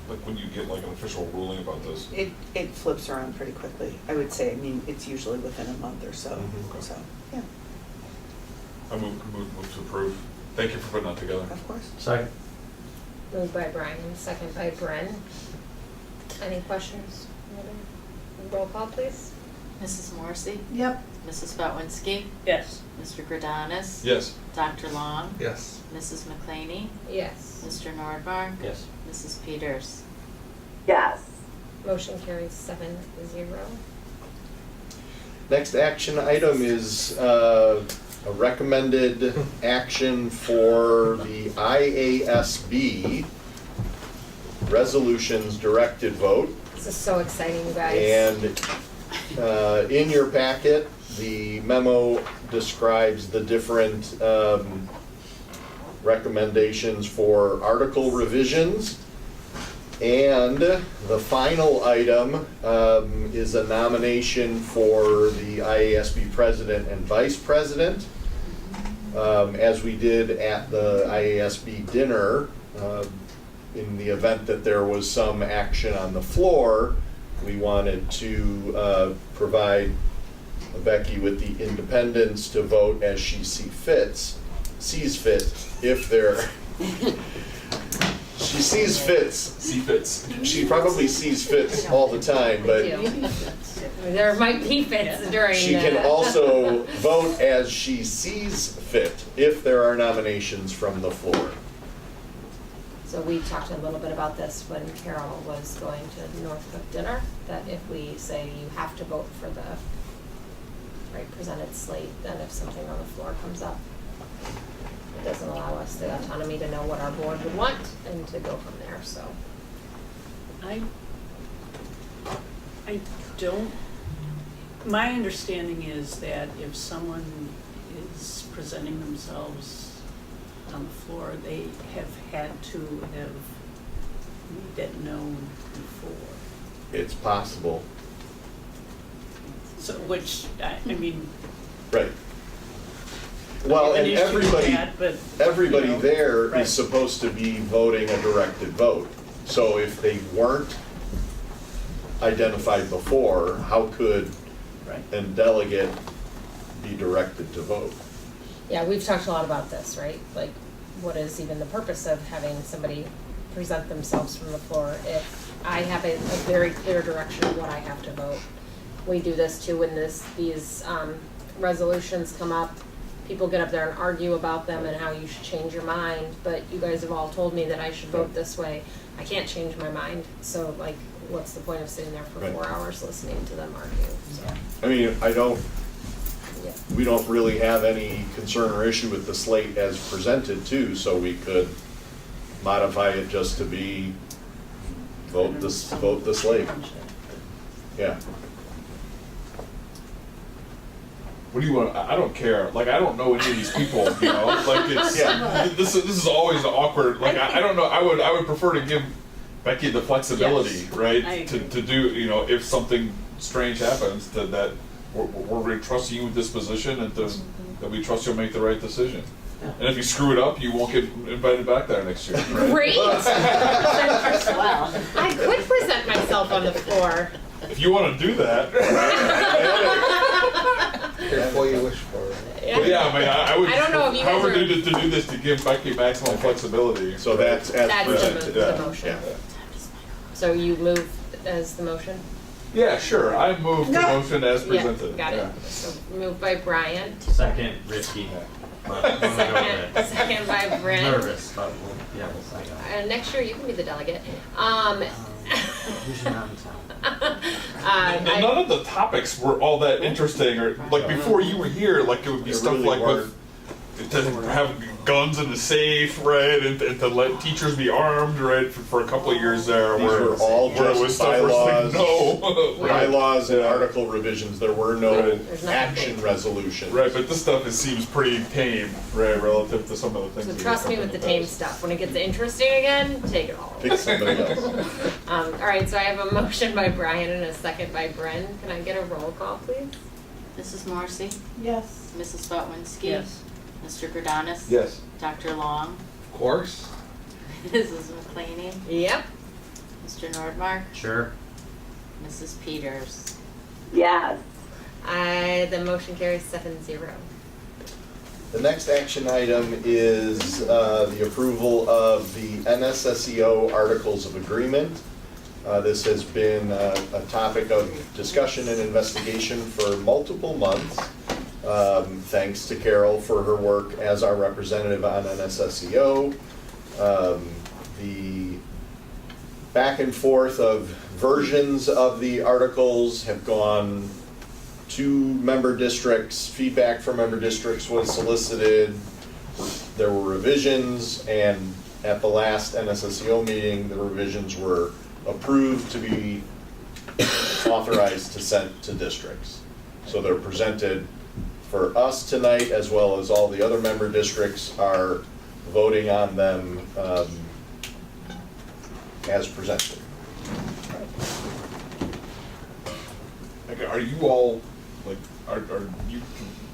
like, when you get like an official ruling about this? It flips around pretty quickly, I would say. I mean, it's usually within a month or so, Okay. so, yeah, I move to approve. Thank you for putting that together. of course. Second. Moved by Brian, second by Bren. Any questions? Roll call, please. Mrs. Morrissey? Yep. Mrs. Butwinski? Yes. Mr. Grodanis? Yes. Dr. Long? Yes. Mrs. McClaney? Yes. Mr. Nordmark? Yes. Mrs. Peters? Yes. Motion carries 7-0. Next action item is a recommended action for the IASB resolutions directed vote. This is so exciting, you guys. And in your packet, the memo describes the different recommendations for article revisions. And the final item is a nomination for the IASB president and vice president. As we did at the IASB dinner, in the event that there was some action on the floor, we wanted to provide Becky with the independence to vote as she sees fit, if there. She sees fits. See fits. She probably sees fits all the time, but There might be fits during she can the- also vote as she sees fit if there are nominations from the floor. So we talked a little bit about this when Carol was going to Northcook dinner, that if we say you have to vote for the presented slate, then if something on the floor comes up, it doesn't allow us the autonomy to know what our board would want and to go from there, so. I don't, my understanding is that if someone is presenting themselves on the floor, they have had to have made that known before. It's possible. So, which, I mean. Right. Well, I have and an issue with everybody, that, but, everybody you know, there right. is supposed to be voting a directed vote. So if they weren't identified before, how could Right. a delegate be directed to vote? Yeah, we've talked a lot about this, right? Like, what is even the purpose of having somebody present themselves from the floor if I have a very clear direction of what I have to vote? We do this too when these resolutions come up. people get up there and argue about them and how you should change your mind, but you guys have all told me that I should vote this way. I can't change my mind, so like, what's the point of sitting there for Right. 4 hours listening to them argue, so. I mean, we don't really have any concern or issue with the slate as presented too, so we could modify it just to be vote the slate. Yeah. What do you want? I don't care. Like, I don't know any of these people, you know? Like, it's, this is always awkward. Like, I don't know. I would prefer to give Becky the flexibility, right? I To do, you know, if something strange happens, that we're really trusting you with this position and that we trust you'll make the right decision. And if you screw it up, you won't get invited back there next year. Right? Great! Well, I could present myself on the floor. If you want to do that. Careful you wish for. But yeah, I mean, I would. I don't know if you guys however are- to do this to give Becky maximum flexibility. So that's as That's presented. the motion. So you move as the motion? Yeah, sure. I move the motion as Yeah, presented. got it. So moved by Brian. Second, risky. But I'm gonna go with it. Second by Brent. Nervous, but we'll see. And next year you can be the delegate. Usually not in town. None of the topics were all that interesting, or like before you were here, like it would be They stuff really like weren't. to have guns in the safe, right, and to let teachers be armed, right, for a couple of years there. These where, were all where it was just stuff where bylaws, it's like, no, right. bylaws and article revisions. There were no Right. There's nothing action big. resolutions. Right, but this stuff seems pretty tame, right, relative to some of the things. So that trust me we've with the done in tame past. stuff. When it gets interesting again, take it all. Pick somebody else. All right, so I have a motion by Brian and a second by Bren. Can I get a roll call, please? Mrs. Morrissey, Yes. Mrs. Botwinski. Yes. Mr. Grodanis. Yes. Dr. Long, Of course. Mrs. McClaney, Yep. Mr. Nordmark, Sure. Mrs. Peters. Yes. The motion carries 7-0. The next action item is the approval of the NSSEO Articles of Agreement. This has been a topic of discussion and investigation for multiple months. Thanks to Carol for her work as our representative on NSSEO. The back and forth of versions of the articles have gone to member districts. Feedback from member districts was solicited. There were revisions, and at the last NSSEO meeting, the revisions were approved to be authorized to send to districts. So they're presented for us tonight, as well as all the other member districts are voting on them as presented. Like, are you all, like, are you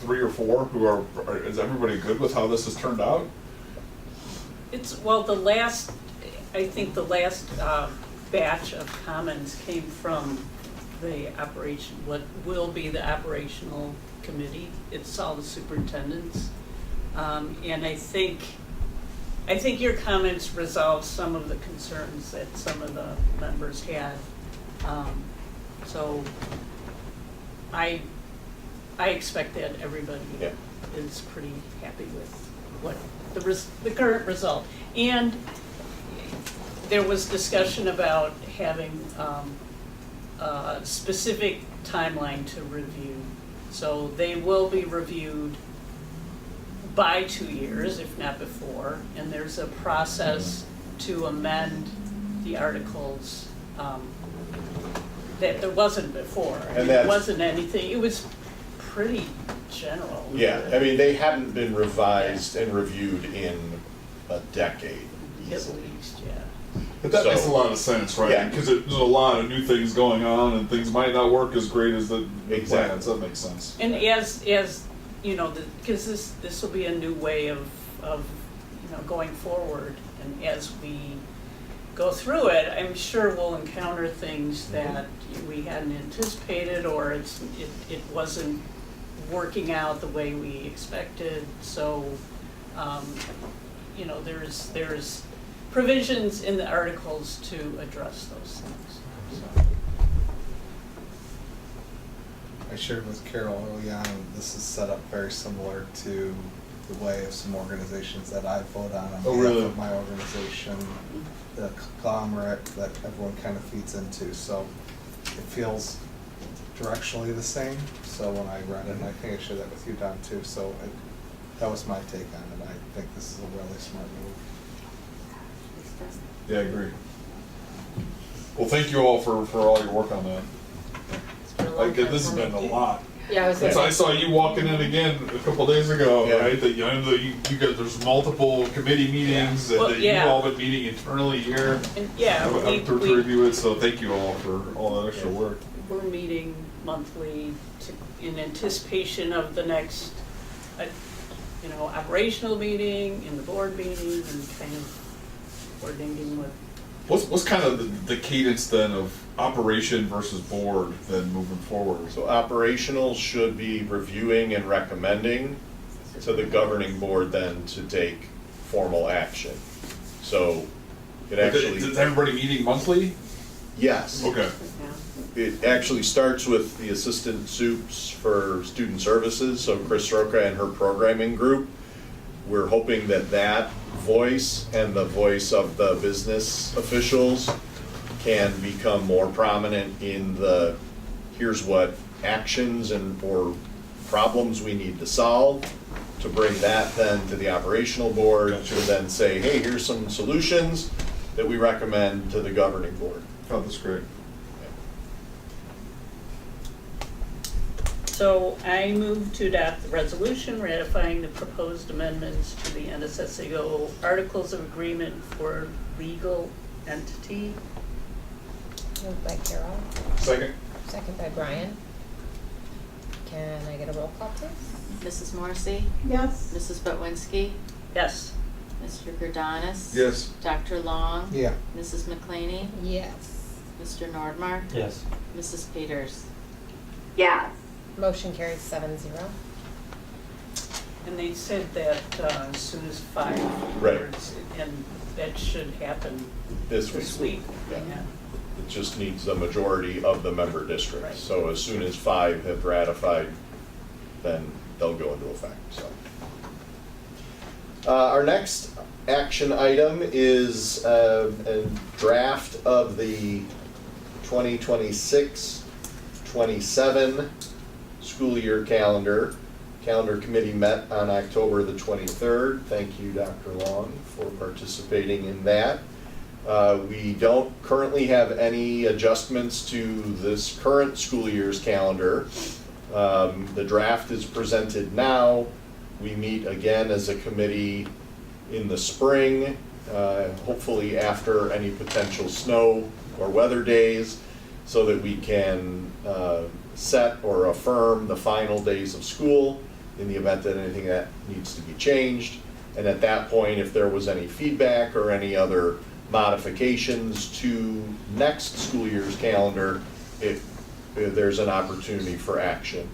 3 or 4 who are, is everybody good with how this has turned out? Well, I think the last batch of comments came from the what will be the operational committee. It's all the superintendents. And I think your comments resolve some of the concerns that some of the members had. So I expect that everybody is pretty happy with what the current result. And there was discussion about having a specific timeline to review. So they will be reviewed by 2 years, if not before, and there's a process to amend the articles that there wasn't before. And It wasn't anything, it was pretty general. Yeah, I mean, they hadn't been revised and reviewed in a decade At easily. least, yeah. But that So- makes a lot of sense, right? Yeah. Because there's a lot of new things going on, and things might not work as great as the Exactly. plans. That makes sense. And as you know, because this will be a new way of going forward, and as we go through it, I'm sure we'll encounter things that we hadn't anticipated, or it wasn't working out the way we expected. So, there's provisions in the articles to address those things. So. I shared with Carol early on, this is set up very similar to the way of some organizations that I vote on Oh, behalf really? of my organization, the conglomerate that everyone kind of feeds into. So it feels directionally the same. So when I read it, and I think I shared that with you, Don, too. So that was my take on it. I think this is a really smart move. Yeah, I agree. Well, thank you all for all your work on that. Like, this has been a lot. Yeah, I was Since I saw you walking in again a couple days ago, right, that you guys, there's multiple committee meetings Well, that you've yeah. all been meeting internally here. And, yeah, To review it, so thank you all for all that extra work. We're meeting monthly in anticipation of the next, operational meeting and the board meeting and kind of coordinating with. What's kind of the cadence then of operation versus board then moving forward? So operational should be reviewing and recommending to the governing board then to take formal action. So it actually. Is everybody meeting monthly? Yes. Okay. It actually starts with the assistant soups for student services, so Chris Roca and her programming group. We're hoping that voice and the voice of the business officials can become more prominent in the, here's what actions or problems we need to solve, to bring that then to the operational board, to then say, hey, here's some solutions that we recommend to the governing board. Oh, that's great. So I move to adopt the resolution ratifying the proposed amendments to the NSSAO Articles of Agreement for legal entity. Moved by Carol, Second. second by Brian. Can I get a roll call, please? Mrs. Morrissey? Yes. Mrs. Botwinski? Yes. Mr. Gerdanis? Yes. Dr. Long? Yeah. Mrs. McClaney? Yes. Mr. Nordmark? Yes. Mrs. Peters? Yes. Motion carries 7-0. And they said that as soon as 5 Right. words, and that should happen This this week. week. Yeah. It just needs the majority of the member districts. So as soon as 5 have ratified, then they'll go into effect, so. Our next action item is a draft of the 2026-27 school year calendar. Calendar committee met on October the 23rd. Thank you, Dr. Long, for participating in that. We don't currently have any adjustments to this current school year's calendar. The draft is presented now. We meet again as a committee in the spring, hopefully after any potential snow or weather days, so that we can set or affirm the final days of school in the event that anything that needs to be changed. And at that point, if there was any feedback or any other modifications to next school year's calendar, there's an opportunity for action.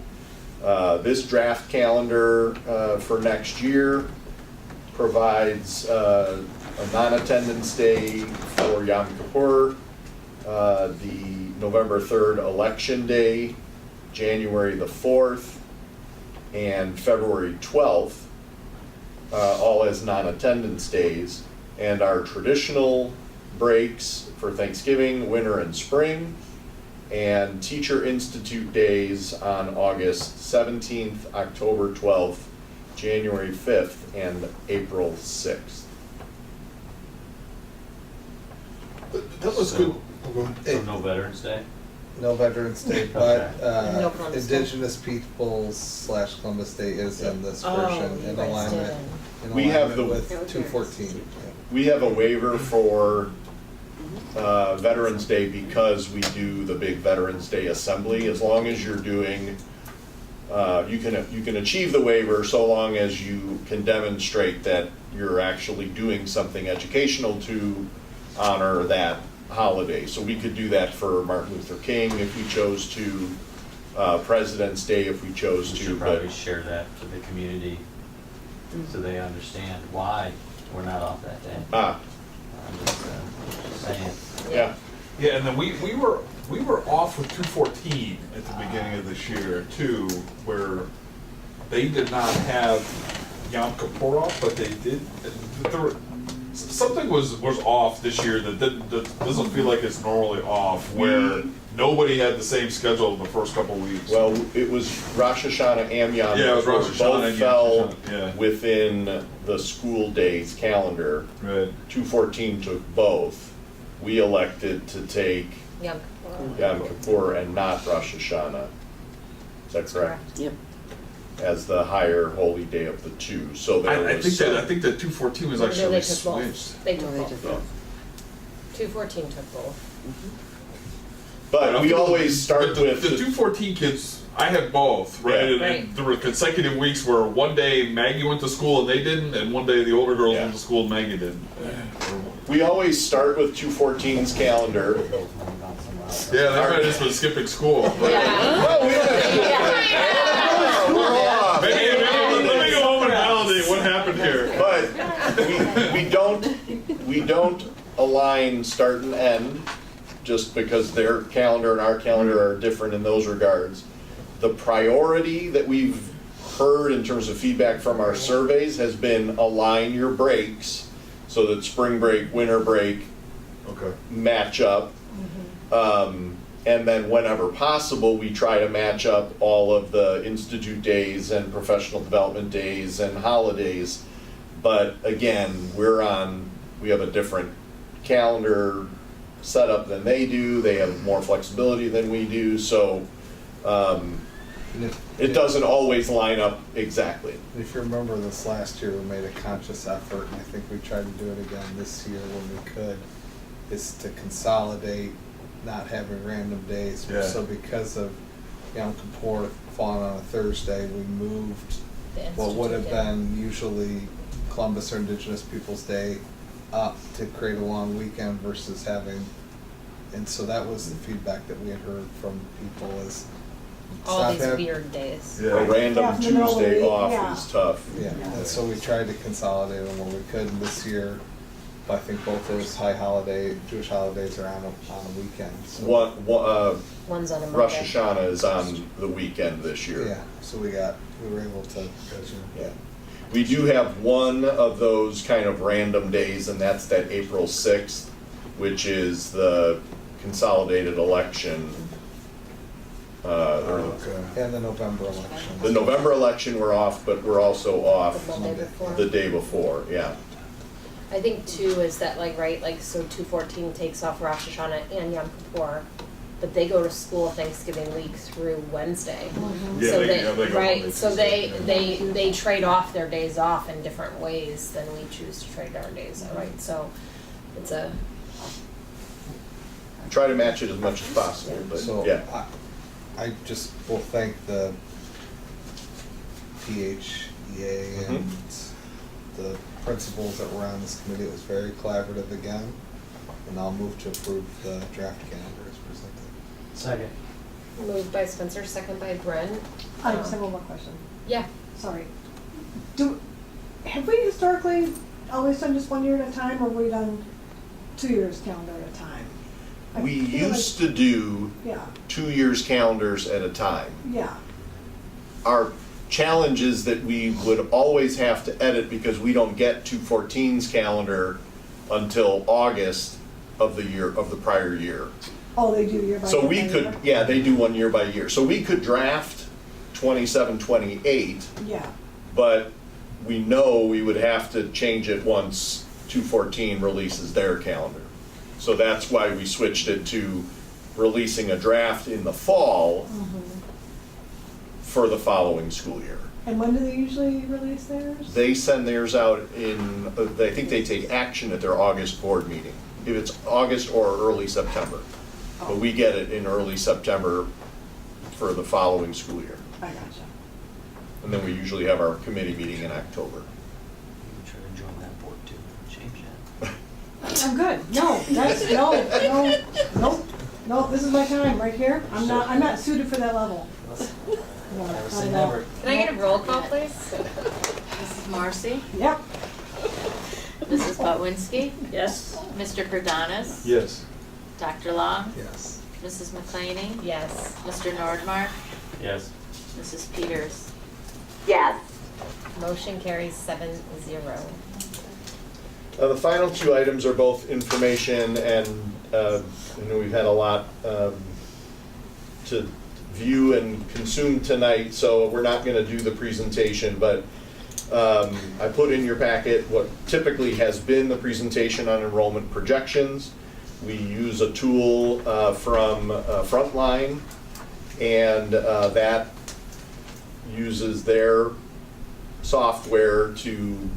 This draft calendar for next year provides a non-attendance day for Yom Kippur, the November 3rd election day, January the 4th, and February 12th, all as non-attendance days, and our traditional breaks for Thanksgiving, winter, and spring, and Teacher Institute days on August 17th, October 12th, January 5th, and April 6th. That was good. So no Veterans Day? No Veterans Day, Okay. but No Columbus Day. Indigenous Peoples / Columbus Day is in this Oh, version you in guys alignment. did. In We have alignment the- with 214. We have a waiver for Veterans Day because we do the big Veterans Day assembly. As long as you're doing, you can achieve the waiver so long as you can demonstrate that you're actually doing something educational to honor that holiday. So we could do that for Martin Luther King if we chose to, President's Day if we chose We to. should but- probably share that to the community so they understand why we're not off that day. Ah, I'm just saying. yeah. Yeah, and then we were we were off with 214 at the beginning of this year too, where they did not have Yom Kippur off, but they did. Something was off this year that doesn't feel like it's normally off, where nobody had the same schedule in the first couple weeks. Well, it was Rosh Hashanah and Yom Yeah, it was Kippur. Rosh Hashanah Both and Yom fell Kippur, yeah. within the school days calendar. Right. 214 took both. We elected to take Yom Yom Kippur and not Rosh Hashanah. Is that correct? Yep. As the higher holy day of the two. So there I was think that 214 was No, actually they took both. switched. They took No, they both. took both. 214 took both. But we always start the with 214 kids. I had both, right? Yeah. And Right. there were consecutive weeks where one day Maggie went to school and they didn't, and one day the older girls Yeah. went to school and Maggie didn't. We always start with 214's calendar. Yeah, they might have just been skipping school. Maybe let me go home and validate what happened here. But we don't align start and end just because their calendar and our calendar are different in those regards. The priority that we've heard in terms of feedback from our surveys has been align your breaks so that spring break, winter break match up. And then whenever possible, we try to match up all of the institute days and professional development days and holidays. But again, we have a different calendar setup than they do. They have more flexibility than we do. So it doesn't always line up exactly. If you remember this last year, we made a conscious effort, and I think we tried to do it again this year when we could, is to consolidate, not having random days. Yeah. So because of Yom Kippur falling on a Thursday, we moved what would have been usually Columbus or Indigenous Peoples' Day up to create a long weekend versus having, and so that was the feedback that we had heard from people is All stop these having- weird days. A random Yeah, in the middle of the Tuesday week, off yeah. is tough. Yeah, and so we tried to consolidate them where we could, and this year, I think both those Jewish holidays are on a weekend. So, One's on a Monday. Rosh Hashanah is on the weekend this year. yeah, so we were able to. Yeah. We do have one of those kind of random days, and that's that April 6th, which is the consolidated election. And the November election. The November election we're off, but we're also off The Monday before. the day before, yeah. I think too is that so 214 takes off Rosh Hashanah and Yom Kippur, but they go to school Thanksgiving week through Wednesday. Yeah, So they go right, Monday, so Tuesday. they trade off their days off in different ways than we choose to trade our days, right? So it's a, Try to match it as much as possible, but So yeah. I just will thank the PHEA and the principals that were on this committee. It was very collaborative again, and I'll move to approve the draft calendar as presented. Second. moved by Spencer, second by Brent. I just have one more question. Yeah. Sorry. Have we historically always done just 1 year at a time, or have we done 2 years calendar at a time? I We feel used to do Yeah, 2 years calendars at a time. yeah, Our challenge is that we would always have to edit because we don't get 214's calendar until August of the year, of the prior year. oh, they do year by year. So we by could, year? yeah, they do 1 year by year. So we could draft 27, 28, Yeah, but we know we would have to change it once 214 releases their calendar. So that's why we switched it to releasing a draft in the fall for the following school year. and when do they usually release theirs? They send theirs out in, I think they take action at their August board meeting, if it's August or early September. But we get it in early September for the following school year. I gotcha. And then we usually have our committee meeting in October. You can try to join that board too, change that. I'm good. No, that's, no, this is my time right here. I'm not suited for that level. No, Never not say at all. never. Can I get a roll call, please? Mrs. Marcy? Yep. Mrs. Botwinski? Yes. Mr. Cardonas? Yes. Dr. Long? Yes. Mrs. McClaney? Yes. Mr. Nordmark? Yes. Mrs. Peters? Yes. Motion carries 7-0. The final two items are both information, and we've had a lot to view and consume tonight, so we're not going to do the presentation, but I put in your packet what typically has been the presentation on enrollment projections. We use a tool from Frontline, and that uses their software to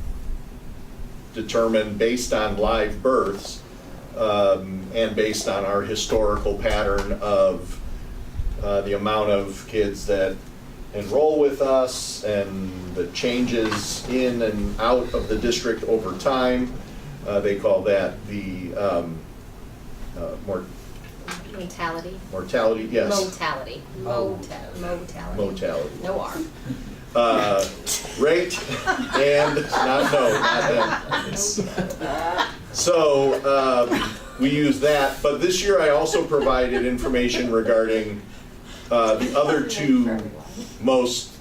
determine, based on live births and based on our historical pattern of the amount of kids that enroll with us and the changes in and out of the district over time. They call that the mortality, yes. Motality. No R. Rate and not them. So we use that, but this year I also provided information regarding the other two most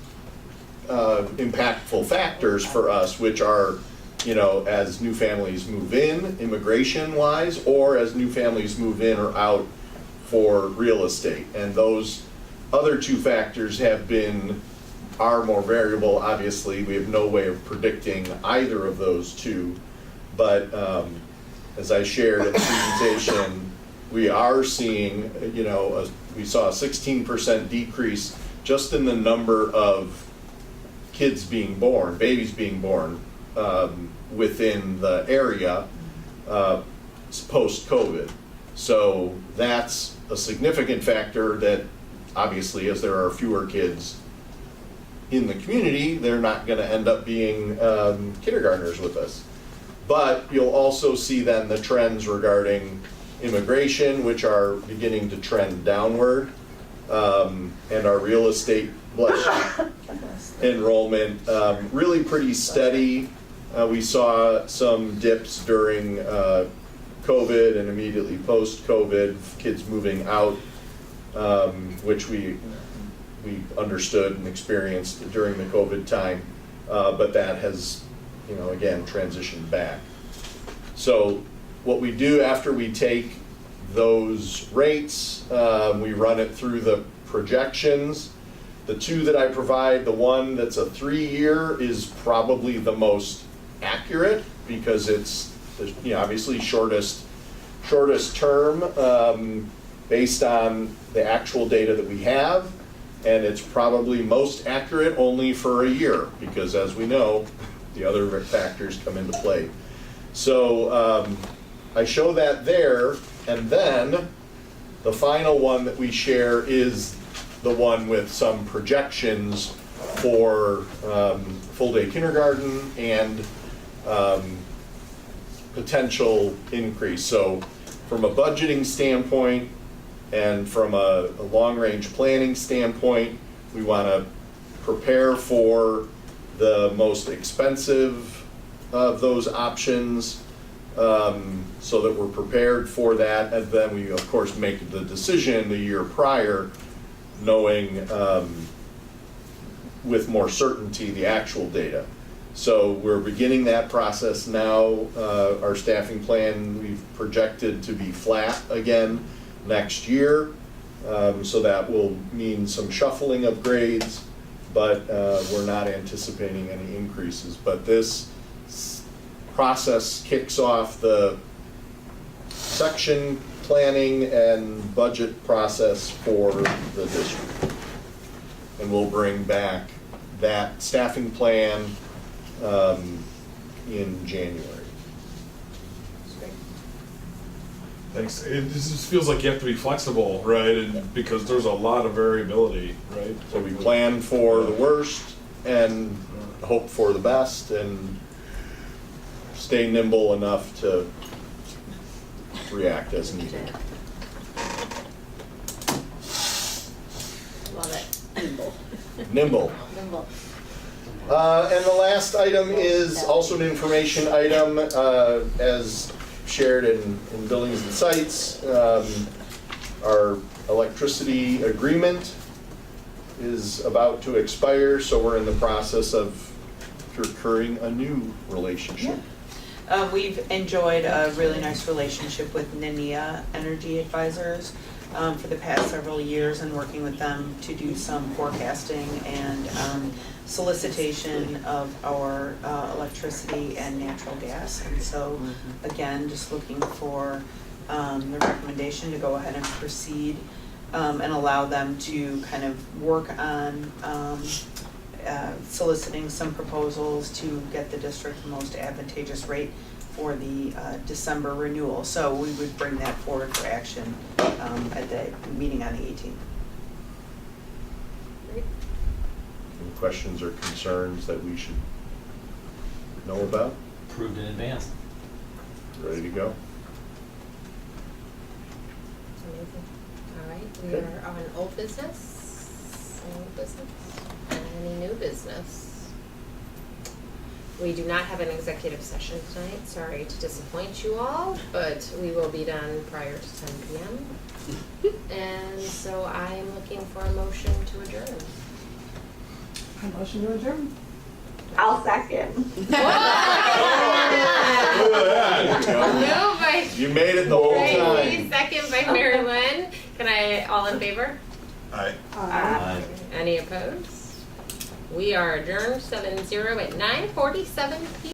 impactful factors for us, which are, as new families move in, immigration-wise, or as new families move in or out for real estate. And those other two factors are more variable. Obviously, we have no way of predicting either of those two. But as I shared in the presentation, we are seeing, we saw a 16% decrease just in the number of kids being born, babies being born within the area post-COVID. So that's a significant factor that obviously, as there are fewer kids in the community, they're not going to end up being kindergartners with us. But you'll also see then the trends regarding immigration, which are beginning to trend downward, and our real estate enrollment really pretty steady. We saw some dips during COVID and immediately post-COVID, kids moving out, which we understood and experienced during the COVID time, but that has, again, transitioned back. So what we do after we take those rates, we run it through the projections. The two that I provide, the one that's a 3-year is probably the most accurate because it's obviously shortest term based on the actual data that we have, and it's probably most accurate only for a year because, as we know, the other factors come into play. So I show that there, and then the final one that we share is the one with some projections for full-day kindergarten and potential increase. So from a budgeting standpoint and from a long-range planning standpoint, we want to prepare for the most expensive of those options so that we're prepared for that, and then we of course make the decision the year prior, knowing with more certainty the actual data. So we're beginning that process now. Our staffing plan we've projected to be flat again next year, so that will mean some shuffling of grades, but we're not anticipating any increases. But this process kicks off the section planning and budget process for the district. And we'll bring back that staffing plan in January. Thanks. It just feels like you have to be flexible, right? And because there's a lot of variability, right? So we plan for the worst and hope for the best and stay nimble enough to react as needed. Love it. Nimble. Nimble. Nimble. And the last item is also an information item, as shared in Buildings and Sites. our electricity agreement is about to expire, so we're in the process of procuring a new relationship. We've enjoyed a really nice relationship with NINEA Energy Advisors for the past several years, and working with them to do some forecasting and solicitation of our electricity and natural gas. And so, again, just looking for the recommendation to go ahead and proceed and allow them to kind of work on soliciting some proposals to get the district the most advantageous rate for the December renewal. So we would bring that forward for action at the meeting on the 18th. Any questions or concerns that we should know about? Approved in advance. Ready to go? Amazing. All right, we are on old business, any new business. We do not have an executive session tonight, sorry to disappoint you all, but we will be done prior to 10 p.m. And so I am looking for a motion to adjourn. A motion to adjourn. I'll second. Moved by You made it the whole Tracy, time. second by Mary Lynn. Can I, all in favor? Aye. Aye. Any opposed? We are adjourned 7-0 at 9:47 p.m.